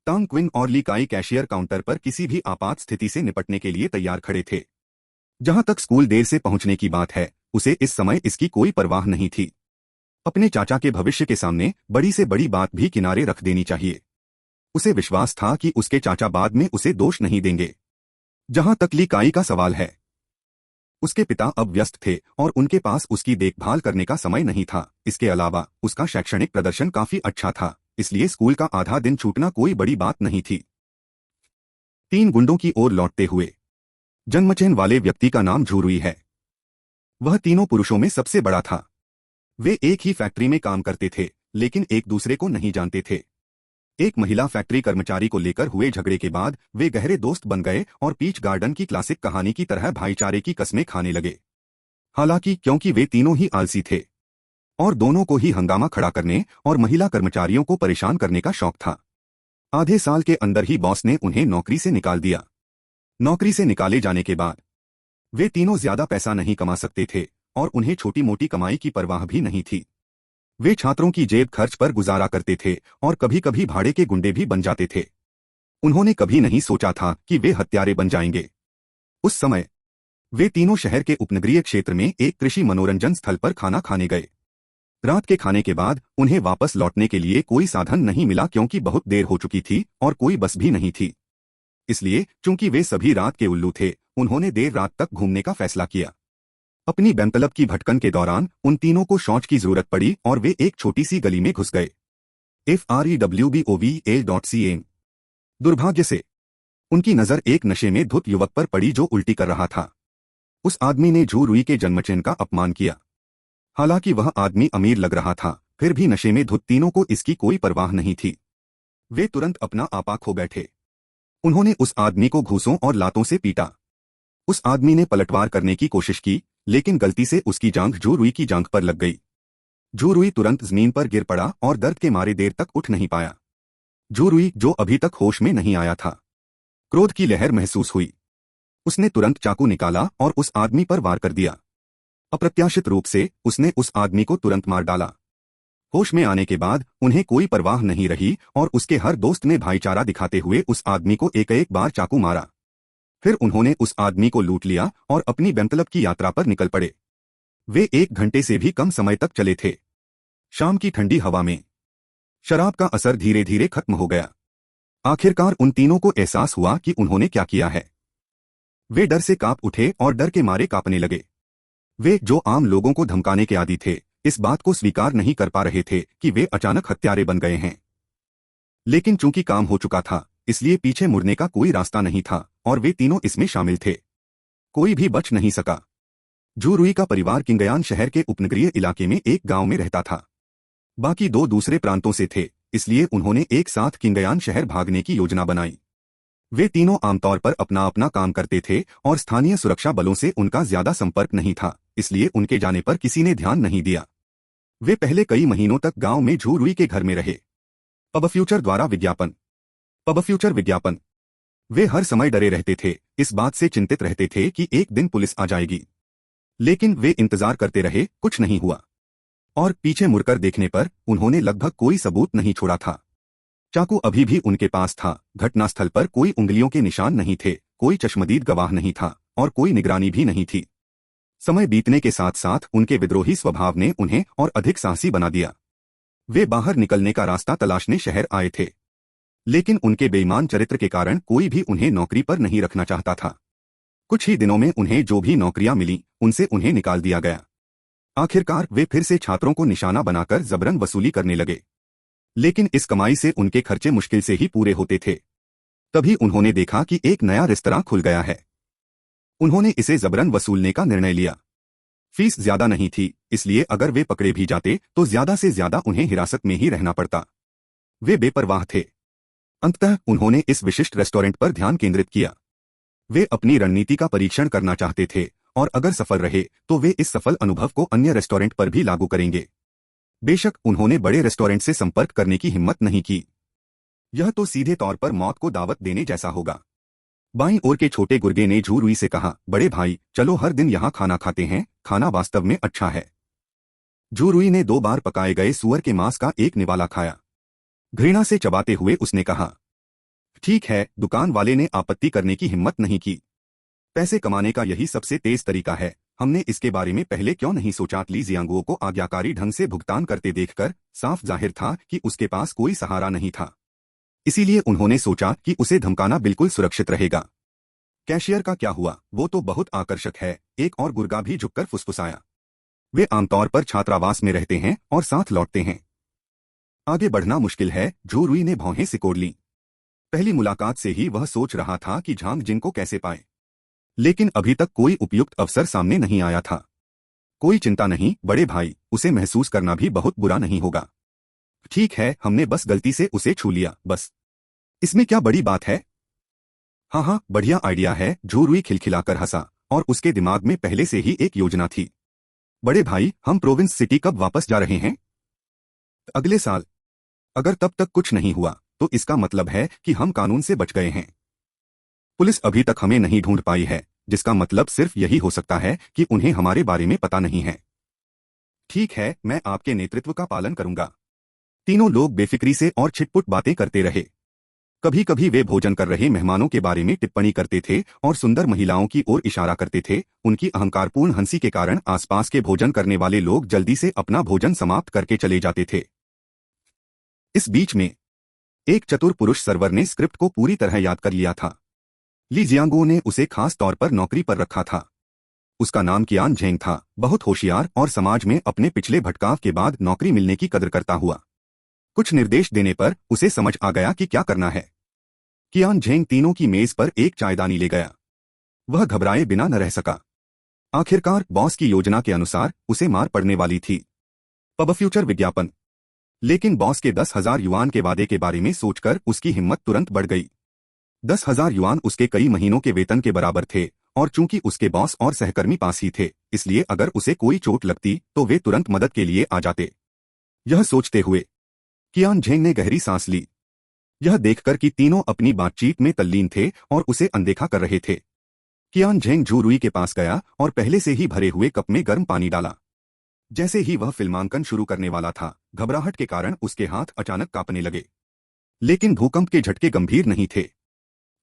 Speaker 1: टांग क्विन और ली काई कैशियर काउंटर पर किसी भी आपात स्थिति से निपटने के लिए तैयार खड़े थे। जहां तक स्कूल देर से पहुंचने की बात है, उसे इस समय इसकी कोई परवाह नहीं थी। अपने चाचा के भविष्य के सामने बड़ी से बड़ी बात भी किनारे रख देनी चाहिए। उसे विश्वास था कि उसके चाचा बाद में उसे दोष नहीं देंगे। जहां तक ली काई का सवाल है, उसके पिता अब व्यस्त थे और उनके पास उसकी देखभाल करने का समय नहीं था। इसके अलावा उसका शैक्षणिक प्रदर्शन काफी अच्छा था, इसलिए स्कूल का आधा दिन छूटना कोई बड़ी बात नहीं थी। 3 गुंडों की ओर लौटते हुए जन्मचेन वाले व्यक्ति का नाम झूरुई है। वह तीनों पुरुषों में सबसे बड़ा था। वे एक ही फैक्ट्री में काम करते थे, लेकिन एक दूसरे को नहीं जानते थे। एक महिला फैक्ट्री कर्मचारी को लेकर हुए झगड़े के बाद वे गहरे दोस्त बन गए और पीच गार्डन की क्लासिक कहानी की तरह भाईचारे की कस्में खाने लगे। हालांकि क्योंकि वे तीनों ही आलसी थे और दोनों को ही हंगामा खड़ा करने और महिला कर्मचारियों को परेशान करने का शौक था, आधे साल के अंदर ही बॉस ने उन्हें नौकरी से निकाल दिया। नौकरी से निकाले जाने के बाद वे तीनों ज्यादा पैसा नहीं कमा सकते थे और उन्हें छोटी मोटी कमाई की परवाह भी नहीं थी। वे छात्रों की जेब खर्च पर गुजारा करते थे और कभी कभी भाड़े के गुंडे भी बन जाते थे। उन्होंने कभी नहीं सोचा था कि वे हत्यारे बन जाएंगे। उस समय वे तीनों शहर के उपनगरीय क्षेत्र में एक कृषि मनोरंजन स्थल पर खाना खाने गए। रात के खाने के बाद उन्हें वापस लौटने के लिए कोई साधन नहीं मिला, क्योंकि बहुत देर हो चुकी थी और कोई बस भी नहीं थी। इसलिए चूंकि वे सभी रात के उल्लू थे, उन्होंने देर रात तक घूमने का फैसला किया। अपनी बेमतलब की भटकन के दौरान उन तीनों को शौच की जरूरत पड़ी और वे एक छोटी सी गली में घुस गए। FREWBOVL.CN। दुर्भाग्य से उनकी नजर एक नशे में धुत युवक पर पड़ी जो उल्टी कर रहा था। उस आदमी ने झूरुई के जन्मचेन का अपमान किया। हालांकि वह आदमी अमीर लग रहा था, फिर भी नशे में धुत तीनों को इसकी कोई परवाह नहीं थी। वे तुरंत अपना आपा खो बैठे। उन्होंने उस आदमी को घूंसों और लातों से पीटा। उस आदमी ने पलटवार करने की कोशिश की, लेकिन गलती से उसकी जांघ झूरुई की जांघ पर लग गई। झूरुई तुरंत जमीन पर गिर पड़ा और दर्द के मारे देर तक उठ नहीं पाया। झूरुई, जो अभी तक होश में नहीं आया था, क्रोध की लहर महसूस हुई। उसने तुरंत चाकू निकाला और उस आदमी पर वार कर दिया। अप्रत्याशित रूप से उसने उस आदमी को तुरंत मार डाला। होश में आने के बाद उन्हें कोई परवाह नहीं रही और उसके हर दोस्त ने भाईचारा दिखाते हुए उस आदमी को एक एक बार चाकू मारा। फिर उन्होंने उस आदमी को लूट लिया और अपनी बेमतलब की यात्रा पर निकल पड़े। वे 1 घंटे से भी कम समय तक चले थे। शाम की ठंडी हवा में शराब का असर धीरे धीरे खत्म हो गया। आखिरकार उन तीनों को एहसास हुआ कि उन्होंने क्या किया है। वे डर से कांप उठे और डर के मारे कांपने लगे। वे जो आम लोगों को धमकाने के आदी थे, इस बात को स्वीकार नहीं कर पा रहे थे कि वे अचानक हत्यारे बन गए हैं। लेकिन चूंकि काम हो चुका था, इसलिए पीछे मुड़ने का कोई रास्ता नहीं था और वे तीनों इसमें शामिल थे। कोई भी बच नहीं सका। झू रुई का परिवार किंगयान शहर के उपनगरीय इलाके में एक गांव में रहता था। बाकी 2 दूसरे प्रांतों से थे, इसलिए उन्होंने एक साथ किंगयान शहर भागने की योजना बनाई। वे तीनों आमतौर पर अपना अपना काम करते थे और स्थानीय सुरक्षा बलों से उनका ज्यादा संपर्क नहीं था, इसलिए उनके जाने पर किसी ने ध्यान नहीं दिया। वे पहले कई महीनों तक गांव में झू रुई के घर में रहे। पब फ्यूचर द्वारा विज्ञापन। पब फ्यूचर विज्ञापन। वे हर समय डरे रहते थे, इस बात से चिंतित रहते थे कि एक दिन पुलिस आ जाएगी। लेकिन वे इंतजार करते रहे, कुछ नहीं हुआ। और पीछे मुड़कर देखने पर उन्होंने लगभग कोई सबूत नहीं छोड़ा था। चाकू अभी भी उनके पास था। घटनास्थल पर कोई उंगलियों के निशान नहीं थे, कोई चश्मदीद गवाह नहीं था और कोई निगरानी भी नहीं थी। समय बीतने के साथ साथ उनके विद्रोही स्वभाव ने उन्हें और अधिक साहसी बना दिया। वे बाहर निकलने का रास्ता तलाशने शहर आए थे, लेकिन उनके बेईमान चरित्र के कारण कोई भी उन्हें नौकरी पर नहीं रखना चाहता था। कुछ ही दिनों में उन्हें जो भी नौकरियां मिली, उनसे उन्हें निकाल दिया गया। आखिरकार वे फिर से छात्रों को निशाना बनाकर जबरन वसूली करने लगे। लेकिन इस कमाई से उनके खर्चे मुश्किल से ही पूरे होते थे। तभी उन्होंने देखा कि एक नया रेस्तरां खुल गया है। उन्होंने इसे जबरन वसूलने का निर्णय लिया। फीस ज्यादा नहीं थी, इसलिए अगर वे पकड़े भी जाते तो ज्यादा से ज्यादा उन्हें हिरासत में ही रहना पड़ता। वे बेपरवाह थे। अंततः उन्होंने इस विशिष्ट रेस्टोरेंट पर ध्यान केंद्रित किया। वे अपनी रणनीति का परीक्षण करना चाहते थे और अगर सफल रहे तो वे इस सफल अनुभव को अन्य रेस्टोरेंट पर भी लागू करेंगे। बेशक उन्होंने बड़े रेस्टोरेंट से संपर्क करने की हिम्मत नहीं की। यह तो सीधे तौर पर मौत को दावत देने जैसा होगा। बाईं ओर के छोटे गुर्गे ने झू रुई से कहा, बड़े भाई, चलो हर दिन यहाँ खाना खाते हैं, खाना वास्तव में अच्छा है। झू रुई ने 2 बार पकाए गए सूअर के मांस का एक निवाला खाया। घृणा से चबाते हुए उसने कहा, ठीक है। दुकान वाले ने आपत्ति करने की हिम्मत नहीं की। पैसे कमाने का यही सबसे तेज तरीका है। हमने इसके बारे में पहले क्यों नहीं सोचा। ली जियांगुओ को आज्ञाकारी ढंग से भुगतान करते देखकर साफ जाहिर था कि उसके पास कोई सहारा नहीं था। इसीलिए उन्होंने सोचा कि उसे धमकाना बिल्कुल सुरक्षित रहेगा। कैशियर का क्या हुआ? वो तो बहुत आकर्षक है। एक और गुर्गा भी झुककर फुसफुसाया। वे आमतौर पर छात्रावास में रहते हैं और साथ लौटते हैं। आगे बढ़ना मुश्किल है। झू रुई ने भौहें सिकोड़ लीं। पहली मुलाकात से ही वह सोच रहा था कि झांग जिन को कैसे पाए, लेकिन अभी तक कोई उपयुक्त अवसर सामने नहीं आया था। कोई चिंता नहीं बड़े भाई, उसे महसूस करना भी बहुत बुरा नहीं होगा। ठीक है, हमने बस गलती से उसे छू लिया, बस। इसमें क्या बड़ी बात है? हाँ हाँ, बढ़िया आइडिया है। झू रुई खिलखिलाकर हंसा और उसके दिमाग में पहले से ही एक योजना थी। बड़े भाई, हम प्रोविंस सिटी कब वापस जा रहे हैं? अगले साल। अगर तब तक कुछ नहीं हुआ तो इसका मतलब है कि हम कानून से बच गए हैं। पुलिस अभी तक हमें नहीं ढूंढ पाई है, जिसका मतलब सिर्फ यही हो सकता है कि उन्हें हमारे बारे में पता नहीं है। ठीक है, मैं आपके नेतृत्व का पालन करूंगा। तीनों लोग बेफिक्री से और छिटपुट बातें करते रहे। कभी कभी वे भोजन कर रहे मेहमानों के बारे में टिप्पणी करते थे और सुंदर महिलाओं की ओर इशारा करते थे। उनकी अहंकारपूर्ण हंसी के कारण आसपास के भोजन करने वाले लोग जल्दी से अपना भोजन समाप्त करके चले जाते थे। इस बीच में एक चतुर पुरुष सर्वर ने स्क्रिप्ट को पूरी तरह याद कर लिया था। ली जियांगुओ ने उसे खास तौर पर नौकरी पर रखा था। उसका नाम कियान झेंग था, बहुत होशियार और समाज में अपने पिछले भटकाव के बाद नौकरी मिलने की कदर करता हुआ। कुछ निर्देश देने पर उसे समझ आ गया कि क्या करना है। कियान झेंग तीनों की मेज पर एक चायदानी ले गया। वह घबराए बिना न रह सका। आखिरकार बॉस की योजना के अनुसार उसे मार पड़ने वाली थी। पब फ्यूचर विज्ञापन। लेकिन बॉस के 10,000 युआन के वादे के बारे में सोचकर उसकी हिम्मत तुरंत बढ़ गई। 10,000 युआन उसके कई महीनों के वेतन के बराबर थे और चूंकि उसके बॉस और सहकर्मी पास ही थे, इसलिए अगर उसे कोई चोट लगती तो वे तुरंत मदद के लिए आ जाते। यह सोचते हुए कियान झेंग ने गहरी सांस ली। यह देखकर कि तीनों अपनी बातचीत में तल्लीन थे और उसे अनदेखा कर रहे थे, कियान झेंग झू रुई के पास गया और पहले से ही भरे हुए कप में गर्म पानी डाला। जैसे ही वह फिल्मांकन शुरू करने वाला था, घबराहट के कारण उसके हाथ अचानक कांपने लगे। लेकिन भूकंप के झटके गंभीर नहीं थे।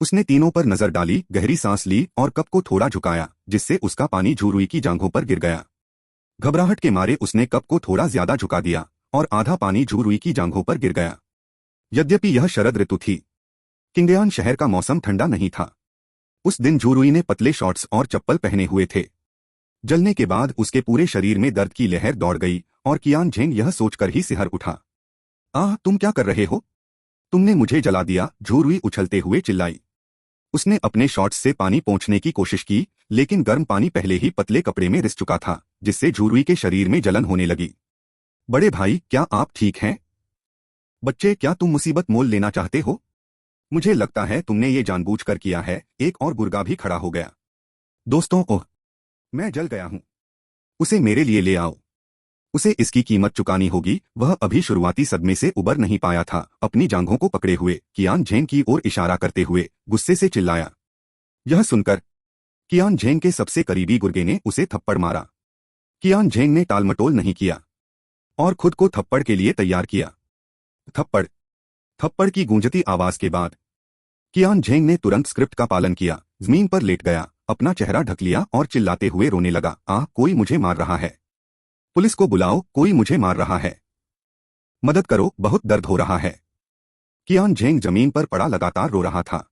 Speaker 1: उसने तीनों पर नजर डाली, गहरी सांस ली और कप को थोड़ा झुकाया, जिससे उसका पानी झू रुई की जांघों पर गिर गया। घबराहट के मारे उसने कप को थोड़ा ज्यादा झुका दिया और आधा पानी झू रुई की जांघों पर गिर गया। यद्यपि यह शरद ऋतु थी, किंगयान शहर का मौसम ठंडा नहीं था। उस दिन झू रुई ने पतले शॉर्ट्स और चप्पल पहने हुए थे। जलने के बाद उसके पूरे शरीर में दर्द की लहर दौड़ गई और कियान झेंग यह सोचकर ही सिहर उठा। आह, तुम क्या कर रहे हो? तुमने मुझे जला दिया, झू रुई उछलते हुए चिल्लाई। उसने अपने शॉर्ट्स से पानी पोंछने की कोशिश की, लेकिन गर्म पानी पहले ही पतले कपड़े में रिस चुका था, जिससे झू रुई के शरीर में जलन होने लगी। बड़े भाई, क्या आप ठीक हैं? बच्चे, क्या तुम मुसीबत मोल लेना चाहते हो? मुझे लगता है तुमने ये जानबूझकर किया है। एक और गुर्गा भी खड़ा हो गया। दोस्तों, ओह, मैं जल गया हूं। उसे मेरे लिए ले आओ। उसे इसकी कीमत चुकानी होगी। वह अभी शुरुआती सदमे से उबर नहीं पाया था। अपनी जांघों को पकड़े हुए कियान झेंग की ओर इशारा करते हुए गुस्से से चिल्लाया। यह सुनकर कियान झेंग के सबसे करीबी गुर्गे ने उसे थप्पड़ मारा। कियान झेंग ने टालमटोल नहीं किया और खुद को थप्पड़ के लिए तैयार किया। थप्पड़ थप्पड़ की गूंजती आवाज के बाद कियान झेंग ने तुरंत स्क्रिप्ट का पालन किया। जमीन पर लेट गया, अपना चेहरा ढक लिया और चिल्लाते हुए रोने लगा। आह, कोई मुझे मार रहा है। पुलिस को बुलाओ, कोई मुझे मार रहा है। मदद करो, बहुत दर्द हो रहा है। कियान झेंग जमीन पर पड़ा लगातार रो रहा था।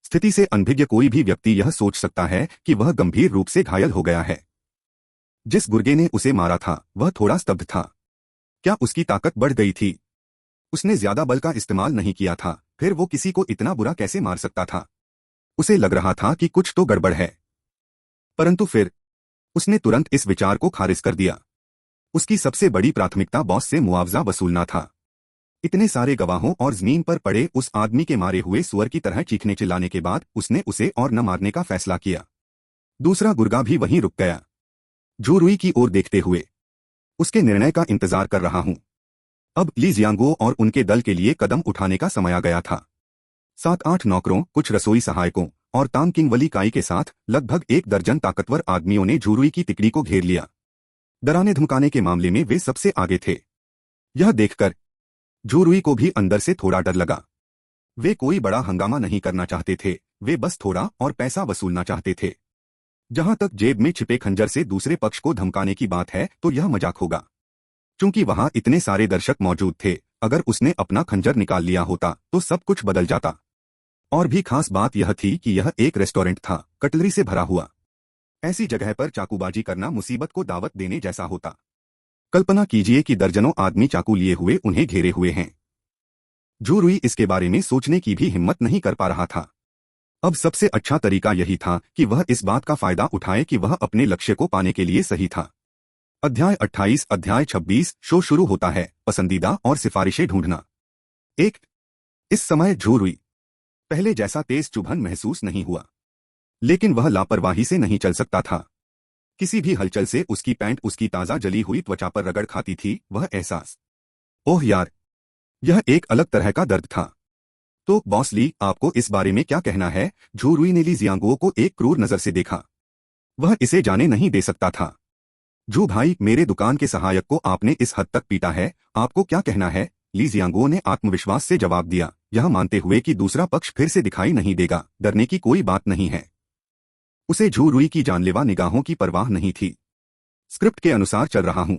Speaker 1: स्थिति से अनभिज्ञ कोई भी व्यक्ति यह सोच सकता है कि वह गंभीर रूप से घायल हो गया है। जिस गुर्गे ने उसे मारा था वह थोड़ा स्तब्ध था। क्या उसकी ताकत बढ़ गई थी? उसने ज्यादा बल का इस्तेमाल नहीं किया था, फिर वो किसी को इतना बुरा कैसे मार सकता था? उसे लग रहा था कि कुछ तो गड़बड़ है, परंतु फिर उसने तुरंत इस विचार को खारिज कर दिया। उसकी सबसे बड़ी प्राथमिकता बॉस से मुआवजा वसूलना था। इतने सारे गवाहों और जमीन पर पड़े उस आदमी के मारे हुए सुअर की तरह चीखने चिल्लाने के बाद उसने उसे और न मारने का फैसला किया। दूसरा गुर्गा भी वहीं रुक गया, झू रुई की ओर देखते हुए। उसके निर्णय का इंतजार कर रहा हूं। अब ली जियांगो और उनके दल के लिए कदम उठाने का समय आ गया था। 7-8 नौकरों, कुछ रसोई सहायकों और तांग किंग वली काई के साथ लगभग 1 दर्जन ताकतवर आदमियों ने झू रुई की तिकड़ी को घेर लिया। डराने धमकाने के मामले में वे सबसे आगे थे। यह देखकर झू रुई को भी अंदर से थोड़ा डर लगा। वे कोई बड़ा हंगामा नहीं करना चाहते थे, वे बस थोड़ा और पैसा वसूलना चाहते थे। जहां तक जेब में छिपे खंजर से दूसरे पक्ष को धमकाने की बात है तो यह मजाक होगा। चूंकि वहां इतने सारे दर्शक मौजूद थे, अगर उसने अपना खंजर निकाल लिया होता तो सब कुछ बदल जाता। और भी खास बात यह थी कि यह एक रेस्टोरेंट था, कटलरी से भरा हुआ। ऐसी जगह पर चाकूबाजी करना मुसीबत को दावत देने जैसा होता। कल्पना कीजिए कि दर्जनों आदमी चाकू लिए हुए उन्हें घेरे हुए हैं। झू रुई इसके बारे में सोचने की भी हिम्मत नहीं कर पा रहा था। अब सबसे अच्छा तरीका यही था कि वह इस बात का फायदा उठाए कि वह अपने लक्ष्य को पाने के लिए सही था। अध्याय 28 अध्याय 26 शो शुरू होता है, पसंदीदा और सिफारिशें ढूंढना। 1। इस समय झू रुई पहले जैसा तेज चुभन महसूस नहीं हुआ, लेकिन वह लापरवाही से नहीं चल सकता था। किसी भी हलचल से उसकी पैंट उसकी ताजा जली हुई त्वचा पर रगड़ खाती थी। वह एहसास, ओह यार, यह एक अलग तरह का दर्द था। तो बॉस ली, आपको इस बारे में क्या कहना है? झू रुई ने ली जियांगो को एक क्रूर नजर से देखा। वह इसे जाने नहीं दे सकता था। झू भाई, मेरे दुकान के सहायक को आपने इस हद तक पीटा है, आपको क्या कहना है? ली जियांगो ने आत्मविश्वास से जवाब दिया, यह मानते हुए कि दूसरा पक्ष फिर से दिखाई नहीं देगा। डरने की कोई बात नहीं है। उसे झू रुई की जानलेवा निगाहों की परवाह नहीं थी। स्क्रिप्ट के अनुसार चल रहा हूं।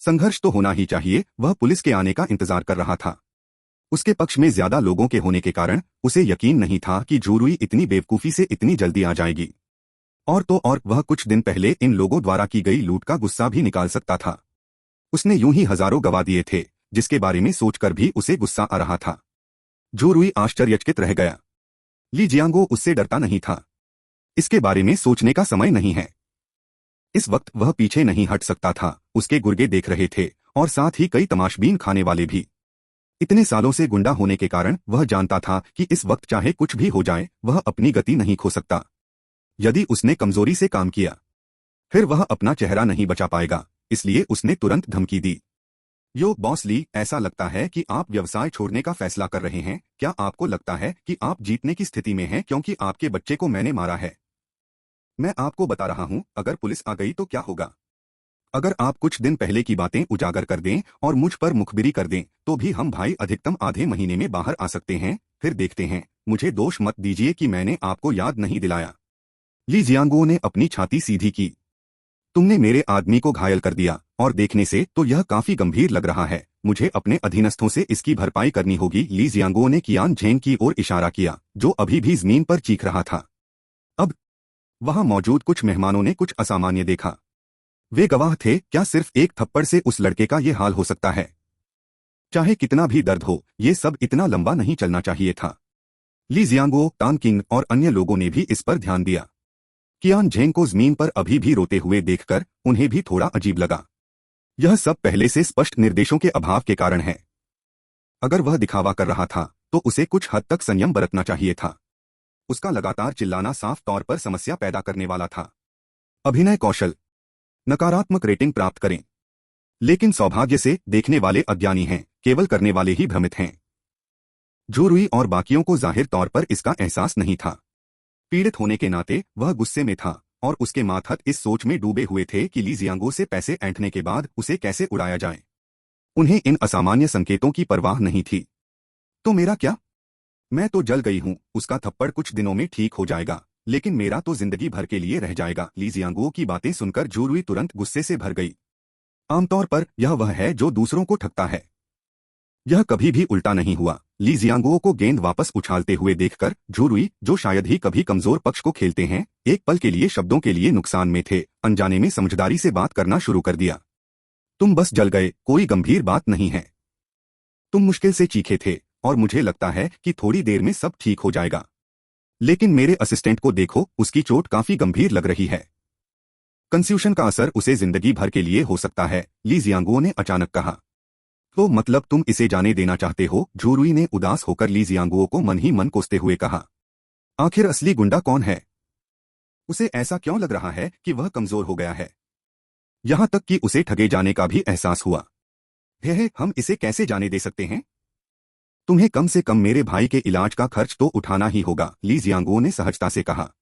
Speaker 1: संघर्ष तो होना ही चाहिए। वह पुलिस के आने का इंतजार कर रहा था। उसके पक्ष में ज्यादा लोगों के होने के कारण उसे यकीन नहीं था कि झू रुई इतनी बेवकूफी से इतनी जल्दी आ जाएगी। और तो और वह कुछ दिन पहले इन लोगों द्वारा की गई लूट का गुस्सा भी निकाल सकता था। उसने यूं ही हजारों गवा दिए थे, जिसके बारे में सोचकर भी उसे गुस्सा आ रहा था। झू रुई आश्चर्यचकित रह गया। ली जियांगो उससे डरता नहीं था। इसके बारे में सोचने का समय नहीं है। इस वक्त वह पीछे नहीं हट सकता था। उसके गुर्गे देख रहे थे और साथ ही कई तमाशबीन खाने वाले भी। इतने सालों से गुंडा होने के कारण वह जानता था कि इस वक्त चाहे कुछ भी हो जाए, वह अपनी गति नहीं खो सकता। यदि उसने कमजोरी से काम किया, फिर वह अपना चेहरा नहीं बचा पाएगा। इसलिए उसने तुरंत धमकी दी, यो बॉस ली, ऐसा लगता है कि आप व्यवसाय छोड़ने का फैसला कर रहे हैं। क्या आपको लगता है कि आप जीतने की स्थिति में हैं क्योंकि आपके बच्चे को मैंने मारा है? मैं आपको बता रहा हूं, अगर पुलिस आ गई तो क्या होगा? अगर आप कुछ दिन पहले की बातें उजागर कर दें और मुझ पर मुखबिरी कर दें, तो भी हम भाई अधिकतम आधे महीने में बाहर आ सकते हैं। फिर देखते हैं। मुझे दोष मत दीजिए कि मैंने आपको याद नहीं दिलाया। ली जियांगो ने अपनी छाती सीधी की। तुमने मेरे आदमी को घायल कर दिया, और देखने से तो यह काफी गंभीर लग रहा है। मुझे अपने अधीनस्थों से इसकी भरपाई करनी होगी। ली जियांगो ने कियान झेंग की ओर इशारा किया, जो अभी भी जमीन पर चीख रहा था। अब वहां मौजूद कुछ मेहमानों ने कुछ असामान्य देखा। वे गवाह थे। क्या सिर्फ एक थप्पड़ से उस लड़के का ये हाल हो सकता है? चाहे कितना भी दर्द हो, ये सब इतना लंबा नहीं चलना चाहिए था। ली जियांगो, तान किंग और अन्य लोगों ने भी इस पर ध्यान दिया। कियान झेंग को जमीन पर अभी भी रोते हुए देखकर उन्हें भी थोड़ा अजीब लगा। यह सब पहले से स्पष्ट निर्देशों के अभाव के कारण है। अगर वह दिखावा कर रहा था, तो उसे कुछ हद तक संयम बरतना चाहिए था। उसका लगातार चिल्लाना साफ तौर पर समस्या पैदा करने वाला था। अभिनय कौशल। नकारात्मक रेटिंग प्राप्त करें। लेकिन सौभाग्य से देखने वाले अज्ञानी हैं, केवल करने वाले ही भ्रमित हैं। झूरुई और बाकियों को जाहिर तौर पर इसका एहसास नहीं था। पीड़ित होने के नाते वह गुस्से में था, और उसके माथत इस सोच में डूबे हुए थे कि ली जियांगो से पैसे ऐंठने के बाद उसे कैसे उड़ाया जाए। उन्हें इन असामान्य संकेतों की परवाह नहीं थी। तो मेरा क्या? मैं तो जल गई हूं। उसका थप्पड़ कुछ दिनों में ठीक हो जाएगा, लेकिन मेरा तो जिंदगी भर के लिए रह जाएगा। ली जियांगो की बातें सुनकर झूरुई तुरंत गुस्से से भर गई। आमतौर पर यह वह है जो दूसरों को ठगता है। यह कभी भी उल्टा नहीं हुआ। ली जियांगो को गेंद वापस उछालते हुए देखकर झूरुई, जो शायद ही कभी कमजोर पक्ष को खेलते हैं, एक पल के लिए शब्दों के लिए नुकसान में थे, अनजाने में समझदारी से बात करना शुरू कर दिया। तुम बस जल गए, कोई गंभीर बात नहीं है। तुम मुश्किल से चीखे थे, और मुझे लगता है कि थोड़ी देर में सब ठीक हो जाएगा। लेकिन मेरे असिस्टेंट को देखो, उसकी चोट काफी गंभीर लग रही है। कंफ्यूशन का असर उसे जिंदगी भर के लिए हो सकता है। ली जियांगो ने अचानक कहा। तो मतलब तुम इसे जाने देना चाहते हो? झूरुई ने उदास होकर ली जियांगो को मन ही मन कोसते हुए कहा। आखिर असली गुंडा कौन है? उसे ऐसा क्यों लग रहा है कि वह कमजोर हो गया है? यहां तक कि उसे ठगे जाने का भी एहसास हुआ। है, हम इसे कैसे जाने दे सकते हैं? तुम्हें कम से कम मेरे भाई के इलाज का खर्च तो उठाना ही होगा, ली जियांगो ने सहजता से कहा।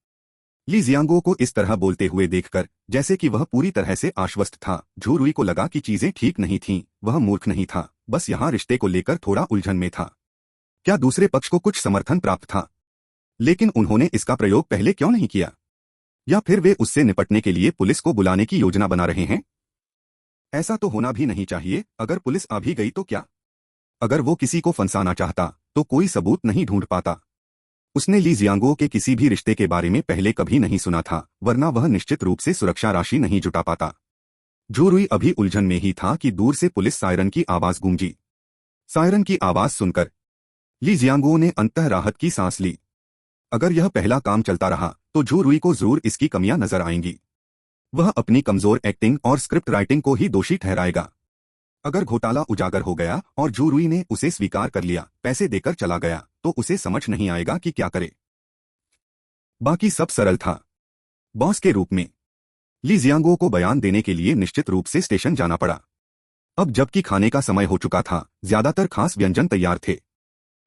Speaker 1: ली जियांगो को इस तरह बोलते हुए देखकर, जैसे कि वह पूरी तरह से आश्वस्त था, झूरुई को लगा कि चीजें ठीक नहीं थीं। वह मूर्ख नहीं था, बस यहाँ रिश्ते को लेकर थोड़ा उलझन में था। क्या दूसरे पक्ष को कुछ समर्थन प्राप्त था? लेकिन उन्होंने इसका प्रयोग पहले क्यों नहीं किया? या फिर वे उससे निपटने के लिए पुलिस को बुलाने की योजना बना रहे हैं? ऐसा तो होना भी नहीं चाहिए। अगर पुलिस आ भी गई तो क्या? अगर वो किसी को फंसाना चाहता, तो कोई सबूत नहीं ढूंढ पाता। उसने ली जियांगो के किसी भी रिश्ते के बारे में पहले कभी नहीं सुना था, वरना वह निश्चित रूप से सुरक्षा राशि नहीं जुटा पाता। झूरुई अभी उलझन में ही था कि दूर से पुलिस सायरन की आवाज गूंजी। सायरन की आवाज सुनकर ली जियांगो ने अंततः राहत की सांस ली। अगर यह पहला काम चलता रहा, तो झूरुई को जरूर इसकी कमियां नजर आएंगी। वह अपनी कमजोर एक्टिंग और स्क्रिप्ट राइटिंग को ही दोषी ठहराएगा। अगर घोटाला उजागर हो गया और झूरुई ने उसे स्वीकार कर लिया, पैसे देकर चला गया, तो उसे समझ नहीं आएगा कि क्या करे। बाकी सब सरल था। बॉस के रूप में ली जियांगो को बयान देने के लिए निश्चित रूप से स्टेशन जाना पड़ा। अब जबकि खाने का समय हो चुका था, ज्यादातर खास व्यंजन तैयार थे।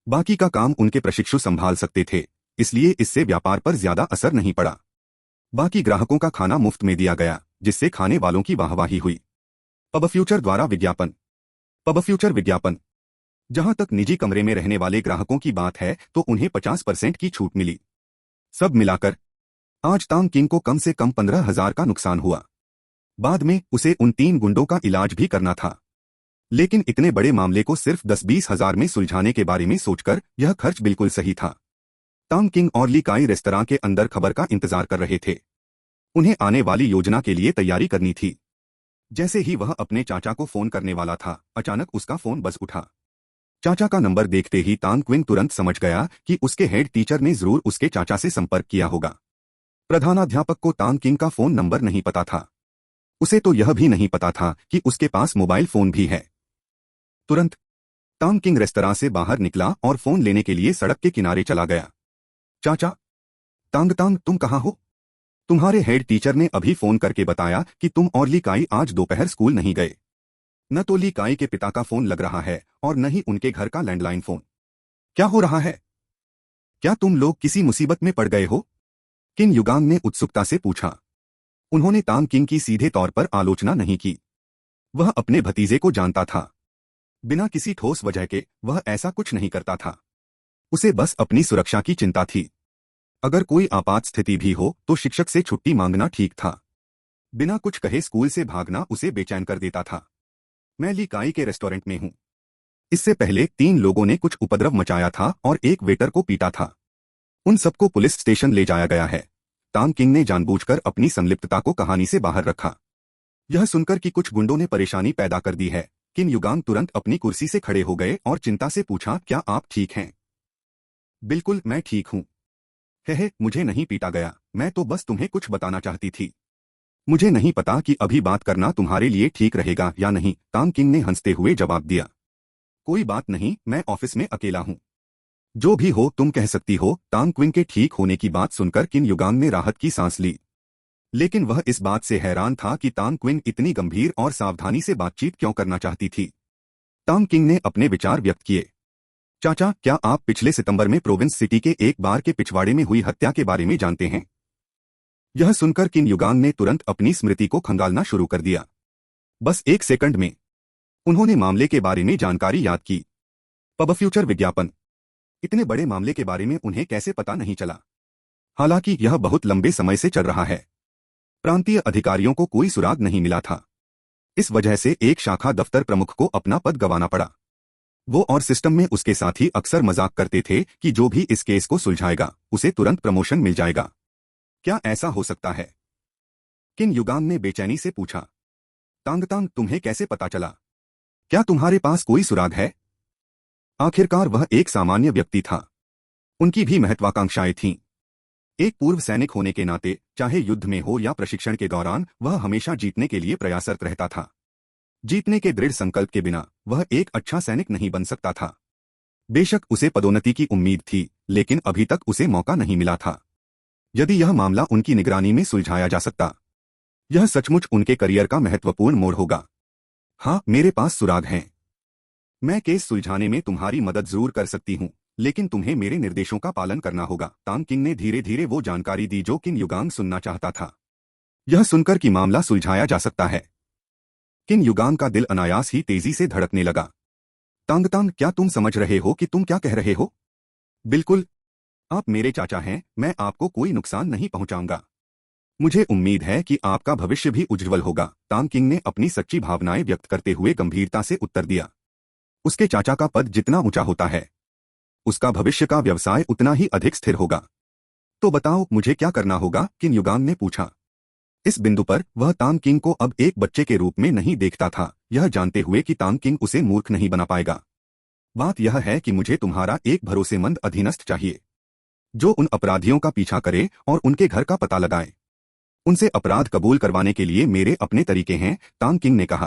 Speaker 1: बाकी का काम उनके प्रशिक्षु संभाल सकते थे, इसलिए इससे व्यापार पर ज्यादा असर नहीं पड़ा। बाकी ग्राहकों का खाना मुफ्त में दिया गया, जिससे खाने वालों की वाहवाही हुई। पब फ्यूचर द्वारा विज्ञापन। पब फ्यूचर विज्ञापन। जहां तक निजी कमरे में रहने वाले ग्राहकों की बात है, तो उन्हें 50% की छूट मिली। सब मिलाकर आज तांग किंग को कम से कम 15,000 का नुकसान हुआ। बाद में उसे उन 3 गुंडों का इलाज भी करना था। लेकिन इतने बड़े मामले को सिर्फ 10-20 हजार में सुलझाने के बारे में सोचकर यह खर्च बिल्कुल सही था। तांग किंग और ली काई रेस्तरां के अंदर खबर का इंतजार कर रहे थे। उन्हें आने वाली योजना के लिए तैयारी करनी थी। जैसे ही वह अपने चाचा को फोन करने वाला था, अचानक उसका फोन बज उठा। चाचा का नंबर देखते ही तांग क्विंग तुरंत समझ गया कि उसके हेड टीचर ने जरूर उसके चाचा से संपर्क किया होगा। प्रधानाध्यापक को तांग किंग का फोन नंबर नहीं पता था। उसे तो यह भी नहीं पता था कि उसके पास मोबाइल फोन भी है। तुरंत तांग किंग रेस्तरां से बाहर निकला और फोन लेने के लिए सड़क के किनारे चला गया। चाचा, तांग तांग, तुम कहाँ हो? तुम्हारे हेड टीचर ने अभी फोन करके बताया कि तुम और ली काई आज दोपहर स्कूल नहीं गए। न तो ली काई के पिता का फोन लग रहा है और न ही उनके घर का लैंडलाइन फोन। क्या हो रहा है? क्या तुम लोग किसी मुसीबत में पड़ गए हो? किन युगांग ने उत्सुकता से पूछा। उन्होंने तांग किंग की सीधे तौर पर आलोचना नहीं की। वह अपने भतीजे को जानता था। बिना किसी ठोस वजह के वह ऐसा कुछ नहीं करता था। उसे बस अपनी सुरक्षा की चिंता थी। अगर कोई आपात स्थिति भी हो तो शिक्षक से छुट्टी मांगना ठीक था। बिना कुछ कहे स्कूल से भागना उसे बेचैन कर देता था। मैं ली काई के रेस्टोरेंट में हूं। इससे पहले 3 लोगों ने कुछ उपद्रव मचाया था और एक वेटर को पीटा था। उन सबको पुलिस स्टेशन ले जाया गया है। तांग किंग ने जानबूझकर अपनी संलिप्तता को कहानी से बाहर रखा। यह सुनकर कि कुछ गुंडों ने परेशानी पैदा कर दी है, किन युगांग तुरंत अपनी कुर्सी से खड़े हो गए और चिंता से पूछा, क्या आप ठीक हैं? बिल्कुल, मैं ठीक हूं। मुझे नहीं पीटा गया, मैं तो बस तुम्हें कुछ बताना चाहती थी। मुझे नहीं पता कि अभी बात करना तुम्हारे लिए ठीक रहेगा या नहीं, तांग किंग ने हंसते हुए जवाब दिया। कोई बात नहीं, मैं ऑफिस में अकेला हूं। जो भी हो तुम कह सकती हो। तांग क्विंग के ठीक होने की बात सुनकर किन युगांग ने राहत की सांस ली। लेकिन वह इस बात से हैरान था कि तांग क्विंग इतनी गंभीर और सावधानी से बातचीत क्यों करना चाहती थी। तांग किंग ने अपने विचार व्यक्त किए। चाचा, क्या आप पिछले सितंबर में प्रोविंस सिटी के एक बार के पिछवाड़े में हुई हत्या के बारे में जानते हैं? यह सुनकर किन युगांग ने तुरंत अपनी स्मृति को खंगालना शुरू कर दिया। बस 1 सेकंड में उन्होंने मामले के बारे में जानकारी याद की। पब फ्यूचर विज्ञापन। इतने बड़े मामले के बारे में उन्हें कैसे पता नहीं चला? हालांकि यह बहुत लंबे समय से चल रहा है। प्रांतीय अधिकारियों को कोई सुराग नहीं मिला था। इस वजह से एक शाखा दफ्तर प्रमुख को अपना पद गंवाना पड़ा। वो और सिस्टम में उसके साथी अक्सर मजाक करते थे कि जो भी इस केस को सुलझाएगा उसे तुरंत प्रमोशन मिल जाएगा। क्या ऐसा हो सकता है? किन युगांग ने बेचैनी से पूछा। तांग, तुम्हें कैसे पता चला? क्या तुम्हारे पास कोई सुराग है? आखिरकार वह एक सामान्य व्यक्ति था। उनकी भी महत्वाकांक्षाएं थीं। एक पूर्व सैनिक होने के नाते, चाहे युद्ध में हो या प्रशिक्षण के दौरान, वह हमेशा जीतने के लिए प्रयासरत रहता था। जीतने के दृढ़ संकल्प के बिना वह एक अच्छा सैनिक नहीं बन सकता था। बेशक उसे पदोन्नति की उम्मीद थी, लेकिन अभी तक उसे मौका नहीं मिला था। यदि यह मामला उनकी निगरानी में सुलझाया जा सकता, यह सचमुच उनके करियर का महत्वपूर्ण मोड़ होगा। हाँ, मेरे पास सुराग हैं। मैं केस सुलझाने में तुम्हारी मदद जरूर कर सकती हूँ, लेकिन तुम्हें मेरे निर्देशों का पालन करना होगा। तांग किंग ने धीरे धीरे वो जानकारी दी जो किन युगांग सुनना चाहता था। यह सुनकर कि मामला सुलझाया जा सकता है, किन युगांग का दिल अनायास ही तेजी से धड़कने लगा। तांग, क्या तुम समझ रहे हो कि तुम क्या कह रहे हो? बिल्कुल, आप मेरे चाचा हैं, मैं आपको कोई नुकसान नहीं पहुंचाऊंगा। मुझे उम्मीद है कि आपका भविष्य भी उज्जवल होगा। तांग किंग ने अपनी सच्ची भावनाएं व्यक्त करते हुए गंभीरता से उत्तर दिया। उसके चाचा का पद जितना ऊंचा होता है, उसका भविष्य का व्यवसाय उतना ही अधिक स्थिर होगा। तो बताओ, मुझे क्या करना होगा? किन युगांग ने पूछा। इस बिंदु पर वह तांग किंग को अब एक बच्चे के रूप में नहीं देखता था, यह जानते हुए कि तांग किंग उसे मूर्ख नहीं बना पाएगा। बात यह है कि मुझे तुम्हारा एक भरोसेमंद अधीनस्थ चाहिए, जो उन अपराधियों का पीछा करे और उनके घर का पता लगाए। उनसे अपराध कबूल करवाने के लिए मेरे अपने तरीके हैं, तांग किंग ने कहा।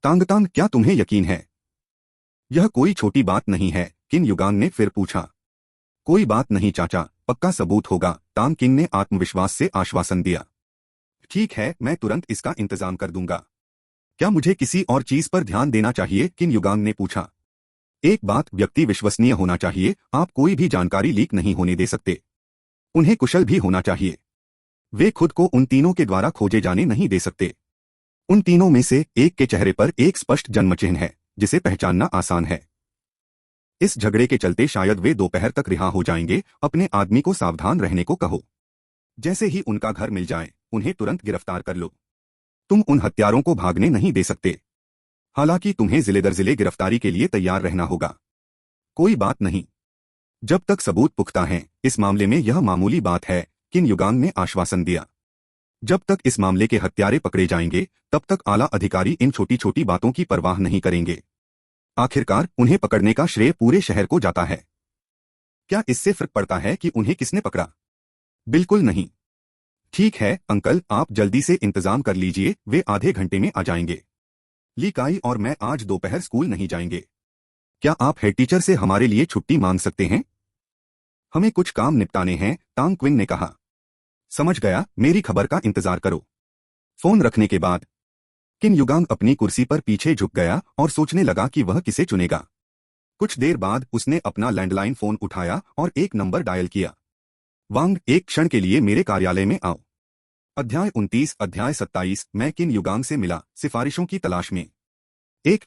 Speaker 1: तांग, क्या तुम्हें यकीन है? यह कोई छोटी बात नहीं है, किन युगांग ने फिर पूछा। कोई बात नहीं चाचा, पक्का सबूत होगा, तांग किंग ने आत्मविश्वास से आश्वासन दिया। ठीक है, मैं तुरंत इसका इंतजाम कर दूंगा। क्या मुझे किसी और चीज पर ध्यान देना चाहिए? किन युगांग ने पूछा। एक बात, व्यक्ति विश्वसनीय होना चाहिए। आप कोई भी जानकारी लीक नहीं होने दे सकते। उन्हें कुशल भी होना चाहिए। वे खुद को उन तीनों के द्वारा खोजे जाने नहीं दे सकते। उन तीनों में से एक के चेहरे पर एक स्पष्ट जन्मचिह्न है, जिसे पहचानना आसान है। इस झगड़े के चलते शायद वे दोपहर तक रिहा हो जाएंगे। अपने आदमी को सावधान रहने को कहो। जैसे ही उनका घर मिल जाए, उन्हें तुरंत गिरफ्तार कर लो। तुम उन हत्यारों को भागने नहीं दे सकते। हालांकि तुम्हें जिले दर जिले गिरफ्तारी के लिए तैयार रहना होगा। कोई बात नहीं, जब तक सबूत पुख्ता हैं, इस मामले में यह मामूली बात है, किन युगांग ने आश्वासन दिया। जब तक इस मामले के हत्यारे पकड़े जाएंगे, तब तक आला अधिकारी इन छोटी छोटी बातों की परवाह नहीं करेंगे। आखिरकार उन्हें पकड़ने का श्रेय पूरे शहर को जाता है। क्या इससे फर्क पड़ता है कि उन्हें किसने पकड़ा? बिल्कुल नहीं। ठीक है अंकल, आप जल्दी से इंतजाम कर लीजिए, वे आधे घंटे में आ जाएंगे। ली काई और मैं आज दोपहर स्कूल नहीं जाएंगे। क्या आप हेड टीचर से हमारे लिए छुट्टी मांग सकते हैं? हमें कुछ काम निपटाने हैं, तांग क्विंग ने कहा। समझ गया, मेरी खबर का इंतजार करो। फोन रखने के बाद किन युगांग अपनी कुर्सी पर पीछे झुक गया और सोचने लगा कि वह किसे चुनेगा। कुछ देर बाद उसने अपना लैंडलाइन फोन उठाया और एक नंबर डायल किया। वांग, एक क्षण के लिए मेरे कार्यालय में आओ। अध्याय 29, अध्याय 27, मैं किन युगांग से मिला, सिफारिशों की तलाश में। एक,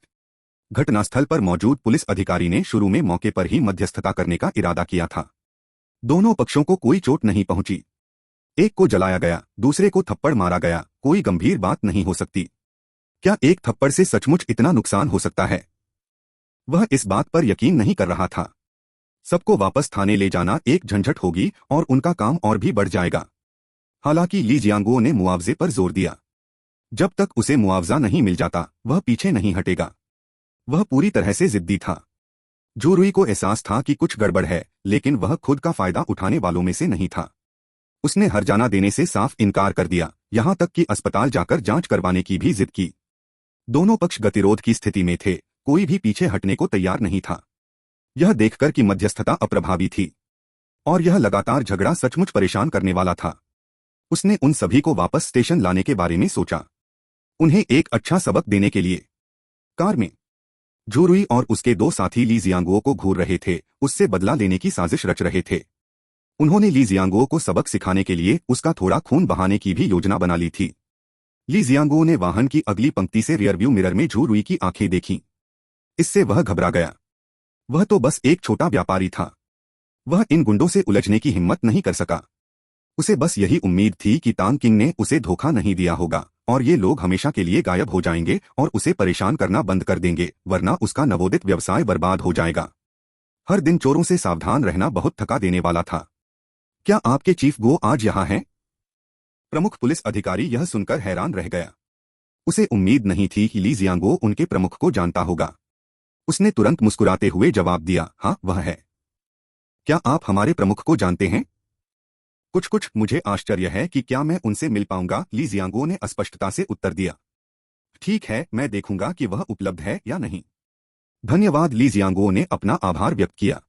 Speaker 1: घटनास्थल पर मौजूद पुलिस अधिकारी ने शुरू में मौके पर ही मध्यस्थता करने का इरादा किया था। दोनों पक्षों को कोई चोट नहीं पहुंची। एक को जलाया गया, दूसरे को थप्पड़ मारा गया, कोई गंभीर बात नहीं हो सकती। क्या एक थप्पड़ से सचमुच इतना नुकसान हो सकता है? वह इस बात पर यकीन नहीं कर रहा था। सबको वापस थाने ले जाना एक झंझट होगी और उनका काम और भी बढ़ जाएगा। हालांकि ली जियांगो ने मुआवजे पर जोर दिया। जब तक उसे मुआवजा नहीं मिल जाता वह पीछे नहीं हटेगा। वह पूरी तरह से जिद्दी था। जूरुई को एहसास था कि कुछ गड़बड़ है, लेकिन वह खुद का फायदा उठाने वालों में से नहीं था। उसने हर्जाना देने से साफ इनकार कर दिया, यहां तक कि अस्पताल जाकर जांच करवाने की भी जिद की। दोनों पक्ष गतिरोध की स्थिति में थे, कोई भी पीछे हटने को तैयार नहीं था। यह देखकर कि मध्यस्थता अप्रभावी थी और यह लगातार झगड़ा सचमुच परेशान करने वाला था, उसने उन सभी को वापस स्टेशन लाने के बारे में सोचा, उन्हें एक अच्छा सबक देने के लिए। कार में जूरुई और उसके दो साथी ली जियांगो को घूर रहे थे, उससे बदला लेने की साजिश रच रहे थे। उन्होंने ली जियांगो को सबक सिखाने के लिए उसका थोड़ा खून बहाने की भी योजना बना ली थी। ली जियांगो ने वाहन की अगली पंक्ति से रियरव्यू मिरर में जूरुई की आंखें देखीं। इससे वह घबरा गया। वह तो बस एक छोटा व्यापारी था। वह इन गुंडों से उलझने की हिम्मत नहीं कर सका। उसे बस यही उम्मीद थी कि तांग किंग ने उसे धोखा नहीं दिया होगा और ये लोग हमेशा के लिए गायब हो जाएंगे और उसे परेशान करना बंद कर देंगे, वरना उसका नवोदित व्यवसाय बर्बाद हो जाएगा। हर दिन चोरों से सावधान रहना बहुत थका देने वाला था। क्या आपके चीफ गो आज यहाँ हैं? प्रमुख पुलिस अधिकारी यह सुनकर हैरान रह गया। उसे उम्मीद नहीं थी कि ली जियांगो उनके प्रमुख को जानता होगा। उसने तुरंत मुस्कुराते हुए जवाब दिया, हाँ वह है। क्या आप हमारे प्रमुख को जानते हैं? कुछ मुझे आश्चर्य है कि क्या मैं उनसे मिल पाऊंगा, ली जियांगो ने अस्पष्टता से उत्तर दिया। ठीक है, मैं देखूंगा कि वह उपलब्ध है या नहीं। धन्यवाद, ली जियांगो ने अपना आभार व्यक्त किया।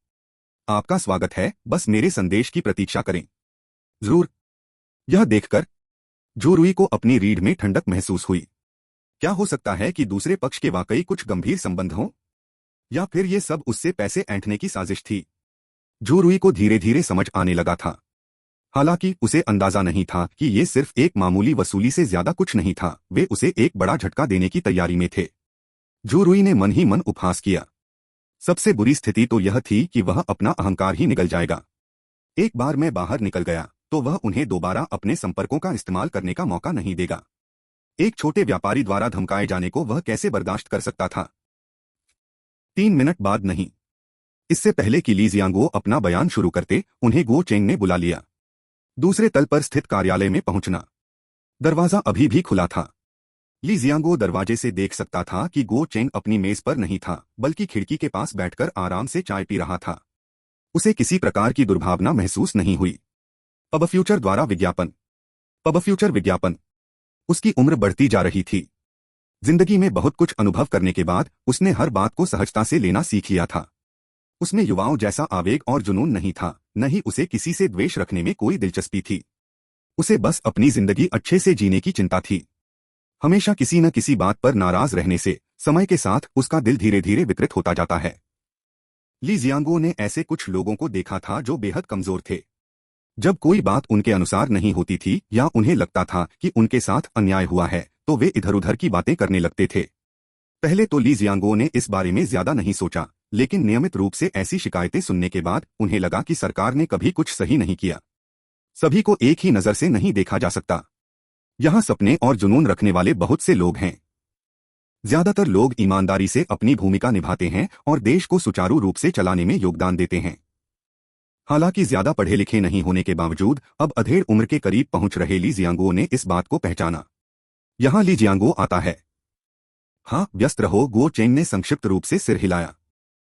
Speaker 1: आपका स्वागत है, बस मेरे संदेश की प्रतीक्षा करें। जरूर। यह देखकर जूरुई को अपनी रीढ़ में ठंडक महसूस हुई। क्या हो सकता है कि दूसरे पक्ष के वाकई कुछ गंभीर संबंध हों? या फिर ये सब उससे पैसे ऐंठने की साजिश थी? जूरुई को धीरे धीरे समझ आने लगा था। हालांकि उसे अंदाजा नहीं था कि ये सिर्फ एक मामूली वसूली से ज्यादा कुछ नहीं था, वे उसे एक बड़ा झटका देने की तैयारी में थे। जूरुई ने मन ही मन उपहास किया। सबसे बुरी स्थिति तो यह थी कि वह अपना अहंकार ही निगल जाएगा। एक बार मैं बाहर निकल गया तो वह उन्हें दोबारा अपने संपर्कों का इस्तेमाल करने का मौका नहीं देगा। एक छोटे व्यापारी द्वारा धमकाए जाने को वह कैसे बर्दाश्त कर सकता था? 3 मिनट बाद नहीं, इससे पहले कि ली जियांगो अपना बयान शुरू करते, उन्हें गो चेंग ने बुला लिया। दूसरे तल पर स्थित कार्यालय में पहुंचना। दरवाजा अभी भी खुला था। ली जियांगो दरवाजे से देख सकता था कि गो चेंग अपनी मेज पर नहीं था, बल्कि खिड़की के पास बैठकर आराम से चाय पी रहा था। उसे किसी प्रकार की दुर्भावना महसूस नहीं हुई। पब फ्यूचर द्वारा विज्ञापन। पब फ्यूचर विज्ञापन। उसकी उम्र बढ़ती जा रही थी। जिंदगी में बहुत कुछ अनुभव करने के बाद उसने हर बात को सहजता से लेना सीख लिया था। उसमें युवाओं जैसा आवेग और जुनून नहीं था, न ही उसे किसी से द्वेष रखने में कोई दिलचस्पी थी। उसे बस अपनी जिंदगी अच्छे से जीने की चिंता थी। हमेशा किसी न किसी बात पर नाराज रहने से समय के साथ उसका दिल धीरे धीरे विकृत होता जाता है। ली जियांगो ने ऐसे कुछ लोगों को देखा था जो बेहद कमजोर थे। जब कोई बात उनके अनुसार नहीं होती थी या उन्हें लगता था कि उनके साथ अन्याय हुआ है, तो वे इधर उधर की बातें करने लगते थे। पहले तो ली जियांगो ने इस बारे में ज्यादा नहीं सोचा, लेकिन नियमित रूप से ऐसी शिकायतें सुनने के बाद उन्हें लगा कि सरकार ने कभी कुछ सही नहीं किया। सभी को एक ही नजर से नहीं देखा जा सकता। यहाँ सपने और जुनून रखने वाले बहुत से लोग हैं। ज्यादातर लोग ईमानदारी से अपनी भूमिका निभाते हैं और देश को सुचारू रूप से चलाने में योगदान देते हैं। हालांकि ज्यादा पढ़े लिखे नहीं होने के बावजूद अब अधेड़ उम्र के करीब पहुंच रहे ली जियांगो ने इस बात को पहचाना। यहाँ ली जियांगो आता है। हाँ, व्यस्त रहो, गो चेंग ने संक्षिप्त रूप से सिर हिलाया।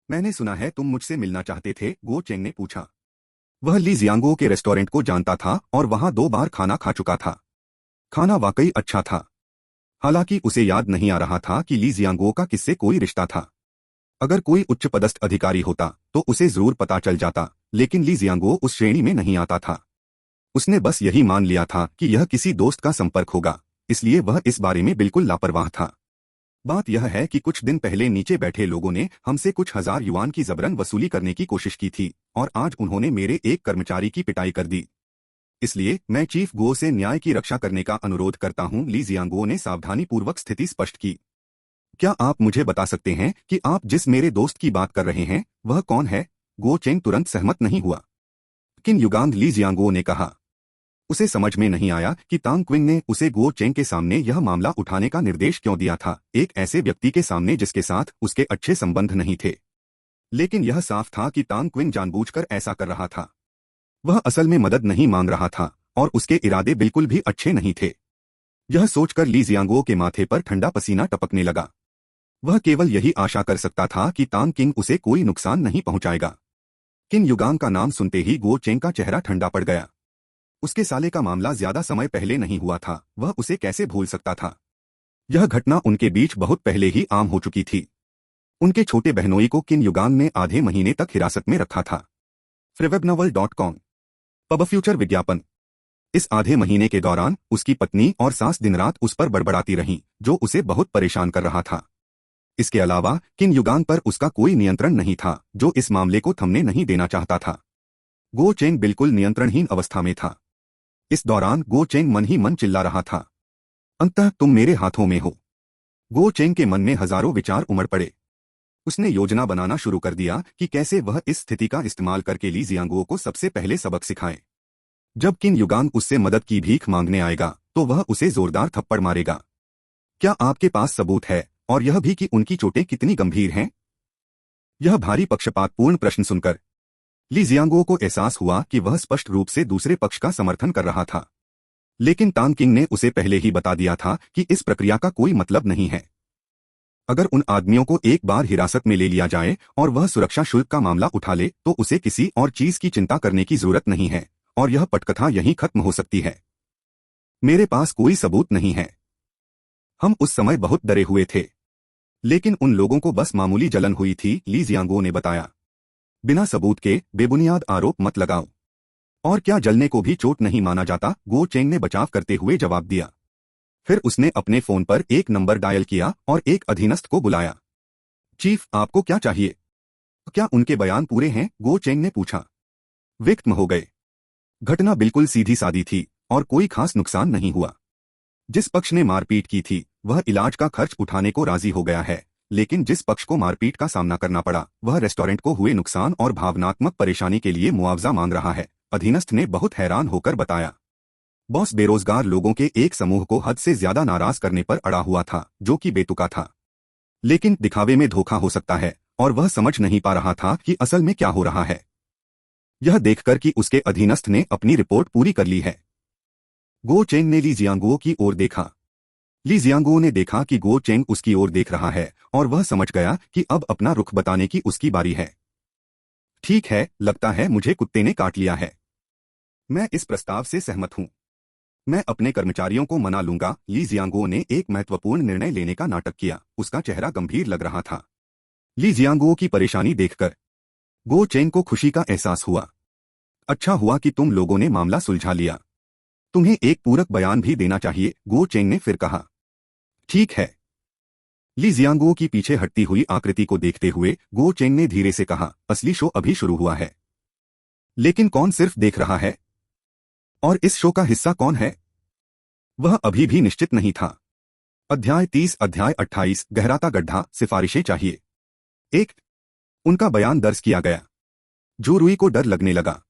Speaker 1: मैंने सुना है तुम मुझसे मिलना चाहते थे, गो चेंग ने पूछा। वह ली जियांगो के रेस्टोरेंट को जानता था और वहां 2 बार खाना खा चुका था। खाना वाकई अच्छा था। हालांकि उसे याद नहीं आ रहा था कि ली जियांगो का किससे कोई रिश्ता था। अगर कोई उच्च पदस्थ अधिकारी होता तो उसे जरूर पता चल जाता, लेकिन ली जियांगो उस श्रेणी में नहीं आता था। उसने बस यही मान लिया था कि यह किसी दोस्त का संपर्क होगा, इसलिए वह इस बारे में बिल्कुल लापरवाह था। बात यह है कि कुछ दिन पहले नीचे बैठे लोगों ने हमसे कुछ हजार युआन की जबरन वसूली करने की कोशिश की थी और आज उन्होंने मेरे एक कर्मचारी की पिटाई कर दी। इसलिए मैं चीफ गो से न्याय की रक्षा करने का अनुरोध करता हूं। ली जियांगो ने सावधानीपूर्वक स्थिति स्पष्ट की। क्या आप मुझे बता सकते हैं कि आप जिस मेरे दोस्त की बात कर रहे हैं वह कौन है? गो चेंग तुरंत सहमत नहीं हुआ। किन युगांग, ली जियांगो ने कहा। उसे समझ में नहीं आया कि तांग क्विंग ने उसे गो चेंग के सामने यह मामला उठाने का निर्देश क्यों दिया था, एक ऐसे व्यक्ति के सामने जिसके साथ उसके अच्छे संबंध नहीं थे। लेकिन यह साफ था कि तांग क्विंग जानबूझकर ऐसा कर रहा था। वह असल में मदद नहीं मांग रहा था और उसके इरादे बिल्कुल भी अच्छे नहीं थे। यह सोचकर ली जियांगो के माथे पर ठंडा पसीना टपकने लगा। वह केवल यही आशा कर सकता था कि तांग किंग उसे कोई नुकसान नहीं पहुंचाएगा। किन युगांग का नाम सुनते ही गो चेंग का चेहरा ठंडा पड़ गया। उसके साले का मामला ज्यादा समय पहले नहीं हुआ था, वह उसे कैसे भूल सकता था। यह घटना उनके बीच बहुत पहले ही आम हो चुकी थी। उनके छोटे बहनोई को किन युगांग ने आधे महीने तक हिरासत में रखा था। freewebnovel.com पब फ्यूचर विज्ञापन। इस आधे महीने के दौरान उसकी पत्नी और सास दिन रात उस पर बड़बड़ाती रहीं, जो उसे बहुत परेशान कर रहा था। इसके अलावा किन युगांग पर उसका कोई नियंत्रण नहीं था, जो इस मामले को थमने नहीं देना चाहता था। गो चेंग बिल्कुल नियंत्रणहीन अवस्था में था। इस दौरान गो चेंग मन ही मन चिल्ला रहा था, अंततः तुम मेरे हाथों में हो। गो चेंग के मन में हजारों विचार उमड़ पड़े। उसने योजना बनाना शुरू कर दिया कि कैसे वह इस स्थिति का इस्तेमाल करके ली जियांगो को सबसे पहले सबक सिखाए। जब किन युगांग उससे मदद की भीख मांगने आएगा तो वह उसे जोरदार थप्पड़ मारेगा। क्या आपके पास सबूत है, और यह भी कि उनकी चोटें कितनी गंभीर हैं? यह भारी पक्षपातपूर्ण प्रश्न सुनकर ली जियांगो को एहसास हुआ कि वह स्पष्ट रूप से दूसरे पक्ष का समर्थन कर रहा था। लेकिन तांग किंग ने उसे पहले ही बता दिया था कि इस प्रक्रिया का कोई मतलब नहीं है। अगर उन आदमियों को एक बार हिरासत में ले लिया जाए और वह सुरक्षा शुल्क का मामला उठा ले तो उसे किसी और चीज की चिंता करने की जरूरत नहीं है और यह पटकथा यहीं खत्म हो सकती है। मेरे पास कोई सबूत नहीं है। हम उस समय बहुत डरे हुए थे, लेकिन उन लोगों को बस मामूली जलन हुई थी, ली जियांगो ने बताया। बिना सबूत के बेबुनियाद आरोप मत लगाओ। और क्या जलने को भी चोट नहीं माना जाता? गो चेंग ने बचाव करते हुए जवाब दिया। फिर उसने अपने फोन पर एक नंबर डायल किया और एक अधीनस्थ को बुलाया। चीफ, आपको क्या चाहिए? क्या उनके बयान पूरे हैं? गो चेंग ने पूछा। विक्टिम हो गए। घटना बिल्कुल सीधी सादी थी और कोई खास नुकसान नहीं हुआ। जिस पक्ष ने मारपीट की थी वह इलाज का खर्च उठाने को राजी हो गया है, लेकिन जिस पक्ष को मारपीट का सामना करना पड़ा वह रेस्टोरेंट को हुए नुकसान और भावनात्मक परेशानी के लिए मुआवजा मांग रहा है, अधीनस्थ ने बहुत हैरान होकर बताया। बॉस बेरोजगार लोगों के एक समूह को हद से ज्यादा नाराज करने पर अड़ा हुआ था, जो कि बेतुका था। लेकिन दिखावे में धोखा हो सकता है और वह समझ नहीं पा रहा था कि असल में क्या हो रहा है। यह देखकर कि उसके अधीनस्थ ने अपनी रिपोर्ट पूरी कर ली है, गो चेंग ने ली जियांगो की ओर देखा। ली जियांगो ने देखा कि गो चेंग उसकी ओर देख रहा है और वह समझ गया कि अब अपना रुख बताने की उसकी बारी है। ठीक है, लगता है मुझे कुत्ते ने काट लिया है। मैं इस प्रस्ताव से सहमत हूं। मैं अपने कर्मचारियों को मना लूंगा। ली जियांगो ने एक महत्वपूर्ण निर्णय लेने का नाटक किया। उसका चेहरा गंभीर लग रहा था। ली जियांगो की परेशानी देखकर गो चेंग को खुशी का एहसास हुआ। अच्छा हुआ कि तुम लोगों ने मामला सुलझा लिया। तुम्हें एक पूरक बयान भी देना चाहिए, गो चेंग ने फिर कहा। ठीक है। ली जियांगो की पीछे हटती हुई आकृति को देखते हुए गो चेंग ने धीरे से कहा, असली शो अभी शुरू हुआ है। लेकिन कौन सिर्फ देख रहा है? और इस शो का हिस्सा कौन है? वह अभी भी निश्चित नहीं था। अध्याय 30, अध्याय 28, गहराता गड्ढा, सिफारिशें चाहिए। एक, उनका बयान दर्ज किया गया। जूरुई को डर लगने लगा।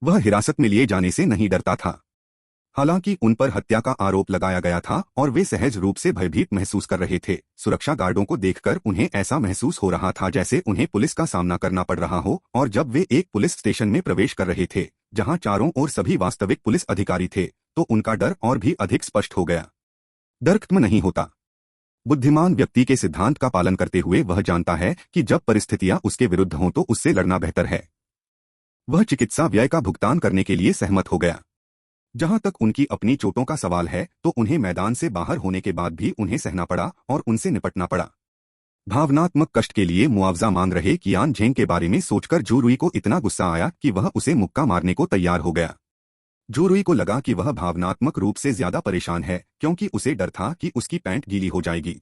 Speaker 1: वह हिरासत में लिए जाने से नहीं डरता था। हालांकि उन पर हत्या का आरोप लगाया गया था और वे सहज रूप से भयभीत महसूस कर रहे थे। सुरक्षा गार्डों को देखकर उन्हें ऐसा महसूस हो रहा था जैसे उन्हें पुलिस का सामना करना पड़ रहा हो, और जब वे एक पुलिस स्टेशन में प्रवेश कर रहे थे जहां चारों ओर सभी वास्तविक पुलिस अधिकारी थे, तो उनका डर और भी अधिक स्पष्ट हो गया। डर खत्म नहीं होता। बुद्धिमान व्यक्ति के सिद्धांत का पालन करते हुए वह जानता है कि जब परिस्थितियां उसके विरुद्ध हों तो उससे लड़ना बेहतर है। वह चिकित्सा व्यय का भुगतान करने के लिए सहमत हो गया। जहां तक उनकी अपनी चोटों का सवाल है तो उन्हें मैदान से बाहर होने के बाद भी उन्हें सहना पड़ा और उनसे निपटना पड़ा। भावनात्मक कष्ट के लिए मुआवजा मांग रहे कियान झेंग के बारे में सोचकर जूरुई को इतना गुस्सा आया कि वह उसे मुक्का मारने को तैयार हो गया। जूरुई को लगा कि वह भावनात्मक रूप से ज्यादा परेशान है क्योंकि उसे डर था कि उसकी पैंट गीली हो जाएगी।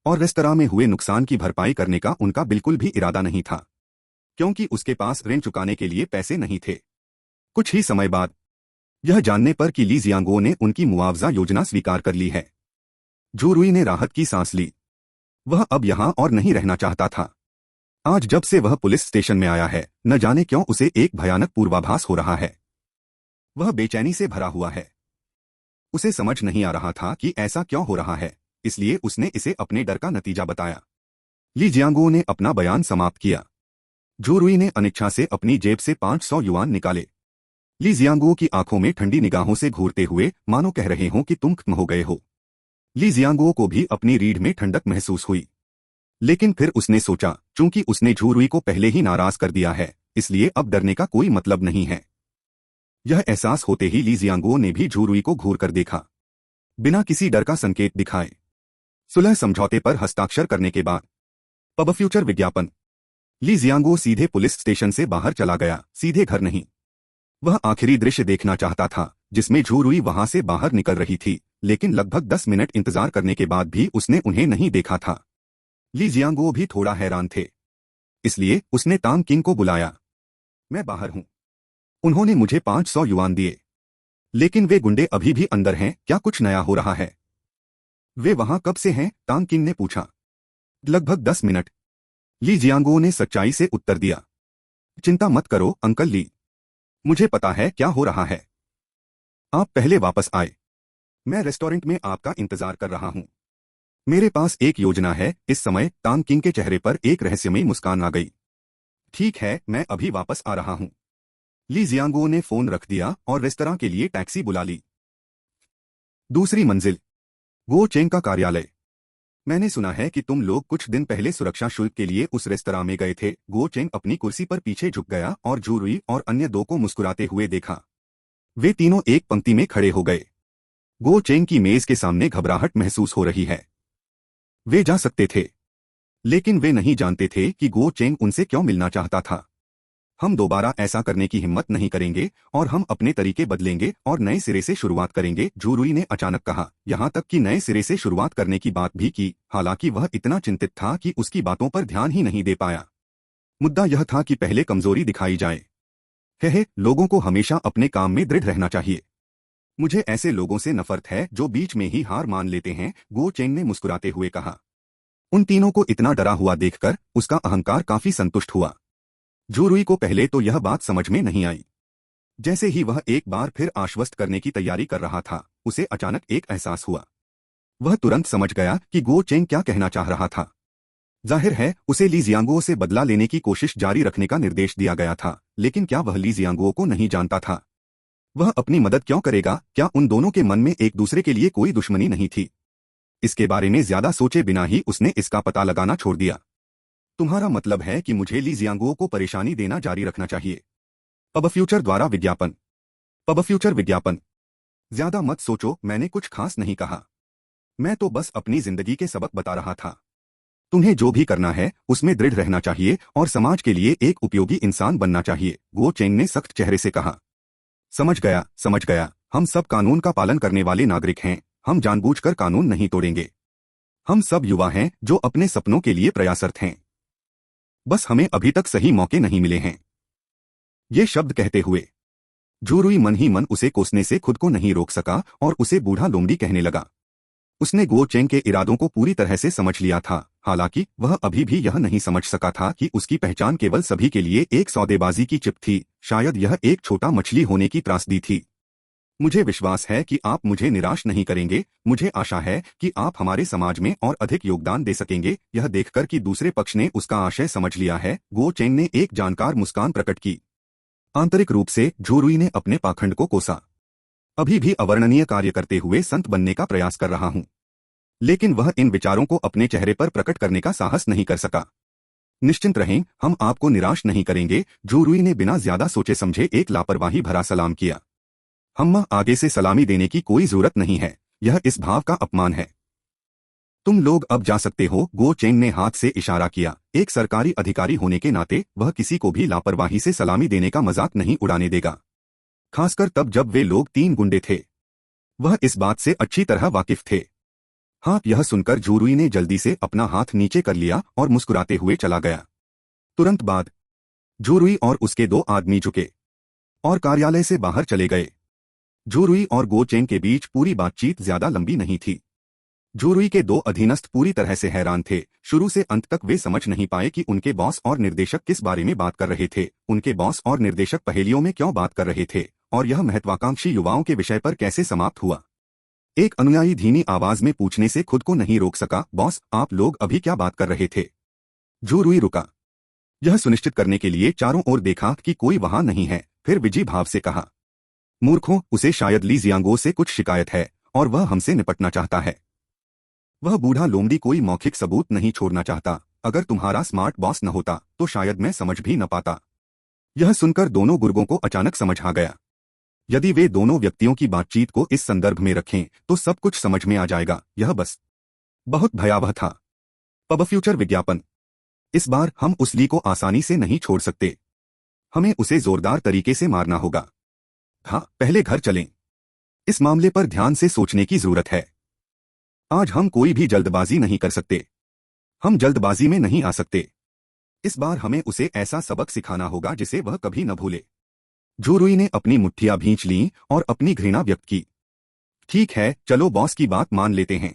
Speaker 1: और रेस्तरां में हुए नुकसान की भरपाई करने का उनका बिल्कुल भी इरादा नहीं था, क्योंकि उसके पास ऋण चुकाने के लिए पैसे नहीं थे। कुछ ही समय बाद यह जानने पर कि ली जियांगो ने उनकी मुआवजा योजना स्वीकार कर ली है, झू रुई ने राहत की सांस ली। वह अब यहां और नहीं रहना चाहता था। आज जब से वह पुलिस स्टेशन में आया है, न जाने क्यों उसे एक भयानक पूर्वाभास हो रहा है। वह बेचैनी से भरा हुआ है। उसे समझ नहीं आ रहा था कि ऐसा क्यों हो रहा है, इसलिए उसने इसे अपने डर का नतीजा बताया। ली जियांगो ने अपना बयान समाप्त किया। झू रुई ने अनिच्छा से अपनी जेब से 500 युआन निकाले। ली जियांगो की आंखों में ठंडी निगाहों से घूरते हुए मानो कह रहे हों कि तुम खत्म हो गए हो। ली जियांगो को भी अपनी रीढ़ में ठंडक महसूस हुई, लेकिन फिर उसने सोचा, चूंकि उसने झू रुई को पहले ही नाराज कर दिया है, इसलिए अब डरने का कोई मतलब नहीं है। यह एहसास होते ही ली जियांगो ने भी झू रुई को घूर कर देखा, बिना किसी डर का संकेत दिखाए। सुलह समझौते पर हस्ताक्षर करने के बाद पब फ्यूचर विज्ञापन। ली जियांगो सीधे पुलिस स्टेशन से बाहर चला गया, सीधे घर नहीं। वह आखिरी दृश्य देखना चाहता था, जिसमें झू रुई वहां से बाहर निकल रही थी, लेकिन लगभग 10 मिनट इंतजार करने के बाद भी उसने उन्हें नहीं देखा था। ली जियांगो भी थोड़ा हैरान थे, इसलिए उसने तांग किंग को बुलाया। मैं बाहर हूं। उन्होंने मुझे 500 युआन दिए, लेकिन वे गुंडे अभी भी अंदर हैं, क्या कुछ नया हो रहा है? वे वहां कब से हैं? तांग किंग ने पूछा। लगभग 10 मिनट, ली जियांगो ने सच्चाई से उत्तर दिया। चिंता मत करो अंकल ली, मुझे पता है क्या हो रहा है। आप पहले वापस आए। मैं रेस्टोरेंट में आपका इंतजार कर रहा हूं। मेरे पास एक योजना है। इस समय तांग किंग के चेहरे पर एक रहस्यमयी मुस्कान आ गई। ठीक है, मैं अभी वापस आ रहा हूं। ली जियांगो ने फोन रख दिया और रेस्तरां के लिए टैक्सी बुला ली। दूसरी मंजिल, गो चेंग का कार्यालय। मैंने सुना है कि तुम लोग कुछ दिन पहले सुरक्षा शुल्क के लिए उस रेस्तरां में गए थे। गो चेंग अपनी कुर्सी पर पीछे झुक गया और झू रुई और अन्य दो को मुस्कुराते हुए देखा। वे तीनों एक पंक्ति में खड़े हो गए। गो चेंग की मेज के सामने घबराहट महसूस हो रही है। वे जा सकते थे, लेकिन वे नहीं जानते थे कि गो चेंग उनसे क्यों मिलना चाहता था। हम दोबारा ऐसा करने की हिम्मत नहीं करेंगे और हम अपने तरीके बदलेंगे और नए सिरे से शुरुआत करेंगे, झू रुई ने अचानक कहा। यहां तक कि नए सिरे से शुरुआत करने की बात भी की, हालांकि वह इतना चिंतित था कि उसकी बातों पर ध्यान ही नहीं दे पाया। मुद्दा यह था कि पहले कमजोरी दिखाई जाए। हे, लोगों को हमेशा अपने काम में दृढ़ रहना चाहिए। मुझे ऐसे लोगों से नफरत है जो बीच में ही हार मान लेते हैं, गो चेंग ने मुस्कुराते हुए कहा। उन तीनों को इतना डरा हुआ देखकर उसका अहंकार काफी संतुष्ट हुआ। झू रुई को पहले तो यह बात समझ में नहीं आई। जैसे ही वह एक बार फिर आश्वस्त करने की तैयारी कर रहा था, उसे अचानक एक एहसास हुआ। वह तुरंत समझ गया कि गो चेंग क्या कहना चाह रहा था। जाहिर है उसे ली जियांगो से बदला लेने की कोशिश जारी रखने का निर्देश दिया गया था, लेकिन क्या वह ली जियांगो को नहीं जानता था? वह अपनी मदद क्यों करेगा? क्या उन दोनों के मन में एक दूसरे के लिए कोई दुश्मनी नहीं थी? इसके बारे में ज्यादा सोचे बिना ही उसने इसका पता लगाना छोड़ दिया। तुम्हारा मतलब है कि मुझे ली जियांगो को परेशानी देना जारी रखना चाहिए? पब फ्यूचर द्वारा विज्ञापन। पब फ्यूचर विज्ञापन। ज्यादा मत सोचो, मैंने कुछ खास नहीं कहा। मैं तो बस अपनी जिंदगी के सबक बता रहा था। तुम्हें जो भी करना है उसमें दृढ़ रहना चाहिए और समाज के लिए एक उपयोगी इंसान बनना चाहिए, गो चेंग ने सख्त चेहरे से कहा। समझ गया, समझ गया। हम सब कानून का पालन करने वाले नागरिक हैं। हम जानबूझकर कानून नहीं तोड़ेंगे। हम सब युवा हैं जो अपने सपनों के लिए प्रयासरत हैं। बस हमें अभी तक सही मौके नहीं मिले हैं। ये शब्द कहते हुए झू रुई मन ही मन उसे कोसने से खुद को नहीं रोक सका और उसे बूढ़ा लोमड़ी कहने लगा। उसने गो चेंग के इरादों को पूरी तरह से समझ लिया था, हालांकि वह अभी भी यह नहीं समझ सका था कि उसकी पहचान केवल सभी के लिए एक सौदेबाजी की चिप थी। शायद यह एक छोटा मछली होने की त्रासदी थी। मुझे विश्वास है कि आप मुझे निराश नहीं करेंगे। मुझे आशा है कि आप हमारे समाज में और अधिक योगदान दे सकेंगे। यह देखकर कि दूसरे पक्ष ने उसका आशय समझ लिया है, गो चेंग ने एक जानकार मुस्कान प्रकट की। आंतरिक रूप से झू रुई ने अपने पाखंड को कोसा। अभी भी अवर्णनीय कार्य करते हुए संत बनने का प्रयास कर रहा हूं, लेकिन वह इन विचारों को अपने चेहरे पर प्रकट करने का साहस नहीं कर सका। निश्चिंत रहें, हम आपको निराश नहीं करेंगे, झू रुई ने बिना ज्यादा सोचे समझे एक लापरवाही भरा सलाम किया। हम्मा, आगे से सलामी देने की कोई जरूरत नहीं है, यह इस भाव का अपमान है। तुम लोग अब जा सकते हो, गो चेंग ने हाथ से इशारा किया। एक सरकारी अधिकारी होने के नाते वह किसी को भी लापरवाही से सलामी देने का मजाक नहीं उड़ाने देगा, खासकर तब जब वे लोग 3 गुंडे थे। वह इस बात से अच्छी तरह वाकिफ थे। हाँ, यह सुनकर जोरुई ने जल्दी से अपना हाथ नीचे कर लिया और मुस्कुराते हुए चला गया। तुरंत बाद जोरुई और उसके 2 आदमी झुके और कार्यालय से बाहर चले गए। जोरुई और गो चेंग के बीच पूरी बातचीत ज्यादा लंबी नहीं थी। जोरुई के 2 अधीनस्थ पूरी तरह से हैरान थे। शुरू से अंत तक वे समझ नहीं पाए कि उनके बॉस और निर्देशक किस बारे में बात कर रहे थे, उनके बॉस और निर्देशक पहेलियों में क्यों बात कर रहे थे, और यह महत्वाकांक्षी युवाओं के विषय पर कैसे समाप्त हुआ। एक अनुयायी धीमी आवाज में पूछने से खुद को नहीं रोक सका, बॉस, आप लोग अभी क्या बात कर रहे थे? जोरुई रुका, यह सुनिश्चित करने के लिए चारों ओर देखा कि कोई वहां नहीं है, फिर विजी भाव से कहा, मूर्खों, उसे शायद ली जियांगो से कुछ शिकायत है और वह हमसे निपटना चाहता है। वह बूढ़ा लोमड़ी कोई मौखिक सबूत नहीं छोड़ना चाहता। अगर तुम्हारा स्मार्ट बॉस न होता तो शायद मैं समझ भी न पाता। यह सुनकर दोनों गुर्गों को अचानक समझ आ गया। यदि वे दोनों व्यक्तियों की बातचीत को इस संदर्भ में रखें तो सब कुछ समझ में आ जाएगा। यह बस बहुत भयावह था। पब फ्यूचर विज्ञापन। इस बार हम उस ली को आसानी से नहीं छोड़ सकते। हमें उसे जोरदार तरीके से मारना होगा। हाँ, पहले घर चलें। इस मामले पर ध्यान से सोचने की जरूरत है। आज हम कोई भी जल्दबाजी नहीं कर सकते। हम जल्दबाजी में नहीं आ सकते। इस बार हमें उसे ऐसा सबक सिखाना होगा जिसे वह कभी न भूले। जोरुई ने अपनी मुट्ठियां भींच लीं और अपनी घृणा व्यक्त की। ठीक है, चलो बॉस की बात मान लेते हैं।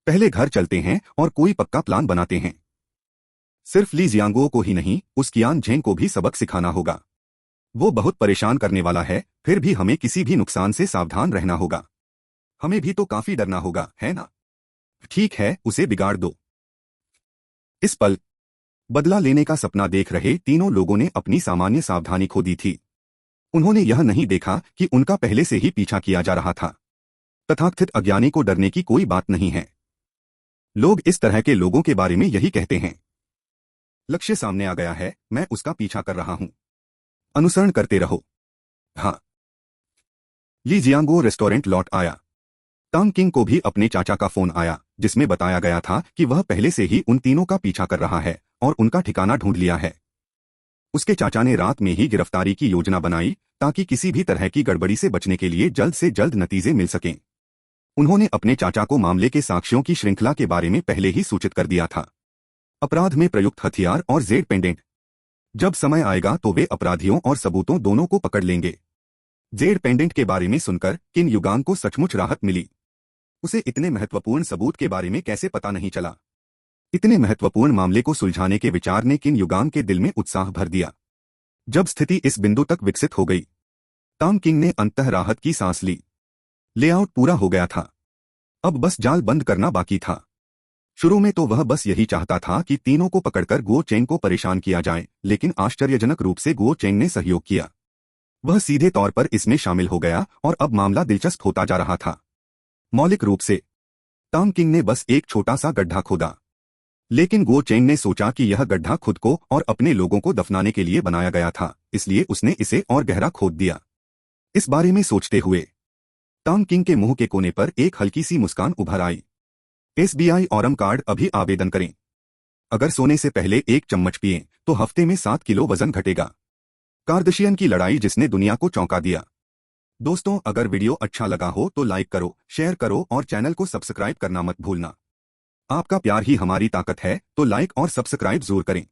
Speaker 1: पहले घर चलते हैं और कोई पक्का प्लान बनाते हैं। सिर्फ ली जियांगो को ही नहीं, उस कियान झेंग को भी सबक सिखाना होगा। वो बहुत परेशान करने वाला है, फिर भी हमें किसी भी नुकसान से सावधान रहना होगा। हमें भी तो काफी डरना होगा, है ना? ठीक है, उसे बिगाड़ दो। इस पल बदला लेने का सपना देख रहे तीनों लोगों ने अपनी सामान्य सावधानी खो दी थी। उन्होंने यह नहीं देखा कि उनका पहले से ही पीछा किया जा रहा था। तथाकथित अज्ञानी को डरने की कोई बात नहीं है। लोग इस तरह के लोगों के बारे में यही कहते हैं। लक्ष्य सामने आ गया है, मैं उसका पीछा कर रहा हूं। अनुसरण करते रहो। हाँ। ली जियांगो रेस्टोरेंट लौट आया। टांग किंग को भी अपने चाचा का फोन आया, जिसमें बताया गया था कि वह पहले से ही उन तीनों का पीछा कर रहा है और उनका ठिकाना ढूंढ लिया है। उसके चाचा ने रात में ही गिरफ्तारी की योजना बनाई ताकि किसी भी तरह की गड़बड़ी से बचने के लिए जल्द से जल्द नतीजे मिल सकें। उन्होंने अपने चाचा को मामले के साक्ष्यों की श्रृंखला के बारे में पहले ही सूचित कर दिया था। अपराध में प्रयुक्त हथियार और जेड पेंडेंट। जब समय आएगा तो वे अपराधियों और सबूतों दोनों को पकड़ लेंगे। जेड पेंडेंट के बारे में सुनकर किन युगांग को सचमुच राहत मिली। उसे इतने महत्वपूर्ण सबूत के बारे में कैसे पता नहीं चला। इतने महत्वपूर्ण मामले को सुलझाने के विचार ने किन युगांग के दिल में उत्साह भर दिया। जब स्थिति इस बिंदु तक विकसित हो गई, टांग किंग ने अंततः राहत की सांस ली। लेआउट पूरा हो गया था। अब बस जाल बंद करना बाकी था। शुरू में तो वह बस यही चाहता था कि तीनों को पकड़कर गो चेंग को परेशान किया जाए, लेकिन आश्चर्यजनक रूप से गो चेंग ने सहयोग किया। वह सीधे तौर पर इसमें शामिल हो गया और अब मामला दिलचस्प होता जा रहा था। मौलिक रूप से टांग किंग ने बस एक छोटा सा गड्ढा खोदा, लेकिन गो चेंग ने सोचा कि यह गड्ढा खुद को और अपने लोगों को दफनाने के लिए बनाया गया था, इसलिए उसने इसे और गहरा खोद दिया। इस बारे में सोचते हुए टांग किंग के मुंह के कोने पर एक हल्की सी मुस्कान उभर आई। SBI ऑरम कार्ड अभी आवेदन करें। अगर सोने से पहले 1 चम्मच पिएं तो हफ्ते में 7 किलो वजन घटेगा। कार्दशियन की लड़ाई जिसने दुनिया को चौंका दिया। दोस्तों, अगर वीडियो अच्छा लगा हो तो लाइक करो, शेयर करो और चैनल को सब्सक्राइब करना मत भूलना। आपका प्यार ही हमारी ताकत है, तो लाइक और सब्सक्राइब जरूर करें।